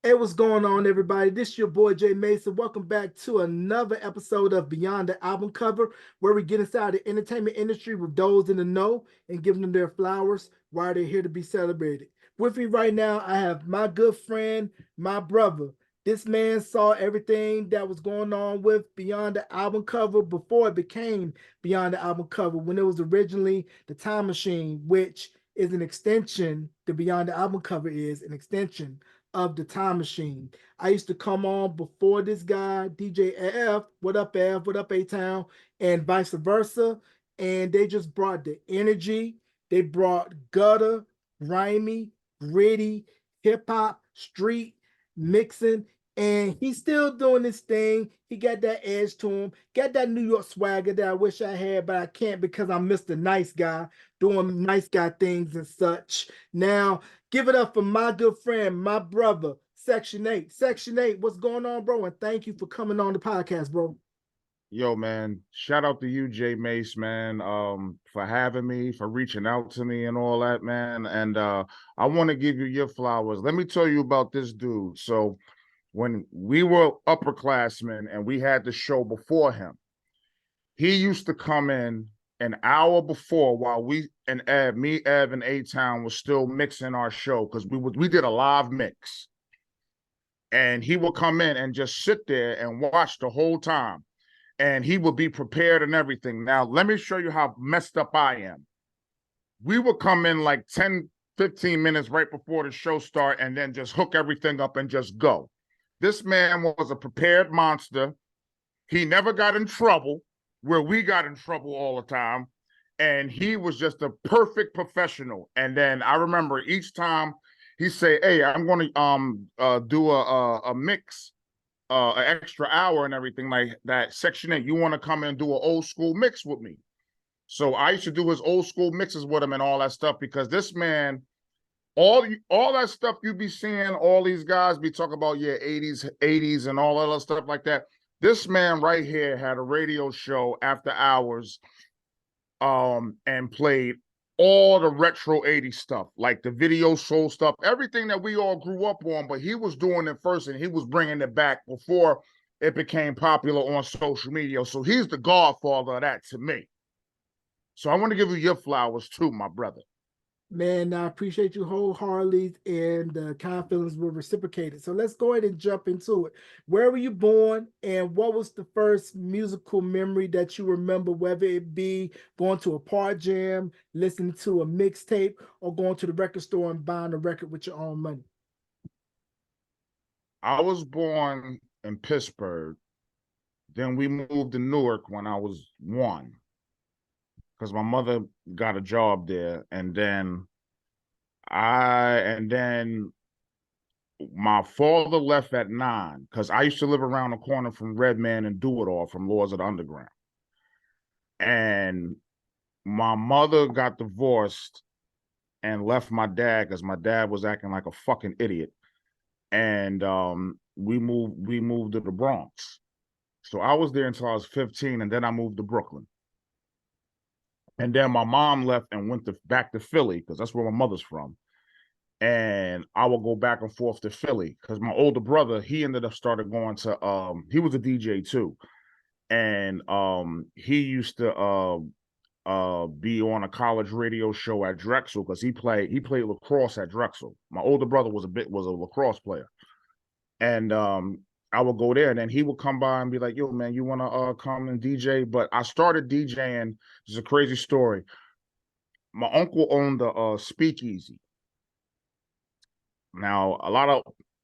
Hey, what's going on, everybody? This is your boy Jay Mason. Welcome back to another episode of Beyond the Album Cover, where we get inside the entertainment industry with those in the know and giving them their flowers while they're here to be celebrated. With me right now, I have my good friend, my brother. This man saw everything that was going on with Beyond the Album Cover before it became Beyond the Album Cover, when it was originally the Time Machine, which is an extension. The Beyond the Album Cover is an extension of the Time Machine. I used to come on before this guy, DJ F. What up, F? What up, A Town? And vice versa. And they just brought the energy. They brought gutter, grimy, gritty, hip hop, street mixing. And he's still doing this thing. He got that edge to him, got that New York swagger that I wish I had, but I can't because I'm Mr. Nice Guy doing nice guy things and such. Now, give it up for my good friend, my brother, Section 8. Section 8, what's going on, bro? And thank you for coming on the podcast, bro. Yo, man, shout out to you, Jay Mace, man, for having me, for reaching out to me and all that, man. And I want to give you your flowers. Let me tell you about this dude. So when we were upperclassmen and we had the show before him, he used to come in an hour before while we and Ev, me, Ev, and A-Town was still mixing our show because we did a live mix. And he would come in and just sit there and watch the whole time. And he would be prepared and everything. Now, let me show you how messed up I am. We would come in like 10, 15 minutes right before the show start and then just hook everything up and just go. This man was a prepared monster. He never got in trouble where we got in trouble all the time. And he was just a perfect professional. And then I remember each time he say, hey, I'm going to do a mix, an extra hour and everything like that. Section 8, you want to come and do an old school mix with me? So I used to do his old school mixes with him and all that stuff because this man, all that stuff you be seeing, all these guys be talking about, yeah, 80s and all that other stuff like that. This man right here had a radio show after hours and played all the retro 80s stuff, like the video soul stuff, everything that we all grew up on, but he was doing it first and he was bringing it back before it became popular on social media. So he's the godfather of that to me. So I want to give you your flowers too, my brother. Man, I appreciate you wholeheartedly, and the kind feelings were reciprocated. So let's go ahead and jump into it. Where were you born, and what was the first musical memory that you remember, whether it be going to a part jam, listening to a mixtape, or going to the record store and buying a record with your own money? I was born in Pittsburgh. Then we moved to Newark when I was 1 because my mother got a job there. And then my father left at 9 because I used to live around the corner from Redman and Do It All from Laws of the Underground. And my mother got divorced and left my dad because my dad was acting like a fucking idiot. And we moved to the Bronx. So I was there until I was 15, and then I moved to Brooklyn. And then my mom left and went back to Philly because that's where my mother's from. And I would go back and forth to Philly because my older brother, he ended up started going to he was a DJ too. And he used to be on a college radio show at Drexel because he played lacrosse at Drexel. My older brother was a lacrosse player. And I would go there and then he would come by and be like, yo, man, you wanna come and DJ? But I started DJing. It's a crazy story. My uncle owned a speakeasy. Now, a lot of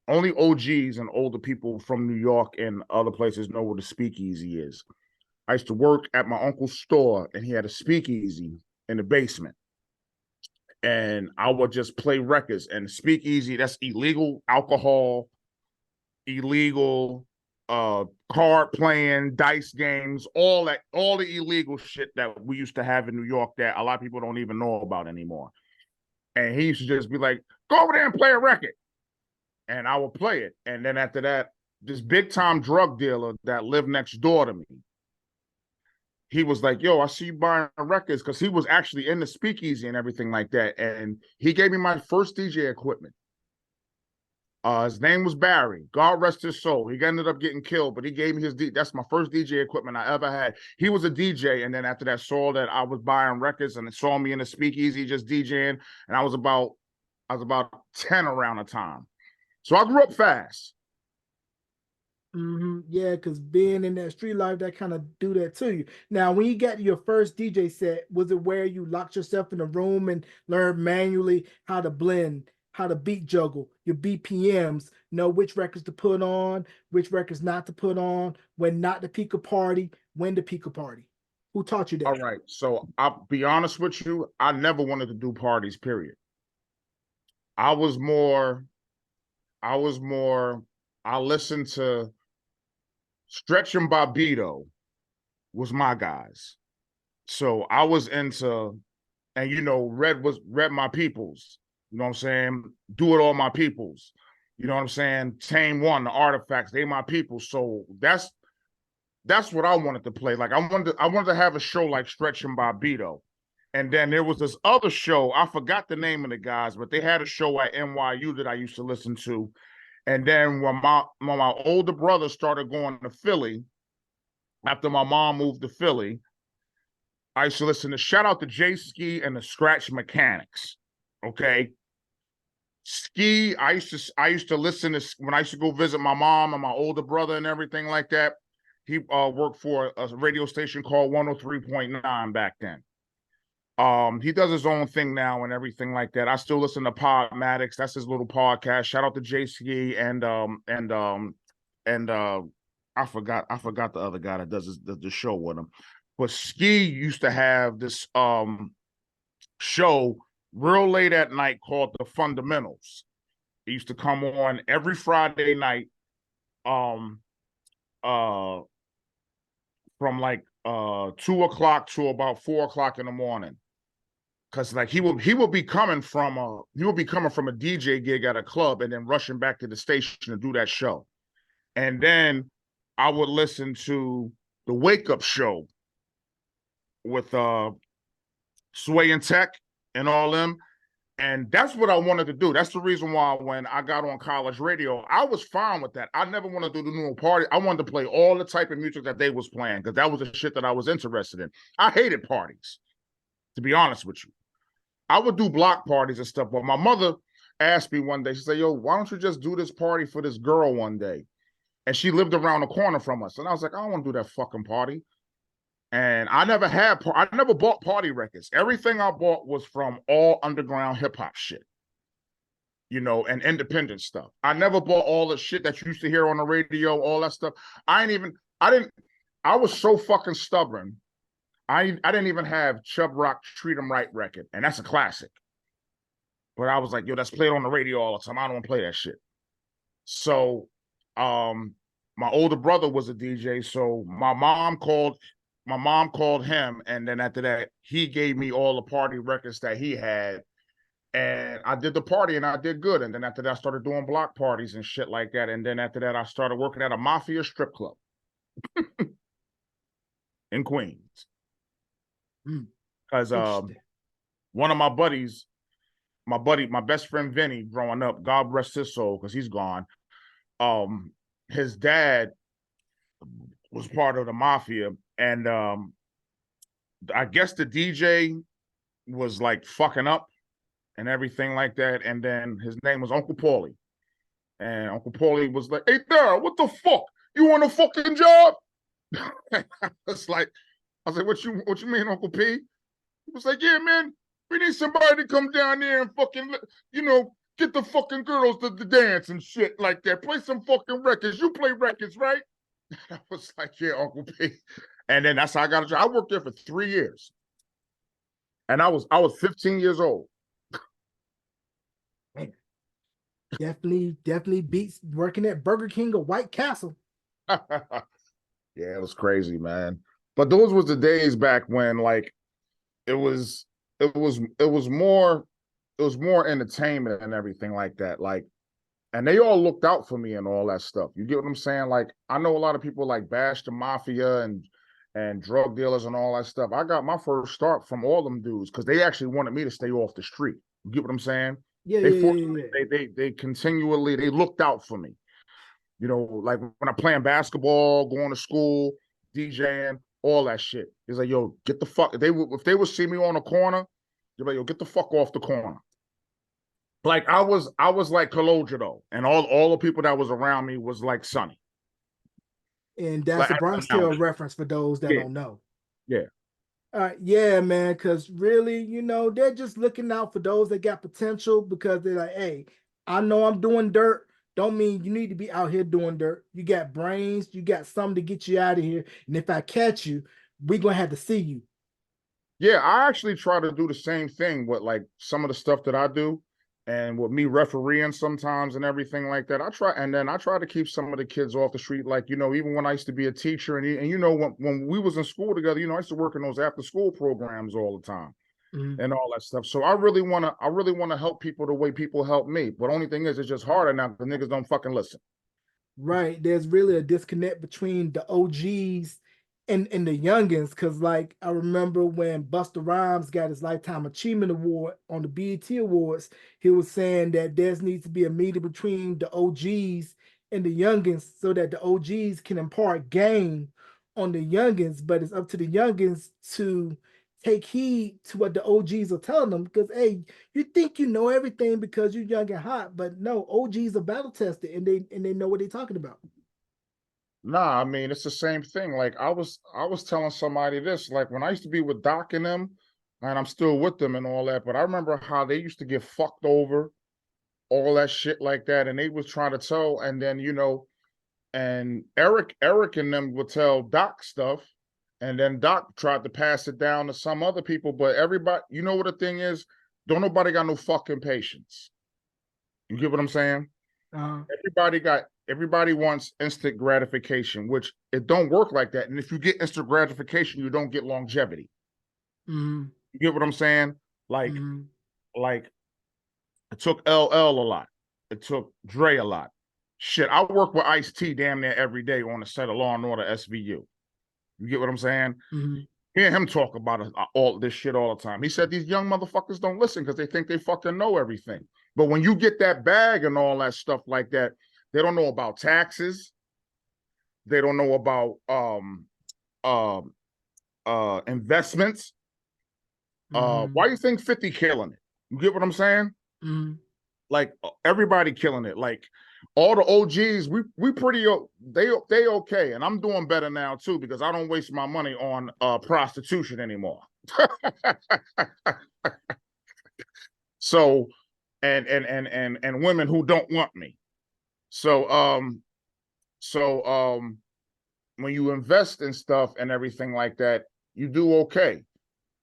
only OGs and older people from New York and other places know what a speakeasy is. I used to work at my uncle's store, and he had a speakeasy in the basement. And I would just play records. And speakeasy, that's illegal alcohol, illegal card playing, dice games, all the illegal shit that we used to have in New York that a lot of people don't even know about anymore. And he used to just be like, go over there and play a record. And I would play it. And then after that, this big time drug dealer that lived next door to me, he was like, yo, I see you buying records, because he was actually in the speakeasy and everything like that. And he gave me my first DJ equipment. His name was Barry. God rest his soul. He ended up getting killed, but he gave me that's my first DJ equipment I ever had. He was a DJ, and then after that, saw that I was buying records, and it saw me in the speakeasy just DJing, and I was about 10 around the time. So I grew up fast. Yeah, because being in that street life, that kind of do that to you. Now, when you got your first DJ set, was it where you locked yourself in a room and learned manually how to blend, how to beat juggle, your BPMs, know which records to put on, which records not to put on, when not to peak a party, when to peak a party? Who taught you that? All right. So I'll be honest with you. I never wanted to do parties, period. I was more, I listened to Stretch and Bobbito was my guys. So I was into, and Red My Peoples. You know what I'm saying? Do It All My Peoples. You know what I'm saying? Tame One, the Artifacts, they my people. So that's what I wanted to play. Like I wanted to have a show like Stretch and Bobbito. And then there was this other show, I forgot the name of the guys, but they had a show at NYU that I used to listen to. And then when my older brother started going to Philly, after my mom moved to Philly, I used to listen to, shout out to Jay Ski and the Scratch Mechanics. Okay. Ski, I used to listen to, when I used to go visit my mom and my older brother and everything like that. He worked for a radio station called 103.9 back then. He does his own thing now and everything like that. I still listen to Podmatics. That's his little podcast. Shout out to JC and I forgot the other guy that does the show with him. But Ski used to have this show real late at night called The Fundamentals. It used to come on every Friday night from like 2 o'clock to about 4 o'clock in the morning. Cause like he would be coming from a DJ gig at a club and then rushing back to the station to do that show. And then I would listen to the Wake Up Show with Sway and Tech and all them. And that's what I wanted to do. That's the reason why when I got on college radio, I was fine with that. I never wanted to do the new party. I wanted to play all the type of music that they was playing because that was the shit that I was interested in. I hated parties, to be honest with you. I would do block parties and stuff, but my mother asked me one day, she said, yo, why don't you just do this party for this girl one day? And she lived around the corner from us. And I was like, I don't want to do that fucking party. And I never bought party records. Everything I bought was from all underground hip hop shit, and independent stuff. I never bought all the shit that you used to hear on the radio, all that stuff. I was so fucking stubborn. I didn't even have Chubb Rock Treat 'Em Right record, and that's a classic. But I was like, yo, that's played on the radio all the time. I don't want to play that shit. So my older brother was a DJ, so my mom called him, and then after that, he gave me all the party records that he had. And I did the party and I did good. And then after that, I started doing block parties and shit like that. And then after that, I started working at a Mafia strip club in Queens. Because one of my buddies, my best friend Vinny, growing up, God rest his soul, because he's gone. His dad was part of the Mafia, and I guess the DJ was like fucking up and everything like that. And then his name was Uncle Paulie. And Uncle Paulie was like, hey, Dad, what the fuck? You on a fucking job? I was like, what you mean, Uncle P? He was like, yeah, man, we need somebody to come down there and fucking, get the fucking girls to dance and shit like that. Play some fucking records. You play records, right? I was like, yeah, Uncle P. And then that's how I got a job. I worked there for 3 years. And I was 15 years old. Definitely beats working at Burger King or White Castle. Yeah, it was crazy, man. But those was the days back when like it was more entertainment and everything like that. Like, and they all looked out for me and all that stuff. You get what I'm saying? Like, I know a lot of people like bash the Mafia and drug dealers and all that stuff. I got my first start from all them dudes because they actually wanted me to stay off the street. You get what I'm saying? Yeah, They yeah, forced yeah, yeah. they continually they looked out for me. You know, like when I'm playing basketball, going to school, DJing, all that shit. He's like, yo, get the fuck. If they would see me on a corner, you're like, yo, get the fuck off the corner. Like I was like Kaloja though, and all the people that was around me was like Sonny. And that's Like a Bronx now, Tale reference for those that yeah, don't know. yeah. Yeah, man, because really, they're just looking out for those that got potential because they're like, hey, I know I'm doing dirt. Don't mean you need to be out here doing dirt. You got brains, you got something to get you out of here. And if I catch you, we're gonna have to see you. Yeah, I actually try to do the same thing with like some of the stuff that I do and with me refereeing sometimes and everything like that. I try to keep some of the kids off the street. Like, even when I used to be a teacher and when we was in school together, I used to work in those after school programs all the time Mhm. and all that stuff. So I really want to help people the way people help me. But only thing is, it's just harder now because niggas don't fucking listen. Right. There's really a disconnect between the OGs and the youngins. Cause like I remember when Busta Rhymes got his Lifetime Achievement Award on the BET Awards, he was saying that there needs to be a meeting between the OGs and the youngins so that the OGs can impart game on the youngins, but it's up to the youngins to take heed to what the OGs are telling them. Because hey, you think you know everything because you're young and hot, but no, OGs are battle tested and they know what they're talking about. Nah, I mean it's the same thing. Like I was telling somebody this, like when I used to be with Doc and them, and I'm still with them and all that, but I remember how they used to get fucked over, all that shit like that, and they was trying to tell, and then and Eric and them would tell Doc stuff, and then Doc tried to pass it down to some other people, but everybody, you know what the thing is, don't nobody got no fucking patience. You get what I'm saying? Uh, Everybody wants instant gratification, which it don't work like that. And if you get instant gratification, you don't get longevity. mm, You get what I'm saying? Like, mm, like it took LL a lot. It took Dre a lot. Shit, I work with Ice-T damn near every day on the set of Law and Order SVU. You get what I'm saying? mm, Hear him talk about all this shit all the time. He said these young motherfuckers don't listen because they think they fucking know everything. But when you get that bag and all that stuff like that, they don't know about taxes. They don't know about uh, investments. Why mm, do you think 50 killing it? You get what I'm saying? mm. Like everybody killing it. Like all the OGs, we pretty they okay, and I'm doing better now too because I don't waste my money on prostitution anymore. So and women who don't want me. So when you invest in stuff and everything like that, you do okay.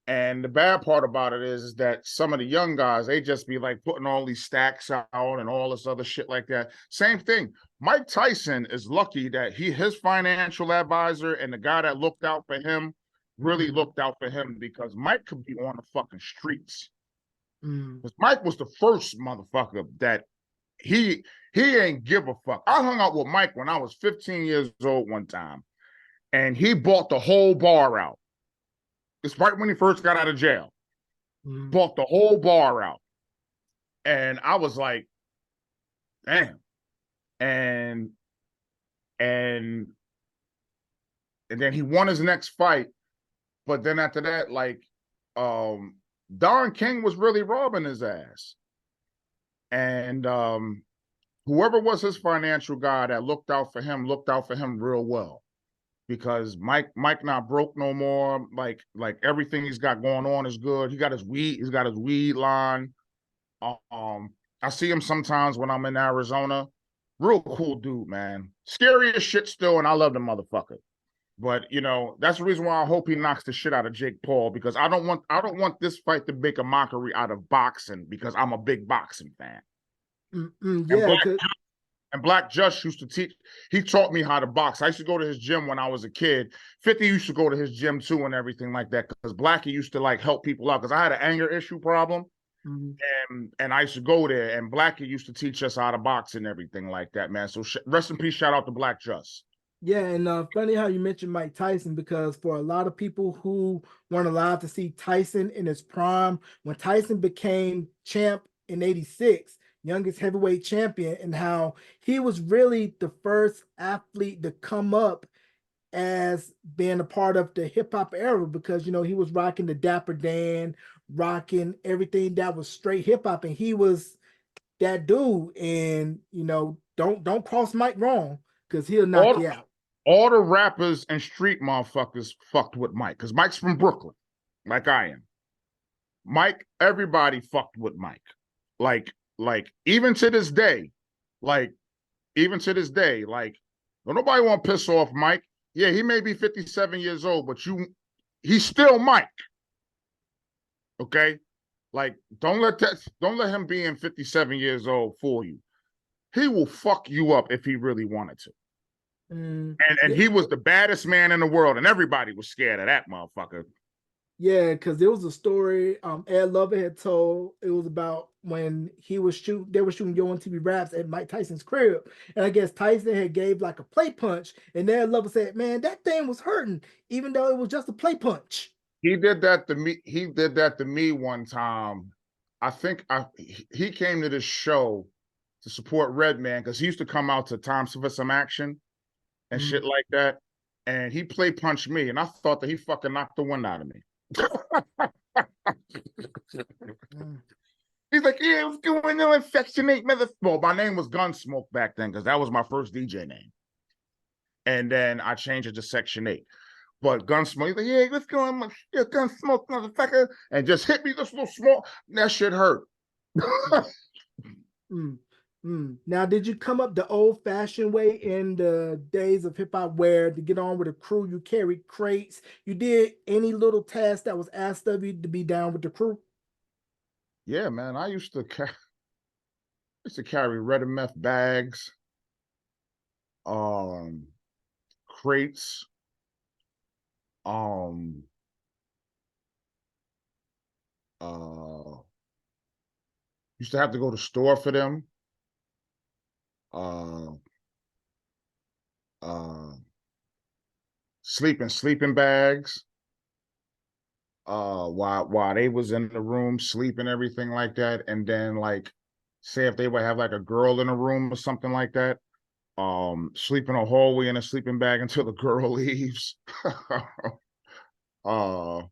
And the bad part about it is that some of the young guys, they just be like putting all these stacks out and all this other shit like that. Same thing. Mike Tyson is lucky that his financial advisor and the guy that looked out for him really looked out for him because Mike could be on the fucking streets. Mm, Because Mike was the first motherfucker that he ain't give a fuck. I hung out with Mike when I was 15 years old one time, and he bought the whole bar out. It's right when he first got out of jail. mm, Bought the whole bar out. And I was like, damn. And and and then he won his next fight. But then after that, like Don King was really robbing his ass. And whoever was his financial guy that looked out for him real well. Because Mike not broke no more. Like everything he's got going on is good. He's got his weed line. I see him sometimes when I'm in Arizona. Real cool dude, man. Scary as shit still, and I love the motherfucker. But that's the reason why I hope he knocks the shit out of Jake Paul because I don't want this fight to make a mockery out of boxing because I'm a big boxing fan. And yeah, cause Black Just used to teach. He taught me how to box. I used to go to his gym when I was a kid. 50 used to go to his gym too and everything like that because Blackie used to like help people out because I had an anger issue problem. mm, And I used to go there, and Blackie used to teach us how to box and everything like that, man. So rest in peace, shout out to Black Just. yeah, and funny how you mentioned Mike Tyson because for a lot of people who weren't allowed to see Tyson in his prime, when Tyson became champ in '86, youngest heavyweight champion, and how he was really the first athlete to come up as being a part of the hip hop era because he was rocking the Dapper Dan, rocking everything that was straight hip hop, and he was that dude. And don't cross Mike wrong because he'll knock you out. All the rappers and street motherfuckers fucked with Mike because Mike's from Brooklyn, like I am. Mike, everybody fucked with Mike. Like even to this day, like don't nobody want to piss off Mike. Yeah, he may be 57 years old, but he's still Mike. Okay? Like, don't let him being 57 years old fool you. He will fuck you up if he really wanted to. And he was the baddest man in the world, and everybody was scared of that motherfucker. Yeah, because there was a story Ed Lover had told. It was about when they were shooting Yo MTV Raps at Mike Tyson's crib. And I guess Tyson had gave like a play punch. And Ed Lover said, man, that thing was hurting, even though it was just a play punch. He did that to me one time. I think he came to this show to support Redman because he used to come out to Times for Some Action and shit like that. And he play punched me. And I thought that he fucking knocked the wind out of me. He's like, yeah, what's going on, Section 8 mother. Well, my name was Gunsmoke back then because that was my first DJ name. And then I changed it to Section 8. But Gunsmoke, he's like, yeah, what's going on, Gunsmoke, motherfucker? And just hit me this little small. That shit hurt. Now, did you come up the old-fashioned way in the days of hip-hop where to get on with a crew, you carried crates? You did any little task that was asked of you to be down with the crew? Yeah, man. I used to carry red and meth bags, crates, used to have to go to the store for them. Sleeping bags while they was in the room sleeping, everything like that. And then like say if they would have like a girl in a room or something like that, sleep in a hallway in a sleeping bag until the girl leaves. What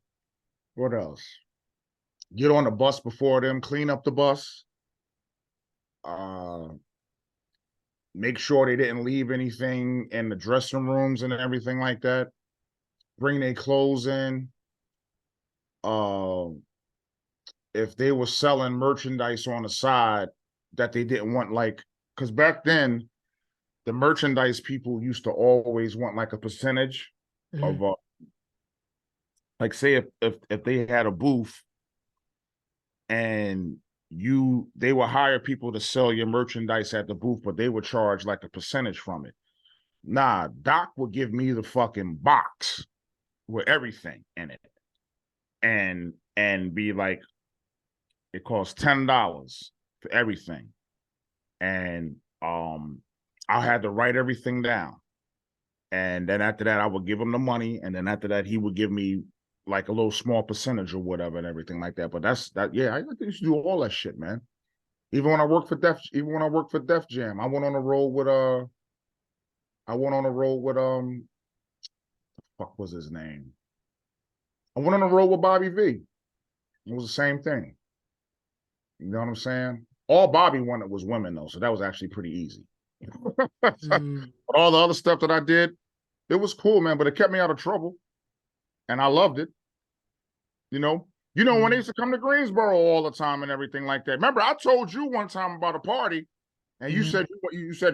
else? Get on the bus before them, clean up the bus. Make sure they didn't leave anything in the dressing rooms and everything like that. Bring their clothes in. If they were selling merchandise on the side that they didn't want, like, because back then, the merchandise people used to always want like a percentage of, like, say if they had a booth and they would hire people to sell your merchandise at the booth, but they would charge like a percentage from it. Nah, Doc would give me the fucking box with everything in it and be like, it costs $10 for everything. And I had to write everything down. And then after that, I would give him the money. And then after that, he would give me like a little small percentage or whatever and everything like that. But yeah, I used to do all that shit, man. Even when I worked for Def Jam, I went on a roll with fuck was his name? I went on a roll with Bobby V. It was the same thing. You know what I'm saying? All Bobby wanted was women though, so that was actually pretty easy. But all the other stuff that I did, it was cool, man, but it kept me out of trouble. And I loved it. You know, when they used to come to Greensboro all the time and everything like that. Remember, I told you one time about a party, and you said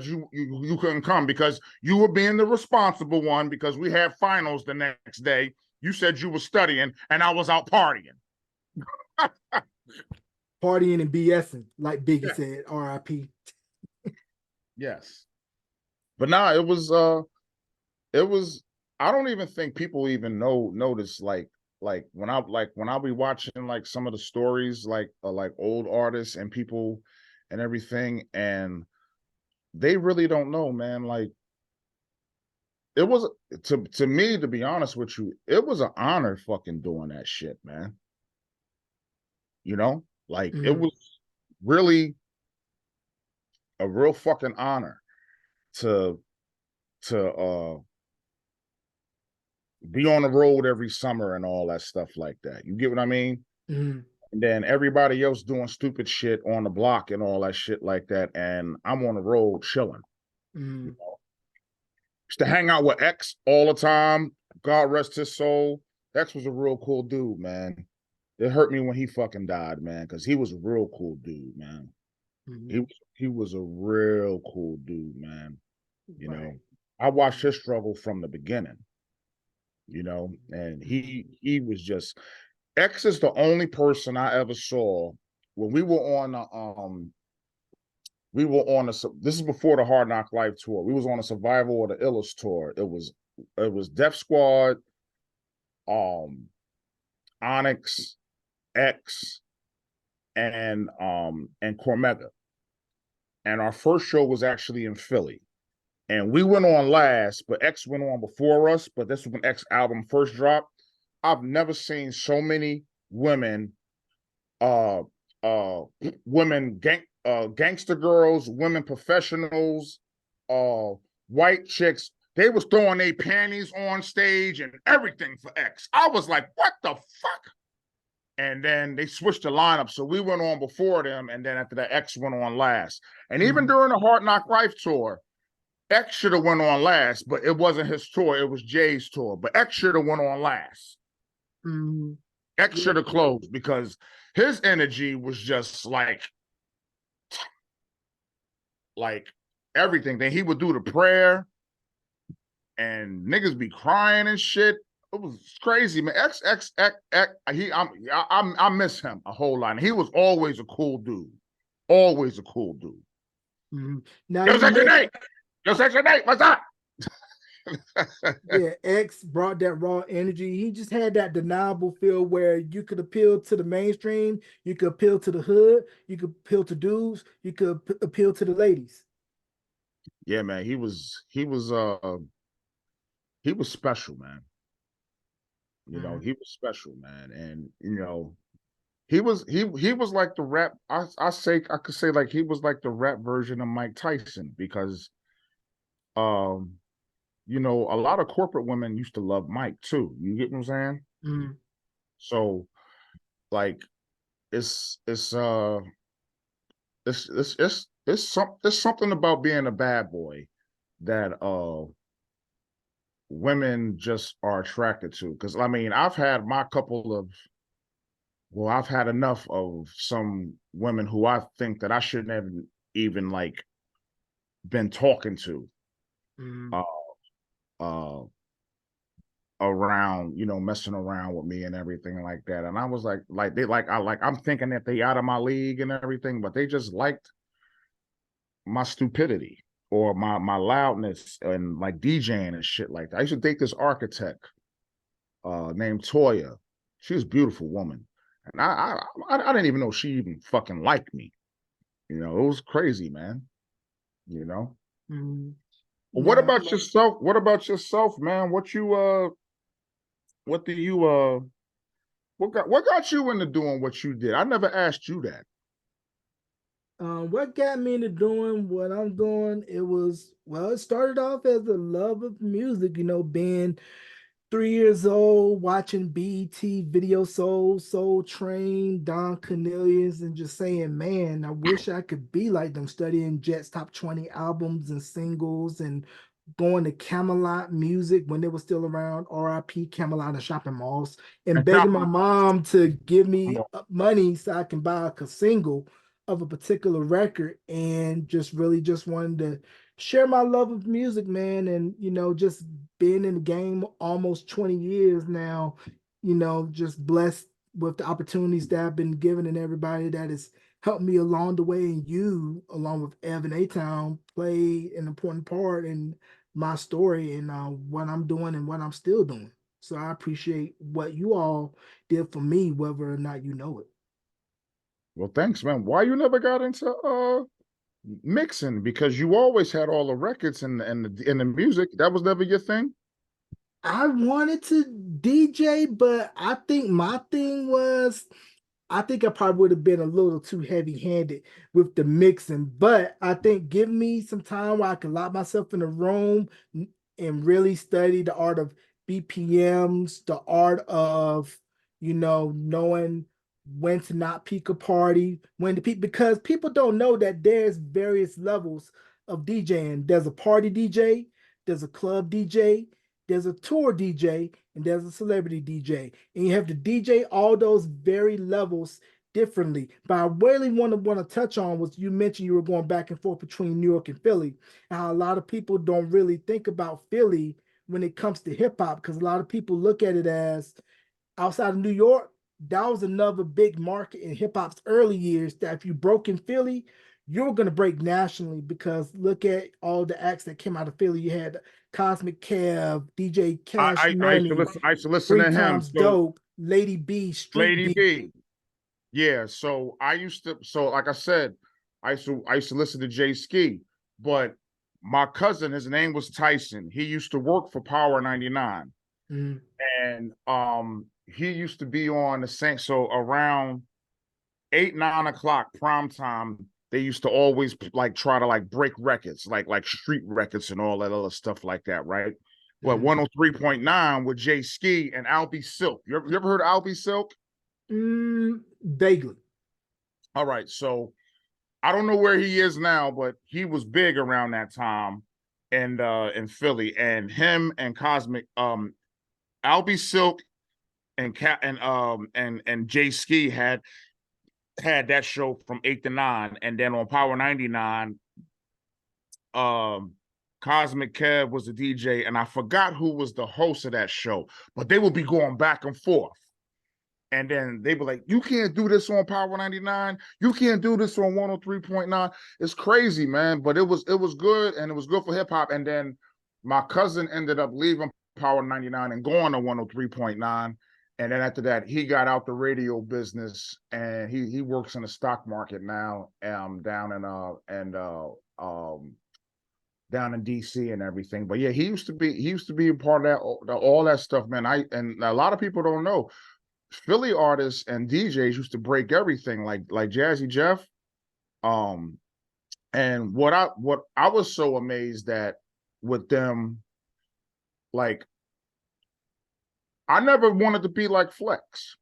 you couldn't come because you were being the responsible one because we had finals the next day. You said you were studying, and I was out partying. Partying and BSing, like Biggie said, R.I.P. Yes. But nah, it was I don't even think people even notice like when I be watching like some of the stories like old artists and people and everything, and they really don't know, man. Like it was to me, to be honest with you, it was an honor fucking doing that shit, man. You know, like it was really a real fucking honor to be on the road every summer and all that stuff like that. You get what I mean? Mm-hmm. And then everybody else doing stupid shit on the block and all that shit like that. And I'm on the road chilling. Mm-hmm. Used to hang out with X all the time. God rest his soul. X was a real cool dude, man. It hurt me when he fucking died, man, because he was a real cool dude, man. Mm-hmm. He was a real cool dude, man. You Right. know, I watched his struggle from the beginning. You know, and he was just X is the only person I ever saw when we were on a this is before the Hard Knock Life tour. We was on a Survival of the Illest tour. It was Def Squad, um, Onyx, X, and Cormega. And our first show was actually in Philly. And we went on last, but X went on before us. But this was when X album first dropped. I've never seen so many women, uh, uh, gangster girls, women professionals, uh, white chicks. They was throwing their panties on stage and everything for X. I was like, what the fuck? And then they switched the lineup. So we went on before them. And then after that, X went on last. And even during the Hard Knock Life tour, X should have went on last, but it wasn't his tour. It was Jay's tour. But X should have went on last. Mm-hmm. X should have closed because his energy was just like everything. Then he would do the prayer and niggas be crying and shit. It was crazy, man. X. I miss him a whole lot. And he was always a cool dude. Always a cool dude. Mm-hmm. Now Yo, you Section mentioned, 8. Yo, Section 8, what's up? yeah, X brought that raw energy. He just had that deniable feel where you could appeal to the mainstream, you could appeal to the hood, you could appeal to dudes, you could appeal to the ladies. Yeah, man. He was special, man. You know, Mm-hmm. he was special, man. And you know, he was like the rap. I could say like he was like the rap version of Mike Tyson because um, you know, a lot of corporate women used to love Mike too. You get what I'm saying? Mm-hmm. So like it's it's uh it's something about being a bad boy that women just are attracted to. Because I mean, I've had enough of some women who I think that I shouldn't have even like been talking to Mm-hmm. uh uh around, you know, messing around with me and everything like that. And I was I'm thinking that they out of my league and everything, but they just liked my stupidity or my loudness and like DJing and shit like that. I used to date this architect named Toya. She was a beautiful woman. And I didn't even know she even fucking liked me. You know, it was crazy, man. You know. Mm-hmm. But what Now, about yourself? What about yourself, man? What do you what got you into doing what you did? I never asked you that. what got me into doing what I'm doing? It was, well, it started off as a love of music, being 3 years old, watching BET Video Soul Train, Don Cornelius, and just saying, man, I wish I could be like them, studying Jet's top 20 albums and singles and going to Camelot Music when they were still around, RIP Camelot and shopping malls, and begging my mom to give me money so I can buy a single of a particular record, and just really just wanted to share my love of music, man. And just being in the game almost 20 years now, just blessed with the opportunities that I've been given, and everybody that has helped me along the way. And you, along with Evan A Town, played an important part in my story and what I'm doing and what I'm still doing. So I appreciate what you all did for me, whether or not you know it. Well, thanks, man. Why you never got into mixing? Because you always had all the records and the music. That was never your thing. I wanted to DJ, but I think my thing was I think I probably would have been a little too heavy-handed with the mixing, but I think give me some time where I can lock myself in a room and really study the art of BPMs, the art of, knowing when to not peak a party, when to peak, because people don't know that there's various levels of DJing. There's a party DJ, there's a club DJ, there's a tour DJ, and there's a celebrity DJ. And you have to DJ all those very levels differently. But I really want to touch on was you mentioned you were going back and forth between New York and Philly, and how a lot of people don't really think about Philly when it comes to hip hop, because a lot of people look at it as outside of New York, that was another big market in hip hop's early years that if you broke in Philly, you were going to break nationally, because look at all the acts that came out of Philly. You had Cosmic Kev, DJ Cash Money, I used to listen Three to him. Times So Dope, Lady B, Street Lady B. B. Yeah, so like I said, I used to listen to Jay Ski, but my cousin, his name was Tyson. He used to work for Power 99. Mhm. And he used to be on the same, so around 8, 9 o'clock prime time, they used to always like try to like break records, like street records and all that other stuff like that, right? But Mhm. 103.9 with Jay Ski and Albie Silk. You ever heard of Albie Silk? Vaguely. All right, so I don't know where he is now, but he was big around that time and in Philly. And him and Cosmic Albie Silk and Jay Ski had that show from 8 to 9, and then on Power 99, Cosmic Kev was the DJ, and I forgot who was the host of that show, but they would be going back and forth. And then they were like, you can't do this on Power 99. You can't do this on 103.9. It's crazy, man. But it was good, and it was good for hip hop. And then my cousin ended up leaving Power 99 and going to 103.9. And then after that, he got out the radio business, and he works in the stock market now, down in DC and everything. But yeah, he used to be a part of that, all that stuff, man. And a lot of people don't know. Philly artists and DJs used to break everything, like Jazzy Jeff. And what I was so amazed at with them, like, I never wanted to be like Flex.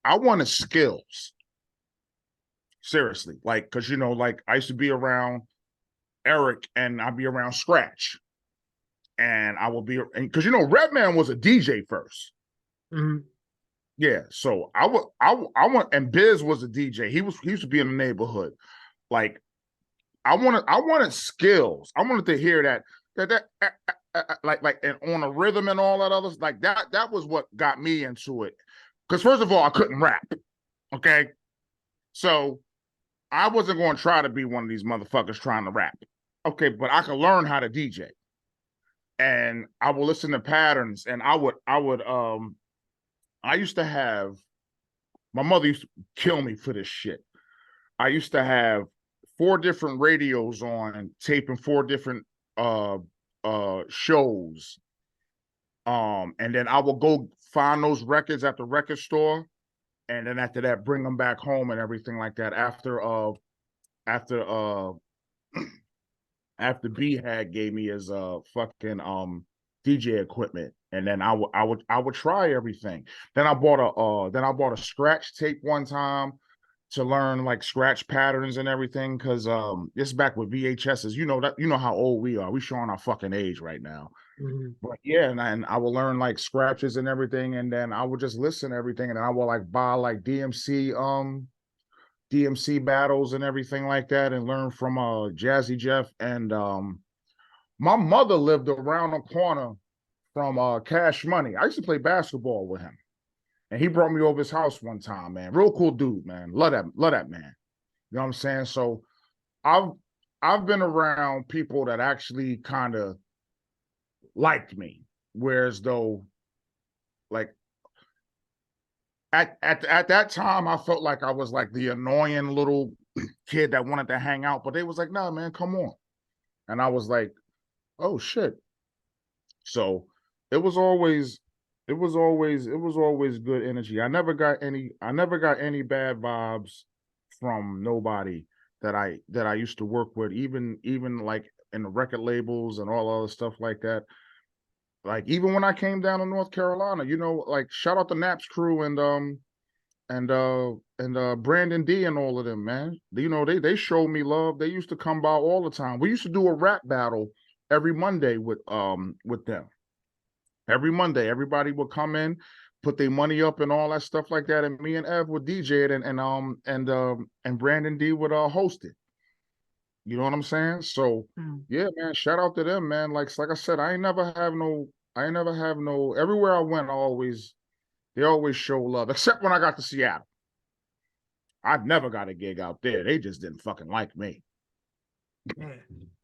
I wanted skills. Seriously. Like, cause like I used to be around Eric and I'd be around Scratch. And I would be, because Redman was a DJ first. Mm-hmm. Yeah, so I want, and Biz was a DJ. He used to be in the neighborhood. Like, I wanted skills. I wanted to hear like and on a rhythm and all that others, like that was what got me into it. Because first of all, I couldn't rap. Okay, so I wasn't going to try to be one of these motherfuckers trying to rap. Okay, but I could learn how to DJ, and I would listen to patterns, and I used to have, my mother used to kill me for this shit. I used to have 4 different radios on, taping 4 different shows. And then I will go find those records at the record store, and then after that bring them back home and everything like that. After B had gave me his fucking DJ equipment, and then I would try everything. Then I bought a scratch tape one time to learn like scratch patterns and everything, because this back with VHSs. You know how old we are. We showing our fucking age right now. Mm-hmm. But yeah, and I will learn like scratches and everything, and then I would just listen to everything, and I will like buy like DMC battles and everything like that, and learn from Jazzy Jeff. And my mother lived around the corner from Cash Money. I used to play basketball with him, and he brought me over his house one time, man. Real cool dude, man. Love that man. You know what I'm saying? So I've been around people that actually kind of liked me, whereas though, like, at that time, I felt like I was like the annoying little kid that wanted to hang out, but they was like, "Nah, man, come on," and I was like, "Oh shit." So it was always it was always good energy. I never got any bad vibes from nobody that I used to work with, even like in the record labels and all other stuff like that. Like even when I came down to North Carolina, like shout out the Naps crew and Brandon D and all of them, man. They showed me love. They used to come by all the time. We used to do a rap battle every Monday with them. Every Monday, everybody would come in, put their money up and all that stuff like that, and me and Ev would DJ it, and Brandon D would host it. You know what I'm saying? So yeah, man, shout out to them, man. Like I said, I ain't never have no. Everywhere I went, they always show love, except when I got to Seattle. I never got a gig out there. They just didn't fucking like me.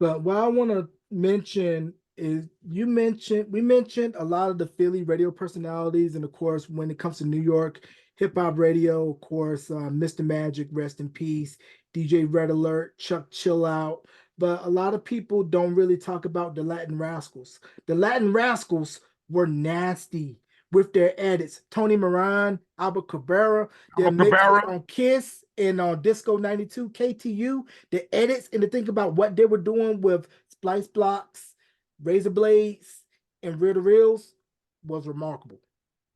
But what I want to mention is we mentioned a lot of the Philly radio personalities, and of course, when it comes to New York hip hop radio, of course, Mr. Magic, rest in peace, DJ Red Alert, Chuck Chill Out. But a lot of people don't really talk about the Latin Rascals. The Latin Rascals were nasty with their edits. Tony Moran, Albert Cabrera, their Uncle mixes Cabrera. on Kiss and on Disco 92, KTU, the edits, and to think about what they were doing with splice blocks, razor blades, and reel to reels was remarkable.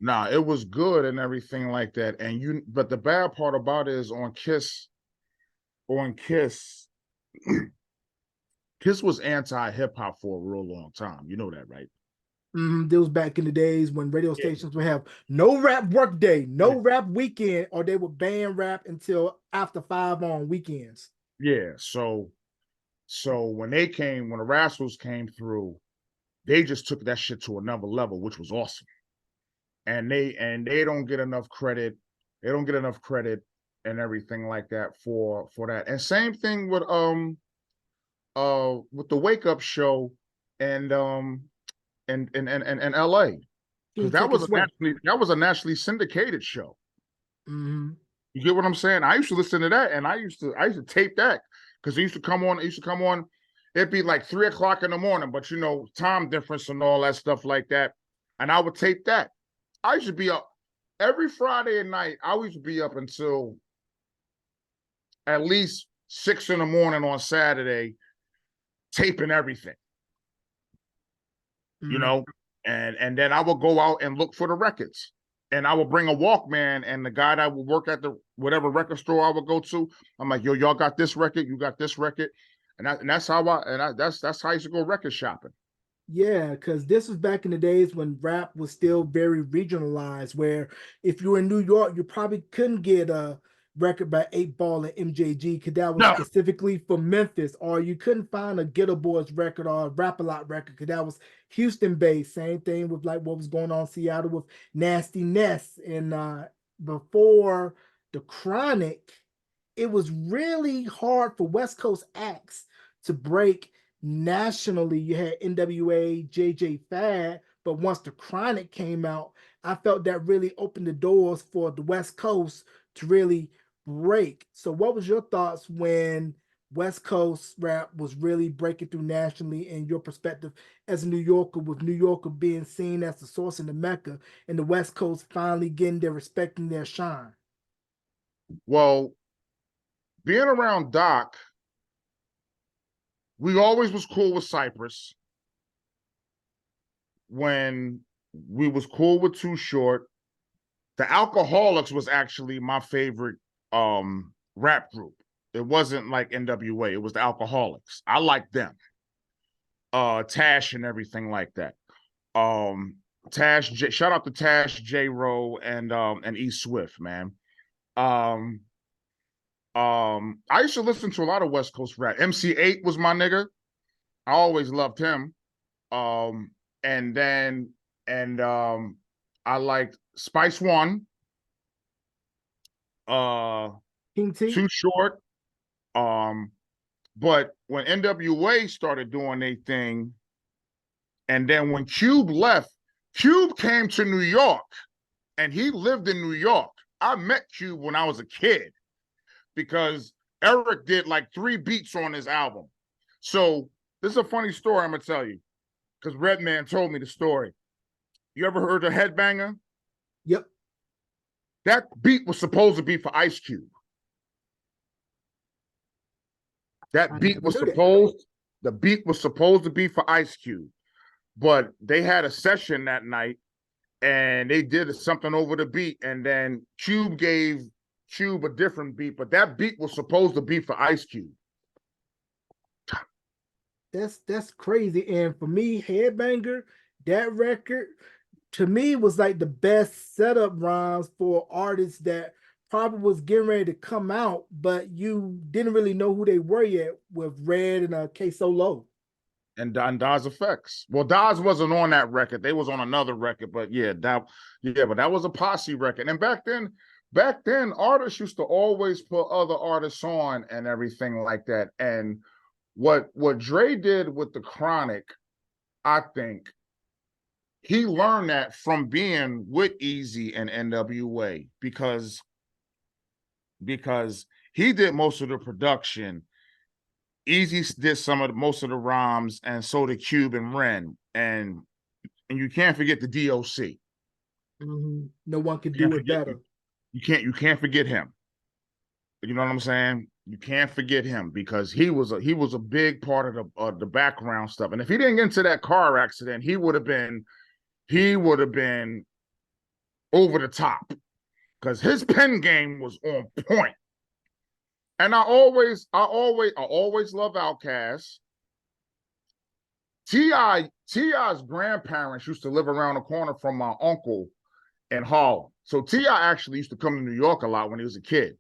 Nah, it was good and everything like that. But the bad part about it is on Kiss, Kiss was anti-hip hop for a real long time. You know that, right? This was back in the days when radio stations would have no rap work day, no rap weekend, or they would ban rap until after 5 on weekends. Yeah. So when the Rascals came through, they just took that shit to another level, which was awesome. And they don't get enough credit. They don't get enough credit and everything like that for that. And same thing with the Wake Up Show and in LA. Because that was a nationally syndicated show. Mm-hmm. You get what I'm saying? I used to listen to that, and I used to tape that because it used to come on. It'd be like 3 o'clock in the morning, but time difference and all that stuff like that. And I would tape that. I used to be up every Friday night. I used to be up until at least 6 in the morning on Saturday, taping everything. Mm-hmm. And then I would go out and look for the records. And I would bring a Walkman, and the guy that would work at the whatever record store I would go to, I'm like, yo, y'all got this record, you got this record. That's how that's how I used to go record shopping. Yeah, because this was back in the days when rap was still very regionalized, where if you were in New York, you probably couldn't get a record by 8 Ball and MJG because that was No. specifically for Memphis, or you couldn't find a Ghetto Boys record or a Rap A Lot record because that was Houston based. Same thing with like what was going on in Seattle with Nasty Ness. And before the Chronic, it was really hard for West Coast acts to break nationally. You had NWA, JJ Fad, but once the Chronic came out, I felt that really opened the doors for the West Coast to really break. So what was your thoughts when West Coast rap was really breaking through nationally, and your perspective as a New Yorker, with New Yorker being seen as the source and the Mecca, and the West Coast finally getting their respect and their shine? Well, being around Doc, we always was cool with Cypress. When we was cool with Too Short, the Alcoholics was actually my favorite rap group. It wasn't like NWA, it was the Alcoholics. I liked them. Tash and everything like that. Shout out to Tash, J Rowe, and E Swift, man. I used to listen to a lot of West Coast rap. MC8 was my nigga. I always loved him. And I liked Spice One, King T? Too Short. But when NWA started doing their thing, and then when Cube left, Cube came to New York, and he lived in New York. I met Cube when I was a kid because Eric did like 3 beats on his album. So this is a funny story I'm gonna tell you, because Redman told me the story. You ever heard of Headbanger? Yep. That beat was supposed to be for Ice Cube. I never knew that. The beat was supposed to be for Ice Cube, but they had a session that night and they did something over the beat, and then Cube gave Cube a different beat, but that beat was supposed to be for Ice Cube. That's crazy. And for me, Headbanger, that record to me was like the best setup rhymes for artists that probably was getting ready to come out, but you didn't really know who they were yet with Red and K Solo. And Das Effects. Well, Das wasn't on that record. They was on another record, but but that was a posse record. And back then, artists used to always put other artists on and everything like that. And what Dre did with the Chronic, I think he learned that from being with Easy and NWA because he did most of the production. Easy did most of the rhymes, and so did Cube and Ren, and you can't forget the DOC. Mm-hmm. No one can do it better. You can't forget him. You know what I'm saying? You can't forget him because he was a big part of the background stuff. And if he didn't get into that car accident, he would have been over the top because his pen game was on point. And I always love Outkast. T.I.'s grandparents used to live around the corner from my uncle in Harlem. So T.I. actually used to come to New York a lot when he was a kid.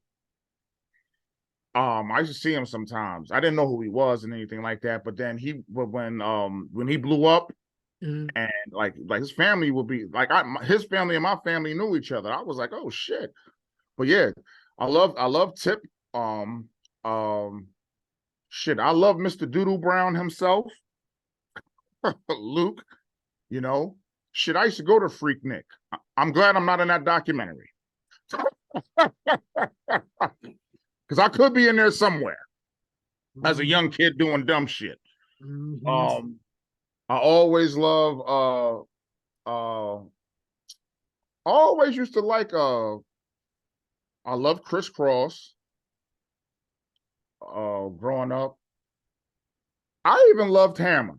I used to see him sometimes. I didn't know who he was and anything like that. But then when he blew up, and like his family would be like his family and my family knew each other. I was like, oh shit. But yeah, I love Tip. I love Mr. Doodoo Brown himself. Luke, you know. Shit, I used to go to Freaknik. I'm glad I'm not in that documentary. Because I could be in there somewhere as a young kid doing dumb shit. Mm-hmm. I always used to like I love Criss Cross. Growing up. I even loved Hammer.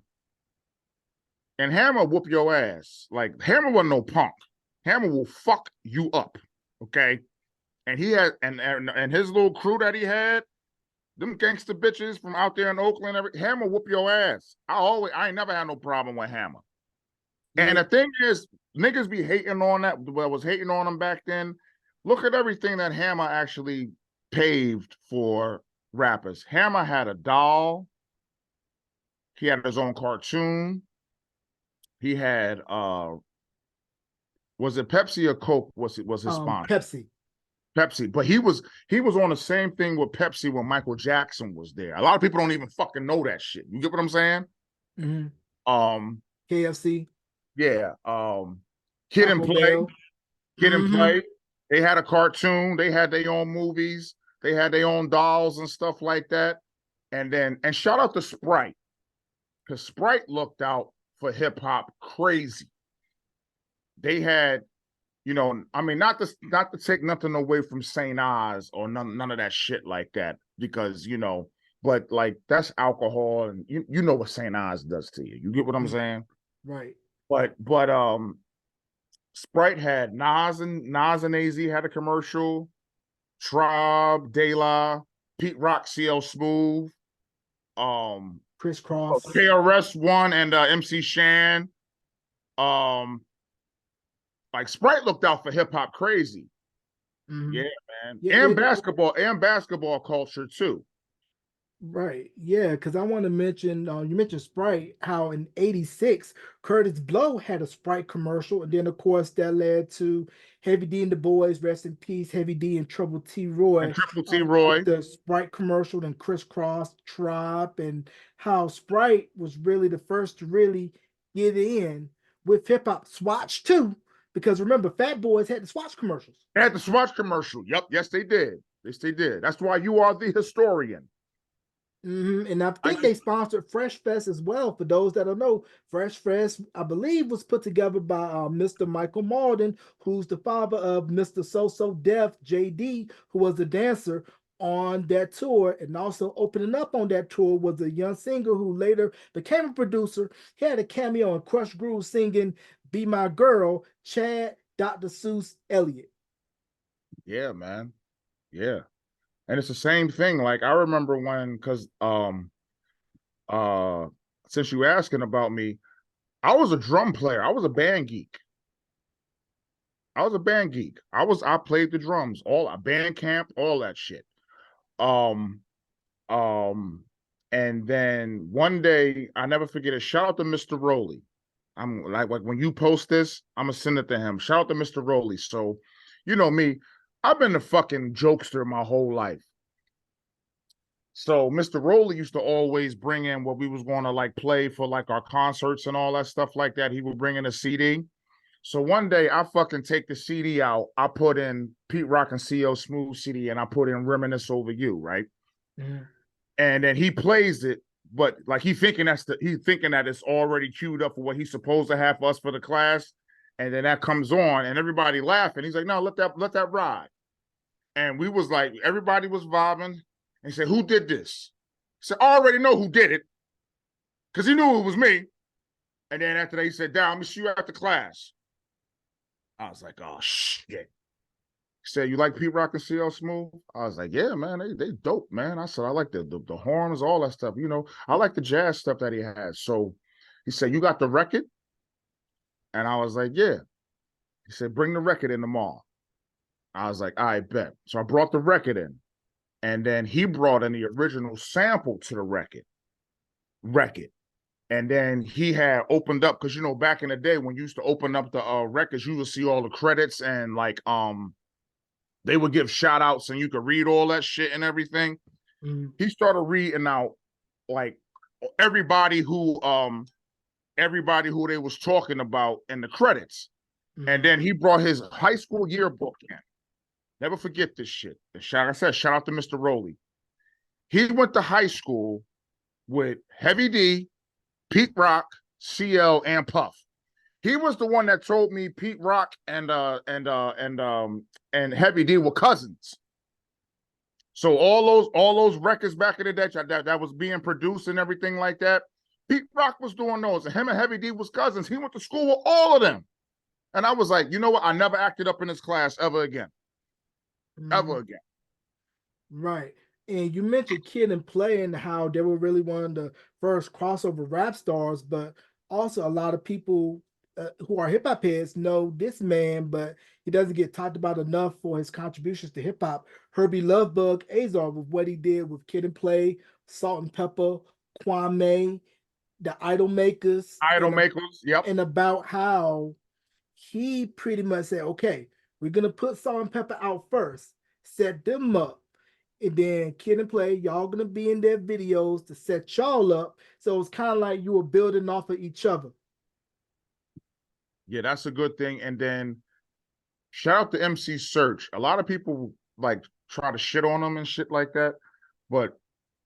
And Hammer whoop your ass. Like Hammer wasn't no punk. Hammer will fuck you up. Okay. And he had and his little crew that he had, them gangster bitches from out there in Oakland, Hammer whoop your ass. I ain't never had no problem with Hammer. And the thing is, niggas be hating on that. Well, was hating on him back then. Look at everything that Hammer actually paved for rappers. Hammer had a doll. He had his own cartoon. He had was it Pepsi or Coke was his sponsor? Pepsi. But he was on the same thing with Pepsi when Michael Jackson was there. A lot of people don't even fucking know that shit. You get what I'm saying? Mm-hmm. KFC. Yeah. Kid and Play. Kid and Play. They had a cartoon. They had their own movies. They had their own dolls and stuff like that. And shout out to Sprite. Because Sprite looked out for hip hop crazy. They had, you know, I mean, not to take nothing away from St. Oz or none of that shit like that, because, you know, but like that's alcohol, and you know what St. Oz does to you. You get what I'm saying? Right. But Sprite had Nas and AZ had a commercial. Tribe, De La, Pete Rock, CL Smooth, Criss Cross, KRS-One, and MC Shan. Like Sprite looked out for hip hop crazy. Mm-hmm. Yeah, man. Yeah, and basketball culture too. Right. Yeah, because I want to mention, you mentioned Sprite, how in '86, Curtis Blow had a Sprite commercial. And then, of course, that led to Heavy D and the Boys, rest in peace, Heavy D and Trouble T. Roy. The Sprite commercial, and Criss Cross, Tribe, and how Sprite was really the first to really get in with hip hop. Swatch, too, because remember, Fat Boys had the Swatch commercials. They had the Swatch commercial. Yep. Yes, they did. Yes, they did. That's why you are the historian. And I think they sponsored Fresh Fest as well. For those that don't know, Fresh Fest, I believe, was put together by Mr. Michael Malden, who's the father of Mr. So Def, JD, who was a dancer on that tour. And also opening up on that tour was a young singer who later became a producer. He had a cameo on Crush Groove singing Be My Girl, Chad Dr. Seuss Elliott. Yeah, man. Yeah. And it's the same thing. Like I remember when, because since you asking about me, I was a drum player. I was a band geek. I played the drums, all band camp, all that shit. Um, and then one day, I never forget it. Shout out to Mr. Rowley. I'm like when you post this, I'm gonna send it to him. Shout out to Mr. Rowley. So, you know me, I've been a fucking jokester my whole life. So Mr. Rowley used to always bring in what we was going to like play for like our concerts and all that stuff like that. He would bring in a CD. So one day I fucking take the CD out. I put in Pete Rock and CL Smooth CD and I put in Reminisce Over You, right? Mm-hmm. And then he plays it, but like he's thinking that it's already queued up for what he's supposed to have for us for the class. And then that comes on and everybody laughing. He's like, no, let that ride. And we was like, everybody was vibing. And he said, who did this? He said, I already know who did it. Because he knew it was me. And then after that, he said, Down, I'm going to see you after class. I was like, oh, shit. He said, you like Pete Rock and CL Smooth? I was like, yeah, man, they dope, man. I said, I like the horns, all that stuff. You know, I like the jazz stuff that he has. So he said, you got the record? And I was like, yeah. He said, bring the record in tomorrow. I was like, I bet. So I brought the record in. And then he brought in the original sample to the record. And then he had opened up, because you know, back in the day when you used to open up the records, you would see all the credits and like they would give shout outs and you could read all that shit and everything. Mm-hmm. He started reading out like everybody who they was talking about in the credits. Mm-hmm. And then he brought his high school yearbook in. Never forget this shit. And shout out to Mr. Rowley. He went to high school with Heavy D, Pete Rock, CL, and Puff. He was the one that told me Pete Rock and Heavy D were cousins. So all those records back in the day that was being produced and everything like that, Pete Rock was doing those, and him and Heavy D was cousins. He went to school with all of them. And I was like, you know what? I never acted up in this class ever again. Ever again. Right. And you mentioned Kid and Play and how they were really one of the first crossover rap stars, but also a lot of people who are hip hop heads know this man, but he doesn't get talked about enough for his contributions to hip hop. Herbie Lovebug Azar, with what he did with Kid and Play, Salt and Pepper, Kwame, the Idol Makers, yep. And about how he pretty much said, okay, we're gonna put Salt and Pepper out first, set them up, and then Kid and Play, y'all gonna be in their videos to set y'all up. So it's kind of like you were building off of each other. Yeah, that's a good thing. And then shout out to MC Search. A lot of people like try to shit on him and shit like that, but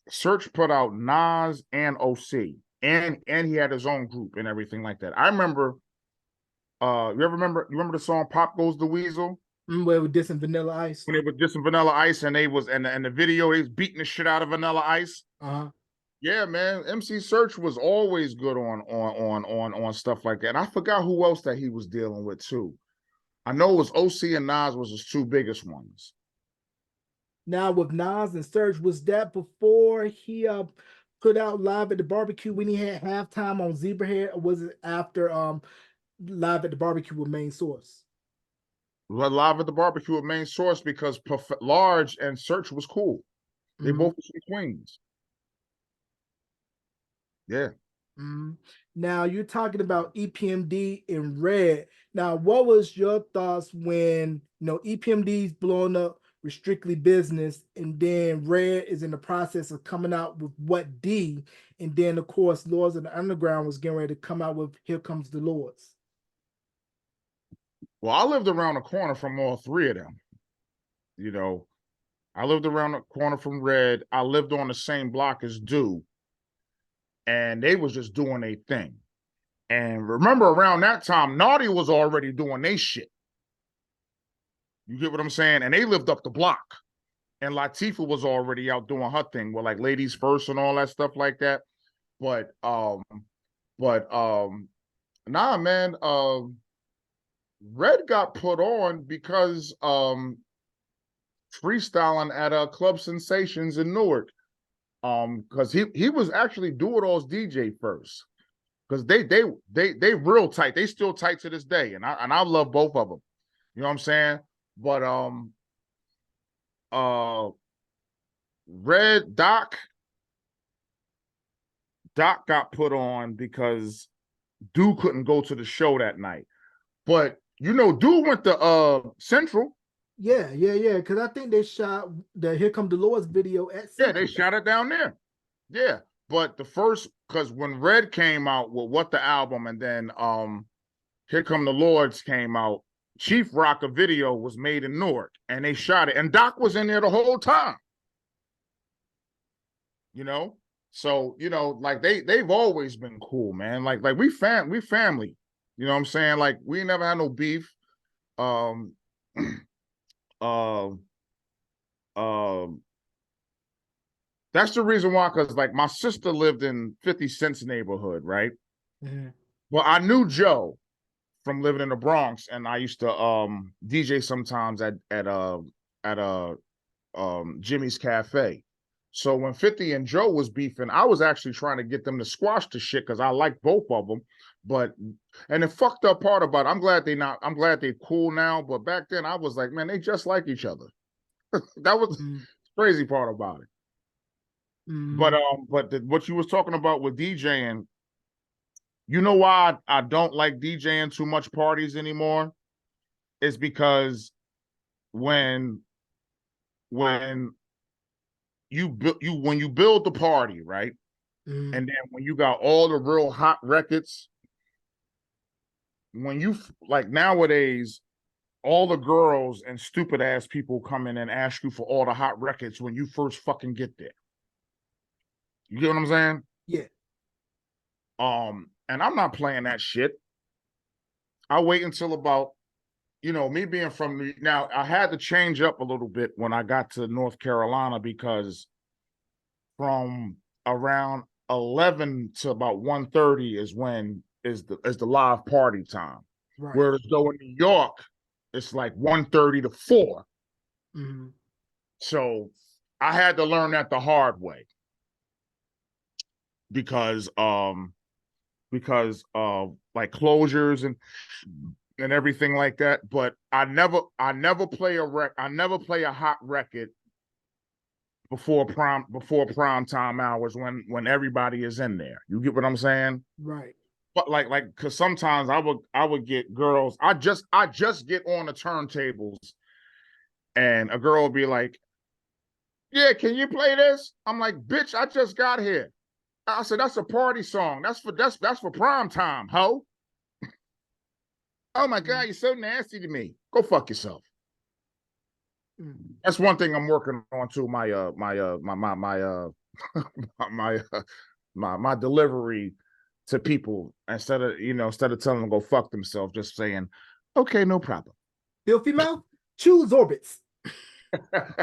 Search put out Nas and OC, and he had his own group and everything like that. I remember. You remember the song "Pop Goes the Weasel"? Where we dissing Vanilla Ice. When they were dissing Vanilla Ice, and they was and the video, they was beating the shit out of Vanilla Ice. Yeah, man. MC Search was always good on stuff like that. And I forgot who else that he was dealing with too. I know it was OC and Nas was his two biggest ones. Now with Nas and Search, was that before he put out Live at the Barbecue when he had halftime on Zebrahead, or was it after Live at the Barbecue with Main Source? Live at the Barbecue with Main Source, because Large and Search was cool. They both were queens. Yeah. Now you're talking about EPMD and Red. Now, what was your thoughts when EPMD's blowing up with Strictly Business, and then Red is in the process of coming out with What D, and then of course Lords of the Underground was getting ready to come out with Here Comes the Lords? Well, I lived around the corner from all three of them. I lived around the corner from Red. I lived on the same block as Do, and they was just doing their thing. And remember, around that time, Naughty was already doing their shit. You get what I'm saying? And they lived up the block. And Latifah was already out doing her thing with like Ladies First and all that stuff like that. But nah, man, Red got put on because freestyling at Club Sensations in Newark. Because he was actually Do-It-All's DJ first. Because they real tight. They still tight to this day. And I love both of them. You know what I'm saying? But Red Doc got put on because Dude couldn't go to the show that night. But you know, Dude went to Central. Yeah. Because I think they shot the Here Come Dolores video at Yeah, Central. they shot it down there. Yeah. But the first, because when Red came out with What the Album, and then Here Come the Lords came out, Chief Rock, a video was made in Newark, and they shot it. And Doc was in there the whole time. You know? So, you know, like they've always been cool, man. Like we family. You know what I'm saying? Like we never had no beef. Um that's the reason why, because like my sister lived in 50 Cent's neighborhood, right? Mm-hmm. Well, I knew Joe from living in the Bronx, and I used to DJ sometimes at Jimmy's Cafe. So when 50 and Joe was beefing, I was actually trying to get them to squash the shit because I like both of them. But and the fucked up part about it, I'm glad they're cool now. But back then I was like, man, they just like each other. That was the crazy part about it. But what you was talking about with DJing, you know why I don't like DJing too much parties anymore? Is because when you build the party, right? And then when you got all the real hot records, when you like nowadays, all the girls and stupid ass people come in and ask you for all the hot records when you first fucking get there. You get what I'm saying? Yeah. And I'm not playing that shit. I wait until about, you know, me being from now, I had to change up a little bit when I got to North Carolina, because from around 11 to about 1:30 is the live party time. Right. Whereas though in New York, it's like 1:30 to 4. Mm-hmm. So I had to learn that the hard way, because like closures and everything like that. But I never play a hot record before prime time hours when everybody is in there. You get what I'm saying? Right. But like because sometimes I would get girls. I just get on the turntables, and a girl would be like, "Yeah, can you play this?" I'm like, "Bitch, I just got here." I said, "That's a party song. That's for prime time, ho." Oh my God, you're so nasty to me. Go fuck yourself. That's one thing I'm working on too. My delivery to people, instead of telling them to go fuck themselves, just saying, okay, no problem. Filthy mouth, choose orbits. That's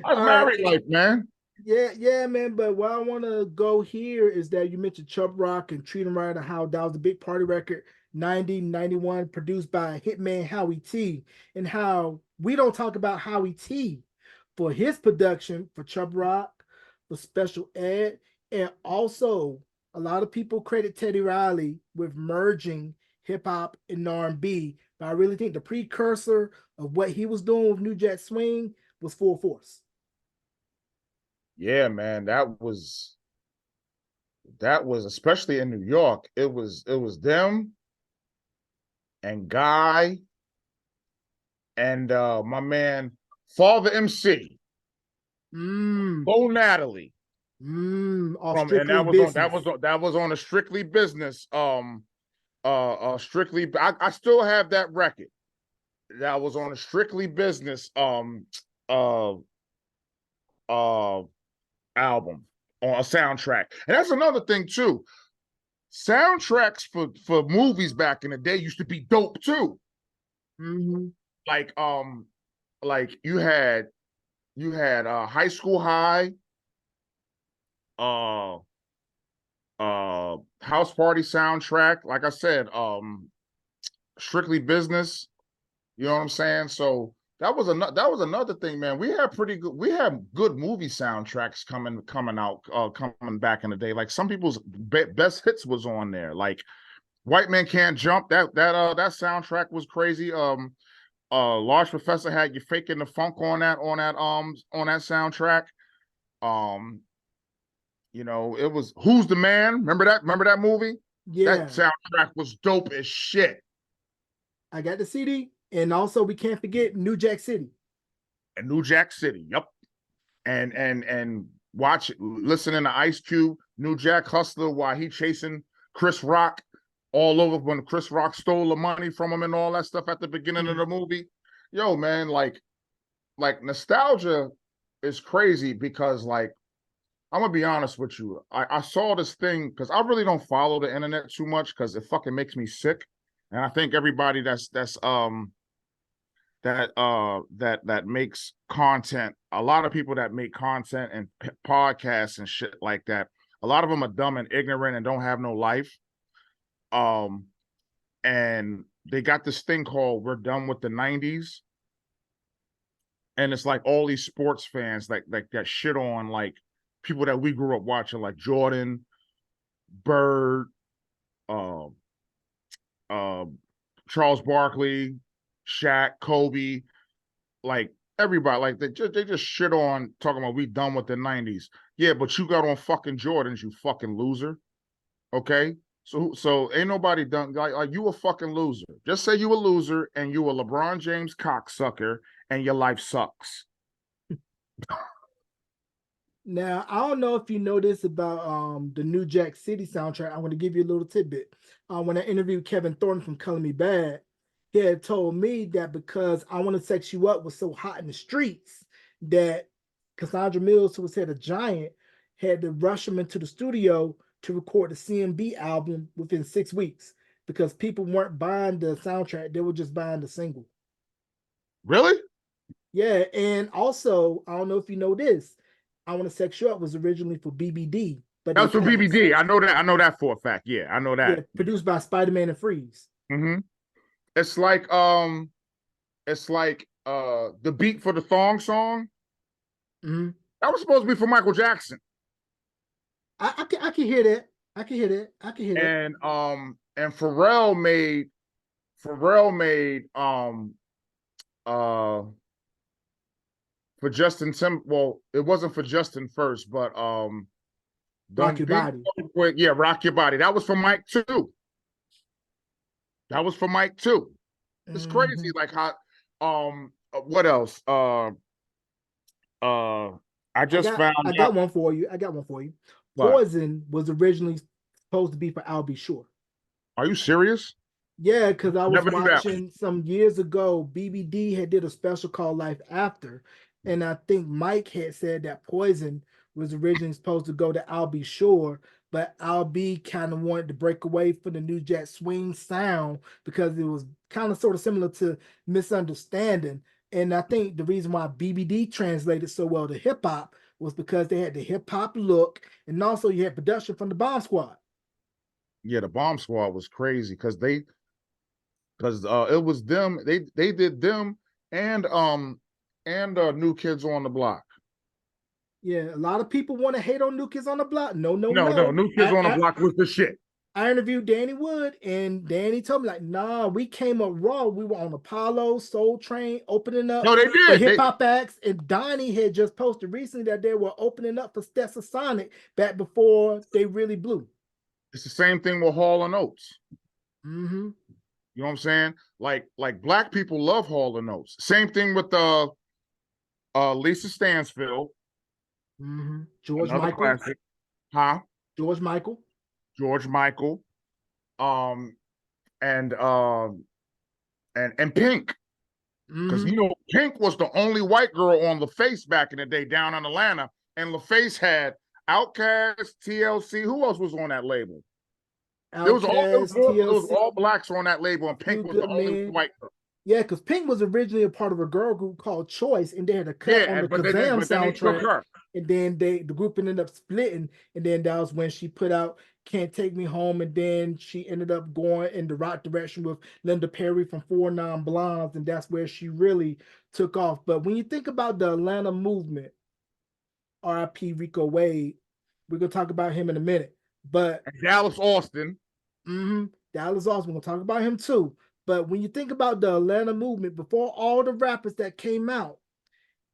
married life, man. Yeah, man. But what I want to go here is that you mentioned Chubb Rock and Treat 'Em Right, and how that was a big party record, 90, 91, produced by Hitman Howie T, and how we don't talk about Howie T for his production for Chubb Rock, for Special Ed, and also a lot of people credit Teddy Riley with merging hip hop and R&B, but I really think the precursor of what he was doing with New Jack Swing was Full Force. Yeah, man, that was especially in New York. It was them and Guy and my man Father MC, Bo Natalie. That was on a Strictly Business. Strictly. I still have that record. That was on a Strictly Business album or a soundtrack. And that's another thing too. Soundtracks for movies back in the day used to be dope too. Mm-hmm. Like you had High School High, uh House Party soundtrack, like I said, Strictly Business, you know what I'm saying? So that was another thing, man. We had good movie soundtracks coming out coming back in the day. Like some people's best hits was on there. Like White Man Can't Jump, that soundtrack was crazy. Large Professor had You Faking the Funk on that soundtrack. You know, it was Who's the Man? Remember that movie? Yeah. That soundtrack was dope as shit. I got the CD, and also we can't forget New Jack City. And New Jack City, yep. And listening to Ice Cube, New Jack Hustler, while he chasing Chris Rock all over when Chris Rock stole the money from him and all that stuff at the beginning of the movie. Yo, man, like nostalgia is crazy because, like, I'm gonna be honest with you. I saw this thing because I really don't follow the internet too much because it fucking makes me sick. And I think everybody that makes content, a lot of people that make content and podcasts and shit like that, a lot of them are dumb and ignorant and don't have no life. And they got this thing called We're Done with the 90s. And it's like all these sports fans like that shit on like people that we grew up watching, like Jordan, Bird, Charles Barkley, Shaq, Kobe, like everybody, like they just shit on talking about we done with the 90s. Yeah, but you got on fucking Jordans, you fucking loser. Okay? So ain't nobody done like you a fucking loser. Just say you a loser and you a LeBron James cocksucker and your life sucks. Now, I don't know if you know this about the New Jack City soundtrack. I'm going to give you a little tidbit. When I interviewed Kevin Thornton from Color Me Bad, he had told me that because I Want to Sex You Up was so hot in the streets that Cassandra Mills, who was head of Giant, had to rush him into the studio to record the CMB album within 6 weeks because people weren't buying the soundtrack. They were just buying the single. Really? Yeah, and also, I don't know if you know this, I Want to Sex You Up was originally for BBD, but That was for passed. BBD. I know that for a fact. Yeah, I know that. Yeah, produced by Spider-Man and Freeze. Mm-hmm. It's like the beat for the thong song. Mm-hmm. That was supposed to be for Michael Jackson. I can hear that. I can hear that. And Pharrell made for Justin Tim. Well, it wasn't for Justin first, but Rock Your Body. Yeah, Rock Your Body. That was for Mike too. It's crazy, like how what else? I got one for you. What? Poison was originally supposed to be for Al B. Sure. Are you serious? Yeah, because I was Never knew that. watching some years ago, BBD had did a special called Life After, and I think Mike had said that Poison was originally supposed to go to Al B. Sure, but Al B kind of wanted to break away from the New Jack Swing sound because it was kind of sort of similar to Misunderstanding. And I think the reason why BBD translated so well to hip hop was because they had the hip hop look, and also you had production from the Bomb Squad. Yeah, the Bomb Squad was crazy because it was them. They did them and New Kids on the Block. Yeah, a lot of people want to hate on New Kids on the Block. No. New Kids on the Block was the shit. I interviewed Danny Wood, and Danny told me, like, nah, we came up raw. We were on Apollo, Soul Train, opening up No, they did. hip hop acts. And Donnie had just posted recently that they were opening up for Stetsasonic back before they really blew. It's the same thing with Hall and Oates. Mm-hmm. You know what I'm saying? Like black people love Hall and Oates. Same thing with Lisa Stansfield. Mm-hmm. George Another Michael. classic. Huh? George Michael. And Pink. Because you know, Pink was the only white girl on LaFace back in the day down in Atlanta, and LaFace had Outkast, TLC. Who else was on that label? Outkast, There was TLC, all blacks on that label, and Few Pink was the Good only Men. white girl. Yeah, because Pink was originally a part of a girl group called Choice, and they had a cut on the But Kazam then they took soundtrack. her. And then the group ended up splitting, and then that was when she put out "Can't Take Me Home," and then she ended up going in the right direction with Linda Perry from 4 Non-Blondes, and that's where she really took off. But when you think about the Atlanta movement, R.I.P. Rico Wade, we're gonna talk about him in a minute. But And Dallas Austin. Dallas Austin, we're gonna talk about him too. But when you think about the Atlanta movement, before all the rappers that came out,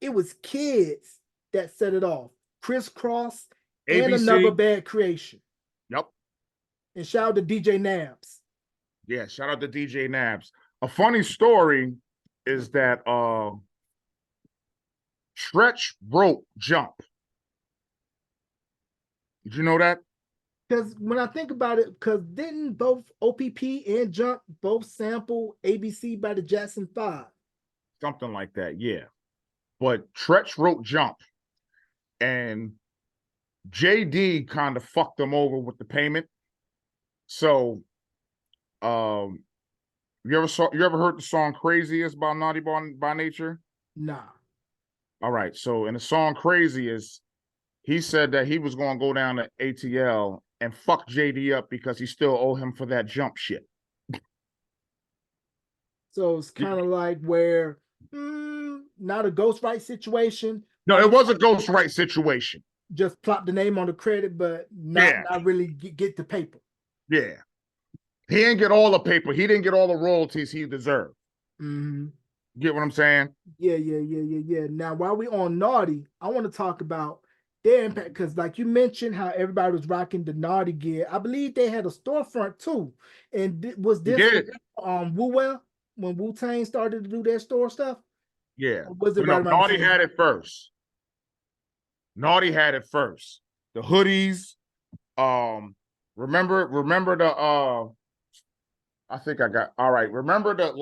it was kids that set it off. Criss Cross and ABC. Another Bad Creation. Yep. And shout out to DJ Nabs. Yeah, shout out to DJ Nabs. A funny story is that Stretch wrote Jump. Did you know that? Because when I think about it, because didn't both OPP and Jump both sample ABC by the Jackson 5? Something like that, yeah. But Tretch wrote Jump, and JD kind of fucked them over with the payment. So, you ever heard the song "Craziest" by Naughty by Nature? Nah. All right. So in the song "Craziest," he said that he was going to go down to ATL and fuck JD up because he still owe him for that Jump shit. So it's kind of like where not a ghostwrite situation. No, it was a ghostwrite situation. Just plop the name on the credit, but not really get the paper. Yeah. He didn't get all the paper. He didn't get all the royalties he deserved. Get what I'm saying? Yeah. Now, while we on Naughty, I want to talk about their impact because, like you mentioned, how everybody was rocking the Naughty gear. I believe they had a storefront too. And was this Wu-Well when Wu-Tang started to do their store stuff? Yeah. Or was it right around Naughty had it first. Naughty had it first. The hoodies. Remember the I think I got all right. Remember the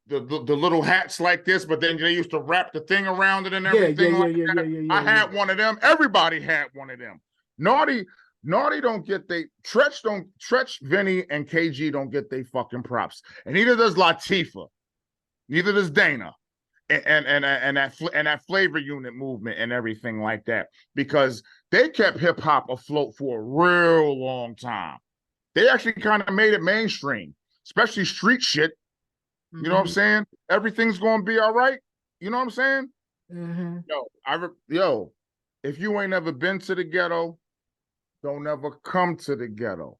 little hats like this, but then they used to wrap the thing around it and everything. I had one of them. Everybody had one of them. Naughty don't get Tretch, Vinny, and KG don't get they fucking props. And neither does Latifah. Neither does Dana. And that flavor unit movement and everything like that. Because they kept hip hop afloat for a real long time. They actually kind of made it mainstream, especially street shit. You know what I'm saying? Everything's going to be all right. You know what I'm saying? Yo, if you ain't ever been to the ghetto, don't ever come to the ghetto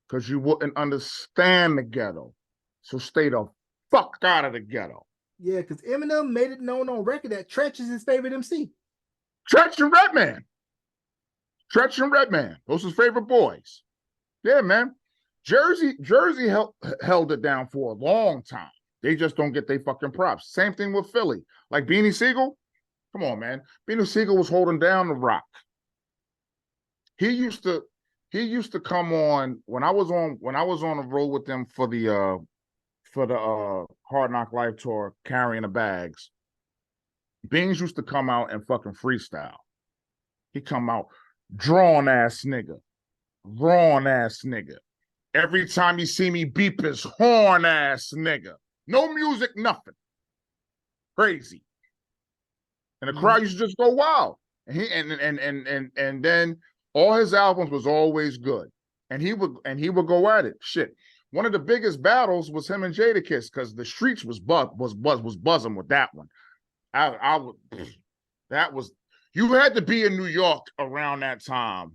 because you wouldn't understand the ghetto. So stay the fuck out of the ghetto. Yeah, because Eminem made it known on record that Tretch is his favorite MC. Tretch and Redman. Those are his favorite boys. Yeah, man. Jersey held it down for a long time. They just don't get their fucking props. Same thing with Philly. Like Beanie Siegel. Come on, man. Beanie Siegel was holding down the rock. He used to come on when I was on the road with them for the Hard Knock Life tour, carrying the bags. Beans used to come out and fucking freestyle. He come out drawn ass nigga. Every time you see me beep his horn ass nigga. No music, nothing. Crazy. And the crowd used to just go wild. And he and then all his albums was always good. And he would go at it. Shit. One of the biggest battles was him and Jadakiss because the streets was buzzing with that one. You had to be in New York around that time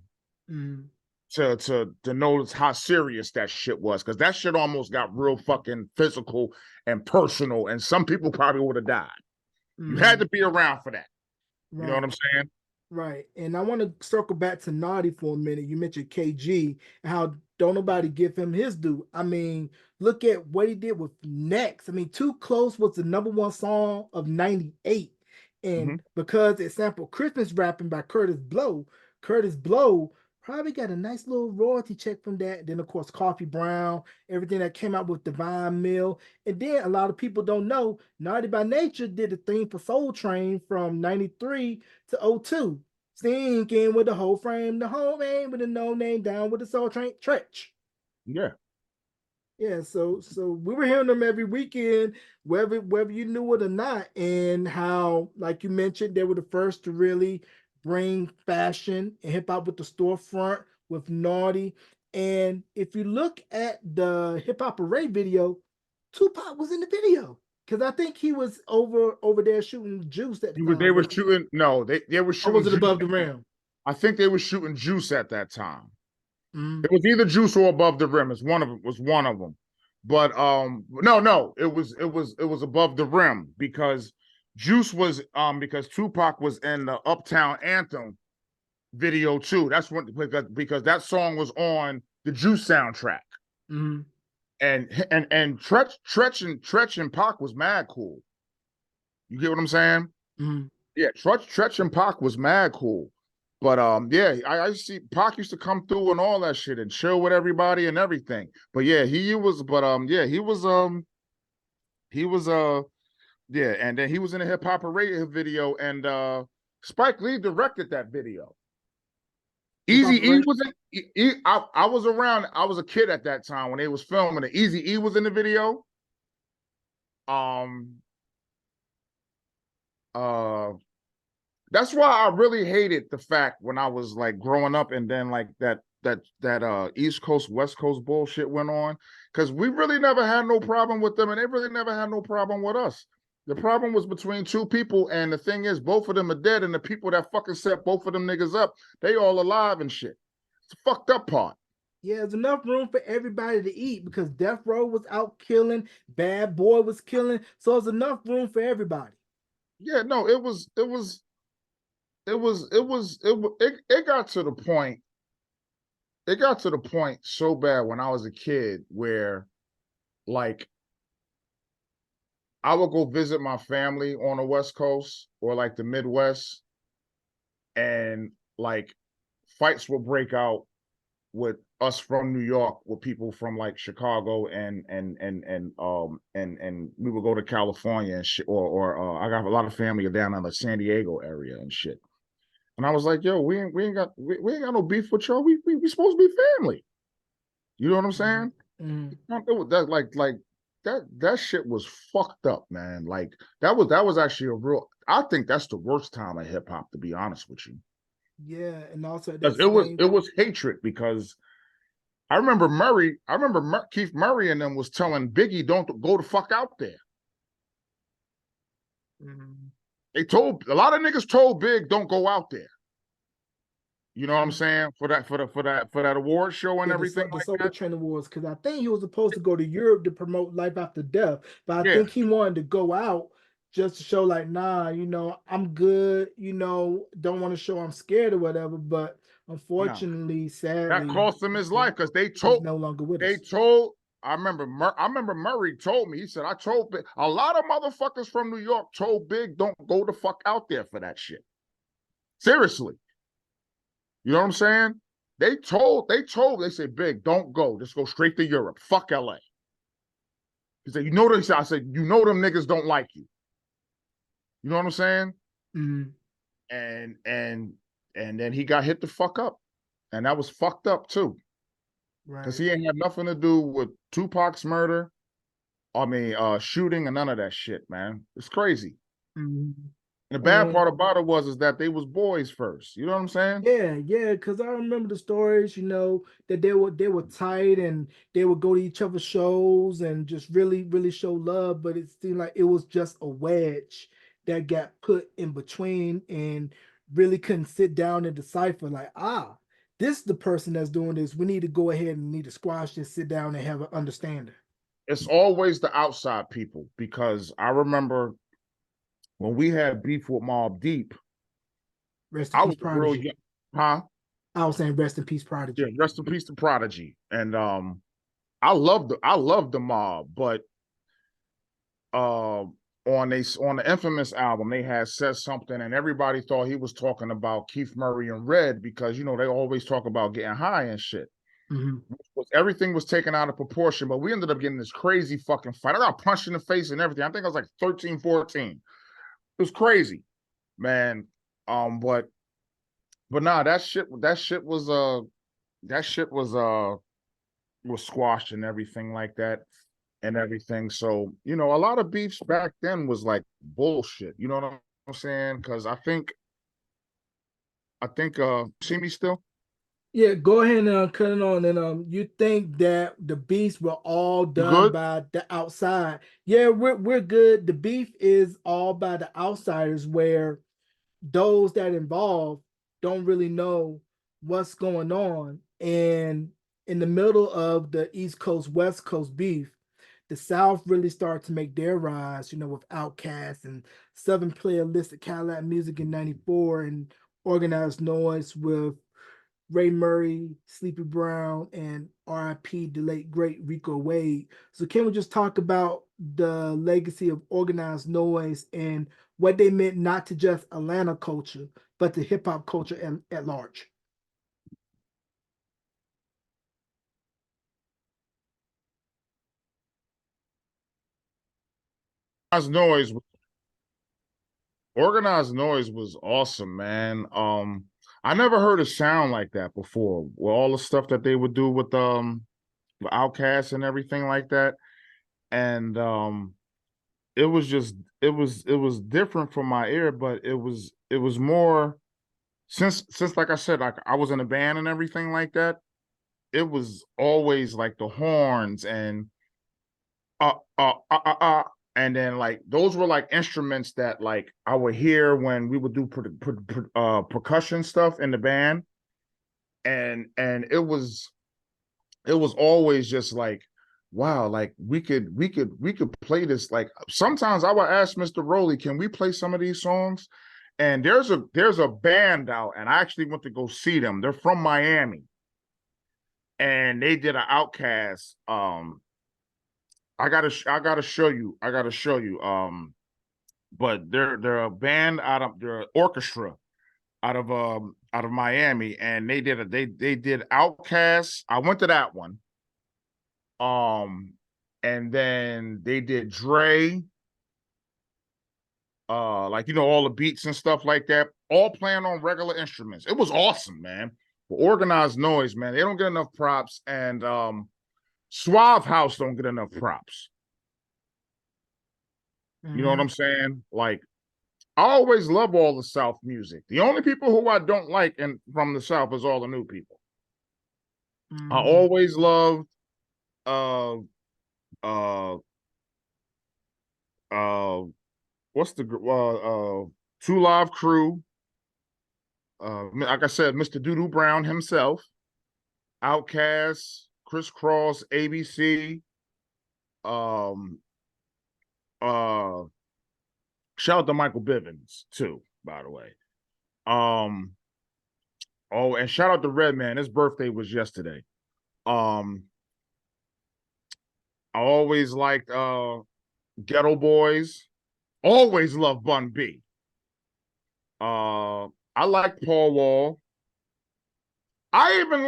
to notice how serious that shit was, because that shit almost got real fucking physical and personal, and some people probably would have died. You had to be around for that. Right. You know what I'm saying? Right. And I want to circle back to Naughty for a minute. You mentioned KG and how don't nobody give him his due. I mean, look at what he did with Next. I mean, Too Close was the #1 song of '98. And because it sampled Christmas Rapping by Curtis Blow probably got a nice little royalty check from that. Then of course Coffee Brown, everything that came out with Divine Mill, and then a lot of people don't know Naughty by Nature did the theme for Soul Train from '93 to '02. Sinking with the whole frame, the whole aim with the no name down with the Soul Train Tretch. Yeah. Yeah, so we were hearing them every weekend, whether you knew it or not, and how, like you mentioned, they were the first to really bring fashion and hip hop with the storefront with Naughty. And if you look at the Hip Hop Array video, Tupac was in the video because I think he was over there shooting Juice at the time. They were shooting. No, they were Or shooting. was it Above the Rim? I think they were shooting Juice at that time. Mm-hmm. It was either Juice or Above the Rim. It's one of them. Was one of them. But no, it was Above the Rim because Juice was because Tupac was in the Uptown Anthem video too. That's when because that song was on the Juice soundtrack. Mm-hmm. And Tretch and Pac was mad cool. You get what I'm saying? Mm-hmm. Yeah, Tretch and Pac was mad cool. But yeah, I see Pac used to come through and all that shit and chill with everybody and everything. But yeah, he was yeah, and then he was in a Hip Hop Array video, and Spike Lee directed that video. Easy-E was in. I was around. I was a kid at that time when they was filming it. Easy-E was in the video. That's why I really hated the fact when I was like growing up, and then like that East Coast West Coast bullshit went on, because we really never had no problem with them, and they really never had no problem with us. The problem was between two people, and the thing is, both of them are dead, and the people that fucking set both of them niggas up, they all alive and shit. It's the fucked up part. Yeah, there's enough room for everybody to eat because Death Row was out killing, Bad Boy was killing, so there's enough room for everybody. Yeah, no, it got to the point. It got to the point so bad when I was a kid where, like, I would go visit my family on the West Coast or like the Midwest, and like fights will break out with us from New York with people from like Chicago and we would go to California and shit, or I got a lot of family down in the San Diego area and shit. And I was like, yo, we ain't got no beef with y'all. We supposed to be family. You know what I'm saying? Mm-hmm. That shit was fucked up, man. Like that was actually a real. I think that's the worst time of hip hop, to be honest with you. Yeah, and also It was hatred because I remember Keith Murray and them was telling Biggie, don't go the fuck out there. Mm-hmm. They told a lot of niggas told Big, don't go out there. You know what I'm saying? For that award show and everything. The Soul Train Awards, because I think he was supposed to go to Europe to promote Life After Death, but I think he wanted to go out just to show like, nah, I'm good, don't want to show I'm scared or whatever. But unfortunately, sadly, that cost him his life because they told he's no longer with us. I remember Murray told me, he said, I told Big, a lot of motherfuckers from New York told Big, don't go the fuck out there for that shit. Seriously. You know what I'm saying? They said, Big, don't go. Just go straight to Europe. Fuck LA. He said, I said, them niggas don't like you. You know what I'm saying? Mm-hmm. And then he got hit the fuck up. And that was fucked up too. Right. Because he ain't had nothing to do with Tupac's murder. Shooting and none of that shit, man. It's crazy. Mm-hmm. And the bad part about it is that they was boys first. You know what I'm saying? Yeah, because I remember the stories, that they were tight and they would go to each other's shows and just really, really show love. But it seemed like it was just a wedge that got put in between and really couldn't sit down and decipher, like, this is the person that's doing this. We need to go ahead and need to squash this, sit down and have an understanding. It's always the outside people, because I remember when we had beef with Mobb Deep, rest in peace, Prodigy. I was saying rest in peace, Prodigy. Yeah, rest in peace to Prodigy. And I love the Mob, but on the Infamous album, they had said something, and everybody thought he was talking about Keith Murray and Red because they always talk about getting high and shit. Mm-hmm. Everything was taken out of proportion, but we ended up getting this crazy fucking fight. I got punched in the face and everything. I think I was like 13, 14. It was crazy, man. But nah, that shit was squashed and everything like that and everything. So, a lot of beefs back then was like bullshit. You know what I'm saying? Because I think see me still? Yeah, go ahead and cut it on. And you think that the beefs were all You done good? by the outside? Yeah, we're good. The beef is all by the outsiders, where those that involved don't really know what's going on. And in the middle of the East Coast West Coast beef, the South really started to make their rise, with Outkast and Southern Player listed Cadillac Music in '94 and Organized Noise with Ray Murray, Sleepy Brown, and RIP, the late great Rico Wade. So can we just talk about the legacy of Organized Noise and what they meant not to just Atlanta culture, but to hip hop culture at large? Organized Noise, Organized Noise was awesome, man. I never heard a sound like that before. With all the stuff that they would do with Outkast and everything like that. And it was just it was different from my ear, but it was more since like I said, like I was in a band and everything like that. It was always like the horns and uh uh uh uh, uh and then like those were like instruments that like I would hear when we would do percussion stuff in the band, and it was always just like, wow, like we could play this. Like sometimes I would ask Mr. Rowley, can we play some of these songs? And there's a band out, and I actually went to go see them. They're from Miami, and they did an Outcast. I gotta show you. I gotta show you. But they're a band they're an orchestra out of Miami, and they did Outcast. I went to that one. And then they did Dre, like all the beats and stuff like that, all playing on regular instruments. It was awesome, man. But Organized Noise, man, they don't get enough props, and Suave House don't get enough props. You know what Mm-hmm. I'm saying? Like, I always love all the South music. The only people who I don't like from the South is all the new people. I Mm-hmm. always loved uh uh uh what's the Two Live Crew, like I said, Mr. Doodoo Brown himself, Outkast, Criss Cross, ABC. Um, uh, Shout out to Michael Bivins too, by the way. Um, oh, and shout out to Redman. His birthday was yesterday. Um, I always liked Ghetto Boys. Always loved Bun B. I like Paul Wall. I even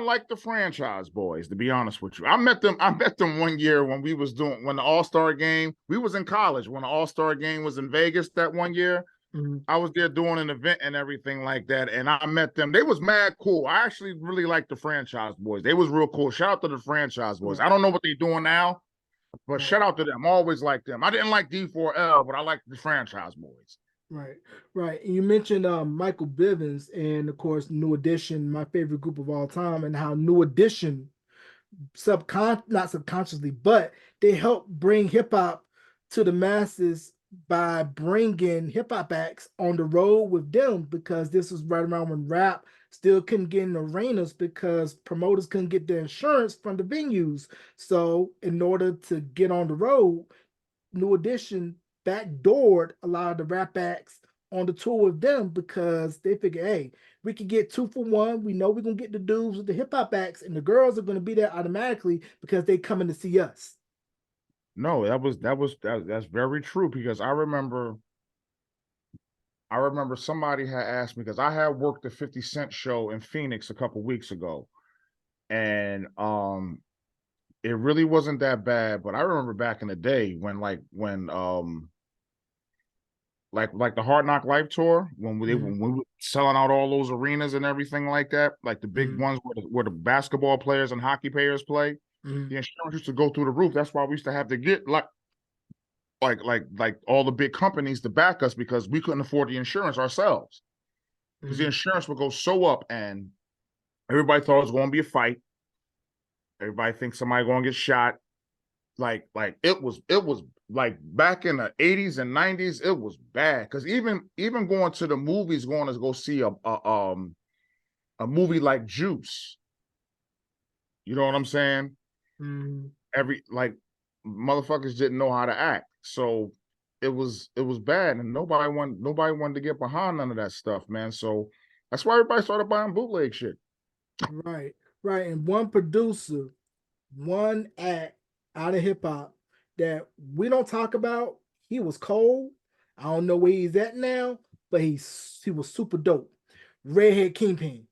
like the Franchise Boys, to be honest with you. I met them one year when the All-Star game. We was in college when the All-Star game was in Vegas that one year. Mm-hmm. I was there doing an event and everything like that, and I met them. They was mad cool. I actually really liked the Franchise Boys. They was real cool. Shout out to the Franchise Boys. I Right. don't know what they're doing now, but Right. shout out to them. I always liked them. I didn't like D4L, but I liked the Franchise Boys. Right, right. And you mentioned Michael Bivins and of course New Edition, my favorite group of all time, and how New Edition not subconsciously, but they help bring hip hop to the masses by bringing hip hop acts on the road with them, because this was right around when rap still couldn't get in arenas because promoters couldn't get their insurance from the venues. So in order to get on the road, New Edition backdoored a lot of the rap acts on the tour with them because they figured, hey, we could get 2 for 1. We know we're gonna get the dudes with the hip hop acts, and the girls are gonna be there automatically because they coming to see us. No, that's very true because I remember somebody had asked me because I had worked the 50 Cent show in Phoenix a couple weeks ago, and it really wasn't that bad. But I remember back in the day when the Hard Knock Life tour Mhm, when we were selling out all those arenas and everything like that, like the big mhm, ones where the basketball players and hockey players play. mhm, The insurance used to go through the roof. That's why we used to have to get like all the big companies to back us because we couldn't afford the insurance ourselves. Because the mhm, insurance would go so up, and everybody thought it was going to be a fight. Everybody thinks somebody going to get shot. Like it was like back in the 80s and 90s, it was bad. Because even going to the movies, going to go see a movie like Juice. You know what I'm saying? mhm. Every like motherfuckers didn't know how to act, so it was bad, and nobody wanted to get behind none of that stuff, man. So that's why everybody started buying bootleg shit. Right, right. And one producer, one act out of hip hop that we don't talk about. He was cold. I don't know where he's at now, but he was super dope. Redhead Kingpin.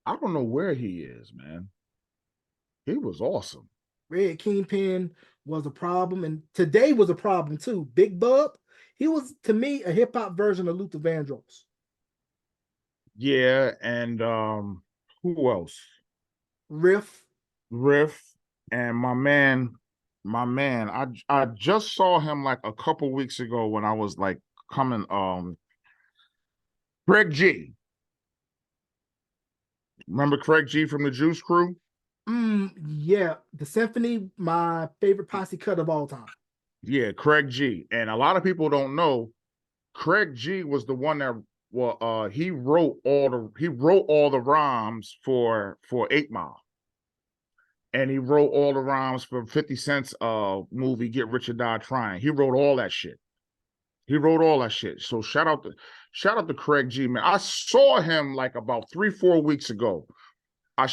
I don't know where he is, man. He was awesome. Red Kingpin was a problem, and today was a problem too. Big Bub, he was to me a hip hop version of Luther Vandross. Yeah, and who else? Riff, Riff and my man. I just saw him like a couple weeks ago when I was like coming. Craig G. Remember Craig G from the Juice Crew? yeah, the Symphony, my favorite posse cut of all time. Yeah, Craig G. And a lot of people don't know Craig G was the one that he wrote all the rhymes for 8 Mile. And he wrote all the rhymes for 50 Cent's movie Get Rich or Die Trying. He wrote all that shit. He wrote all that shit. So shout out to Craig G, man. I saw him like about 3-4 weeks ago. I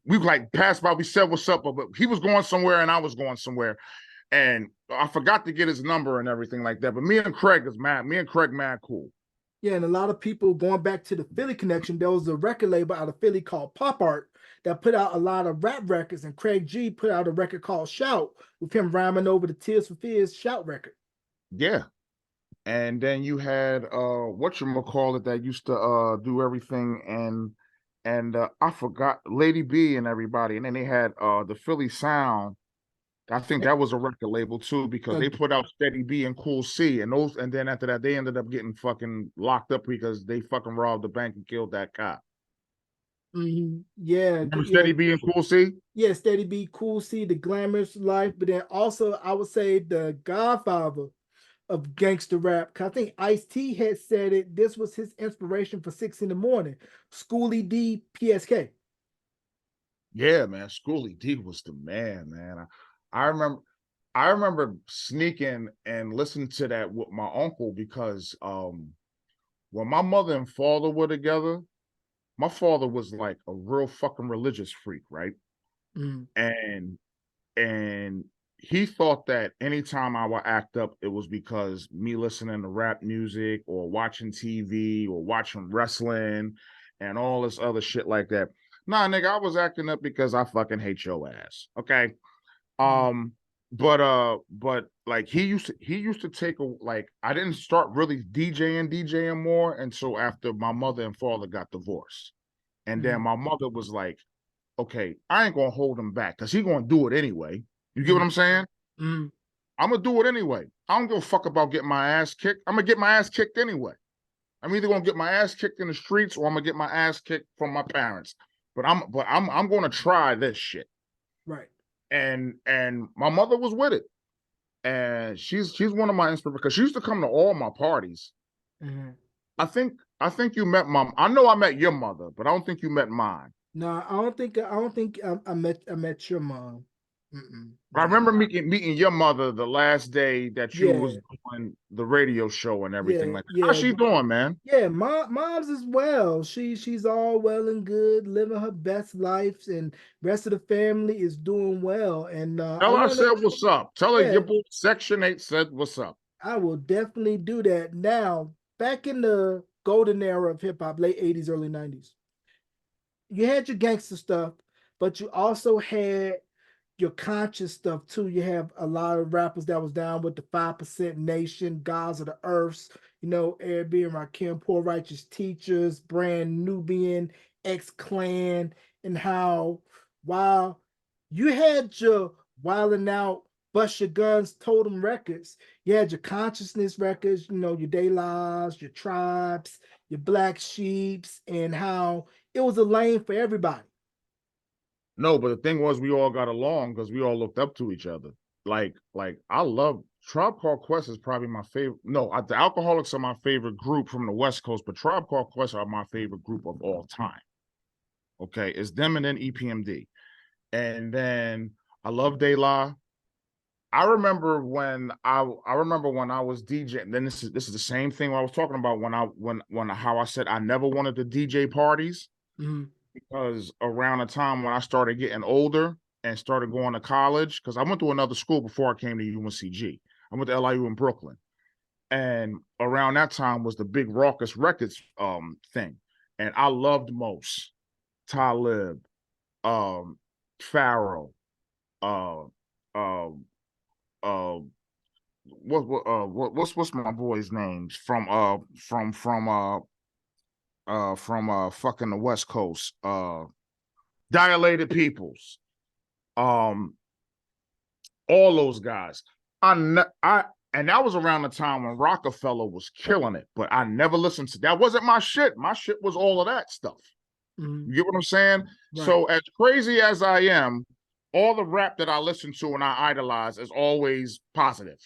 we like passed by, we said what's up, but he was going somewhere and I was going somewhere. And I forgot to get his number and everything like that. But me and Craig mad cool. Yeah, and a lot of people going back to the Philly connection. There was a record label out of Philly called Pop Art that put out a lot of rap records, and Craig G put out a record called Shout with him rhyming over the Tears for Fears Shout record. Yeah. And then you had whatchamacallit that used to do everything, and I forgot Lady B and everybody. And then they had the Philly Sound. I think that was a record label too, because Uh, they put out Steady B and Cool C, and then after that they ended up getting fucking locked up because they fucking robbed the bank and killed that cop. yeah, Remember yeah, Steady B and Cool C? yeah. Steady B, Cool C, The Glamorous Life, but then also I would say the Godfather of gangster rap. 'Cause I think Ice T had said it. This was his inspiration for 6 in the Morning. Schoolie D, PSK. Yeah, man. Schoolie D was the man. I remember I remember sneaking and listening to that with my uncle because when my mother and father were together, my father was like a real fucking religious freak, right? Mm, And and he thought that anytime I would act up, it was because me listening to rap music or watching TV or watching wrestling and all this other shit like that. Nah, nigga, I was acting up because I fucking hate your ass. Okay. mm, Um, but like he used to take a like I didn't start really DJing more until after my mother and father got divorced. And then mm, my mother was like, okay, I ain't gonna hold him back because he gonna do it anyway. You get what mm, I'm saying? mm, I'm gonna do it anyway. I don't give a fuck about getting my ass kicked. I'm gonna get my ass kicked anyway. I'm either gonna get my ass kicked in the streets or I'm gonna get my ass kicked from my parents. But I'm gonna try this shit. right. And my mother was with it. And she's one of my inspirations because she used to come to all my parties. Mhm. I think you met mom. I know I met your mother, but I don't think you met mine. No, I don't think I met your mom. Mm-mm. I Yeah. remember meeting your mother the last day that you Yeah. was doing the radio show and everything Yeah. like that. How's Yeah. she doing, man? Yeah, mom's as well. She's all well and good, living her best life, and rest of the family is doing well. And I Tell her I want to, said what's up. Tell her yeah, your boy Section 8 said what's up. I will definitely do that. Now, back in the golden era of hip hop, late 80s, early 90s, you had your gangster stuff, but you also had your conscious stuff too. You have a lot of rappers that was down with the 5% Nation, Gods of the Earths, Eric B. and Rakim, Poor Righteous Teachers, Brand Nubian, X Clan, and how while you had your Wildin' Out, Bust Your Guns, Totem records, you had your consciousness records, your De La's, your Tribes, your Black Sheeps, and how it was a lane for everybody. No, but the thing was we all got along because we all looked up to each other. Like I love Tribe Called Quest is probably my favorite. No, the Alcoholics are my favorite group from the West Coast, but Tribe Called Quest are my favorite group of all time. Okay, it's them and then EPMD. And then I love De La. I remember when I was DJing. Then this is the same thing I was talking about when how I said I never wanted to DJ parties Mhm. because around the time when I started getting older and started going to college, because I went to another school before I came to UNCG. I went to LIU in Brooklyn, and around that time was the big Raucous Records thing, and I loved Mos, Talib, um, Pharaoh, uh, uh, uh, what's my boy's names from fucking the West Coast, Dilated Peoples, um, all those guys. I and that was around the time when Rockefeller was killing it, but I never listened to that. Wasn't my shit. My shit was all of that stuff. Mhm. You get what I'm saying? Right, So as crazy as I am, all the rap that I listen to and I idolize is always positive.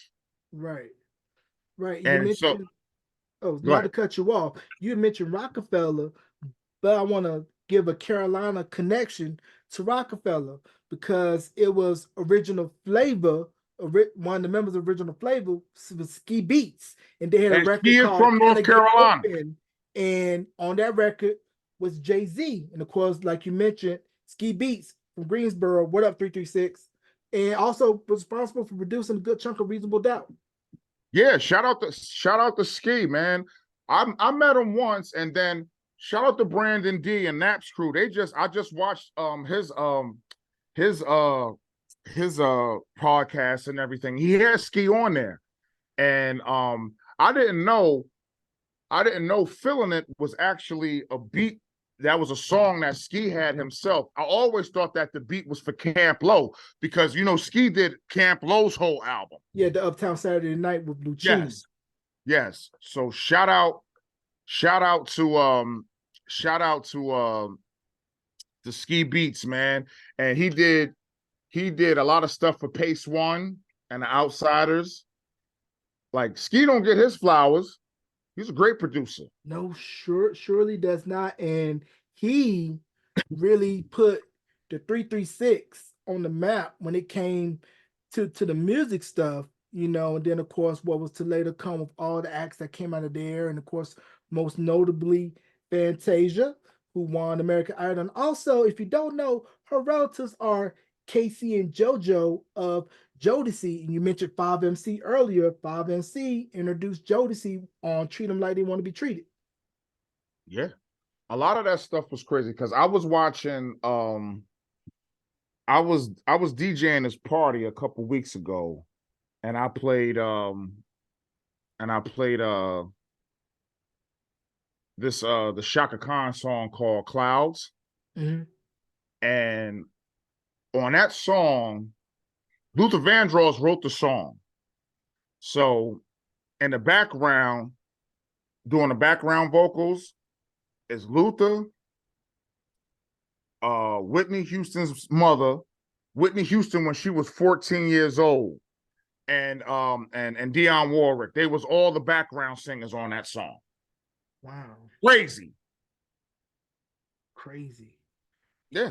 right, right. You And so, mentioned, oh, go not to ahead. cut you off, you mentioned Rockefeller, but I want to give a Carolina connection to Rockefeller because it was original flavor. One of the members of original flavor was Ski Beats, and they had a And record she is called from "Can I North Get Carolina. Open?" And on that record was Jay-Z, and of course, like you mentioned, Ski Beats from Greensboro. What up, 336? And also was responsible for producing a good chunk of Reasonable Doubt. Yeah, shout out to Ski, man. I met him once, and then shout out to Brandon D and Naps crew. I just watched his podcast and everything. He has Ski on there. And I didn't know Feeling It was actually a beat. That was a song that Ski had himself. I always thought that the beat was for Camp Low because Ski did Camp Low's whole album. Yeah, the Uptown Saturday Night with Lucini. Yes. Yes. So shout out to shout out to the Ski Beats, man. And he did a lot of stuff for Pace One and the Outsiders. Like Ski don't get his flowers. He's a great producer. No, surely does not. And he really put the 336 on the map when it came to the music stuff, and then of course what was to later come with all the acts that came out of there, and of course, most notably Fantasia, who won American Idol. And also, if you don't know, her relatives are Casey and JoJo of Jodeci. And you mentioned 5MC earlier. 5MC introduced Jodeci on Treat Them Like They Want to Be Treated. Yeah. A lot of that stuff was crazy because I was watching I was DJing this party a couple weeks ago and I played this the Shaka Khan song called Clouds. Mm-hmm. And on that song, Luther Vandross wrote the song. So in the background, doing the background vocals is Luther, Whitney Houston's mother, Whitney Houston when she was 14 years old, and Dionne Warwick. They was all the background singers on that song. Wow. Crazy. Crazy. Yeah.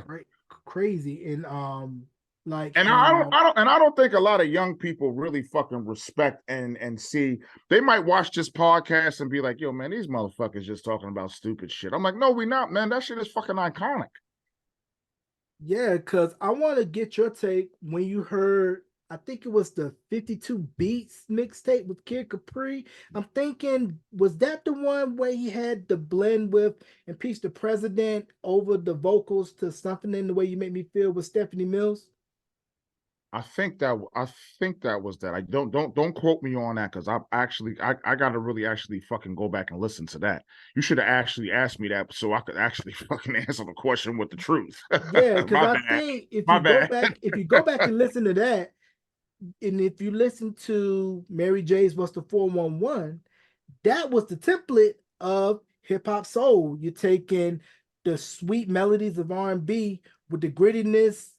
Crazy. And Like And how I don't think a lot of young people really fucking respect and see. They might watch this podcast and be like, "Yo, man, these motherfuckers just talking about stupid shit." I'm like, "No, we not, man. That shit is fucking iconic." yeah, because I want to get your take when you heard, I think it was the 52 Beats mixtape with Kid Capri. I'm thinking, was that the one where he had the blend with Impeach the President over the vocals to Something in the Way You Make Me Feel with Stephanie Mills? I think that was that. I don't quote me on that because I gotta really actually fucking go back and listen to that. You should have actually asked me that so I could actually fucking answer the question with the truth. Yeah, because My I bad. think My bad. if you go back and listen to that, and if you listen to Mary J's What's the 411, that was the template of hip hop soul. You're taking the sweet melodies of R&B with the grittiness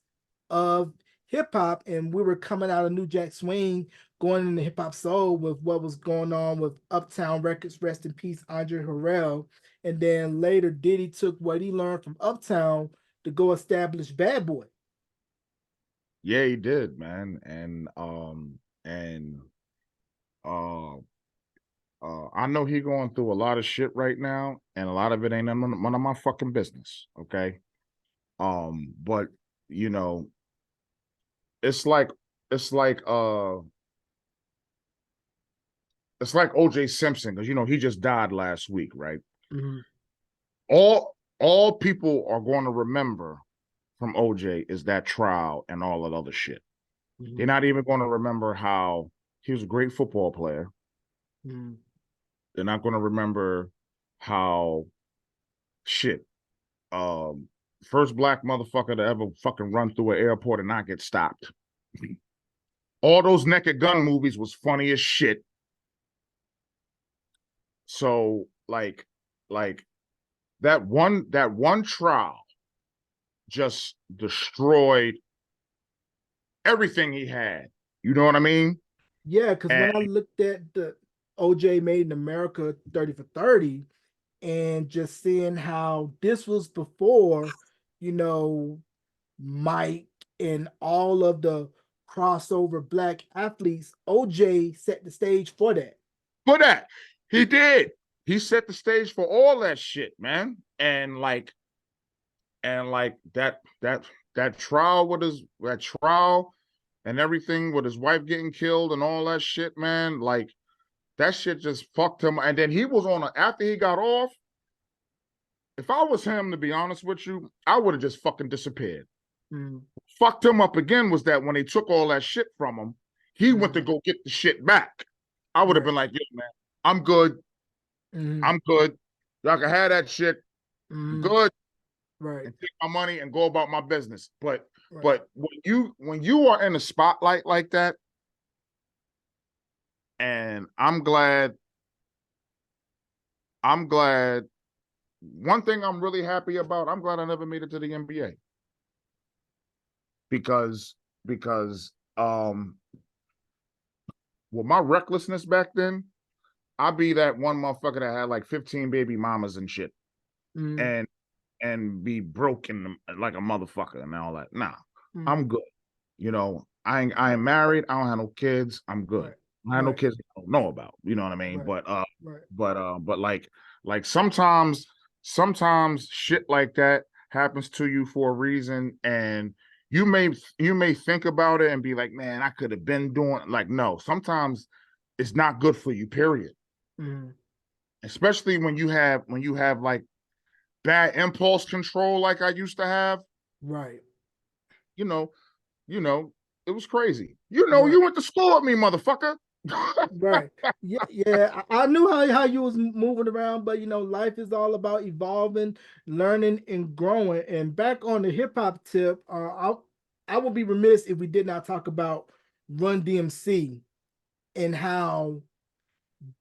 of hip hop, and we were coming out of New Jack Swing, going into hip hop soul with what was going on with Uptown Records, rest in peace, Andre Harrell, and then later Diddy took what he learned from Uptown to go establish Bad Boy. Yeah, he did, man. And uh I know he going through a lot of shit right now, and a lot of it ain't none of my fucking business. Okay. But you know, it's like it's like uh it's like OJ Simpson, because he just died last week, right? Mm-hmm. All people are going to remember from OJ is that trial and all that other shit. Mm-hmm. They're not even going to remember how he was a great football player. Mm-hmm. They're not going to remember how shit. Um, First black motherfucker to ever fucking run through an airport and not get stopped. All those Naked Gun movies was funny as shit. So like that one trial just destroyed everything he had. You know what I mean? Yeah, because And when I looked at the OJ Made in America 30 for 30 and just seeing how this was before, you know, Mike and all of the crossover black athletes, OJ set the stage for that. for that, he did. He set the stage for all that shit, man. And like that trial with his that trial and everything with his wife getting killed and all that shit, man. Like that shit just fucked him. And then he was after he got off. If I was him, to be honest with you, I would have just fucking disappeared. Mm, Fucked him up again was that when they took all that shit from him, he went to mm, go get the shit back. I would have right. been like, yo, man, I'm good. Mm, I'm good. Y'all can have that shit. I'm mm, good. right. And take my money and go about my business. But Right. but when you are in a spotlight like that, and I'm glad. One thing I'm really happy about, I'm glad I never made it to the NBA because with my recklessness back then, I'd be that one motherfucker that had like 15 baby mamas and shit, Mm, and be broken like a motherfucker and all that. Nah, I'm mm, good. I ain't married. I don't have no kids. I'm good. right. I have no Right. kids I don't know about. You know what I mean? Right. But Right. but like sometimes shit like that happens to you for a reason, and you may think about it and be like, man, I could have been doing like no. Sometimes it's not good for you. Period. Mm, Especially when you have like bad impulse control like I used to have. right. You know, you know, it was crazy. You know, Right. you went to school with me, motherfucker. Right. Yeah, yeah. I knew how you was moving around, but life is all about evolving, learning, and growing. And back on the hip hop tip, I would be remiss if we did not talk about Run DMC and how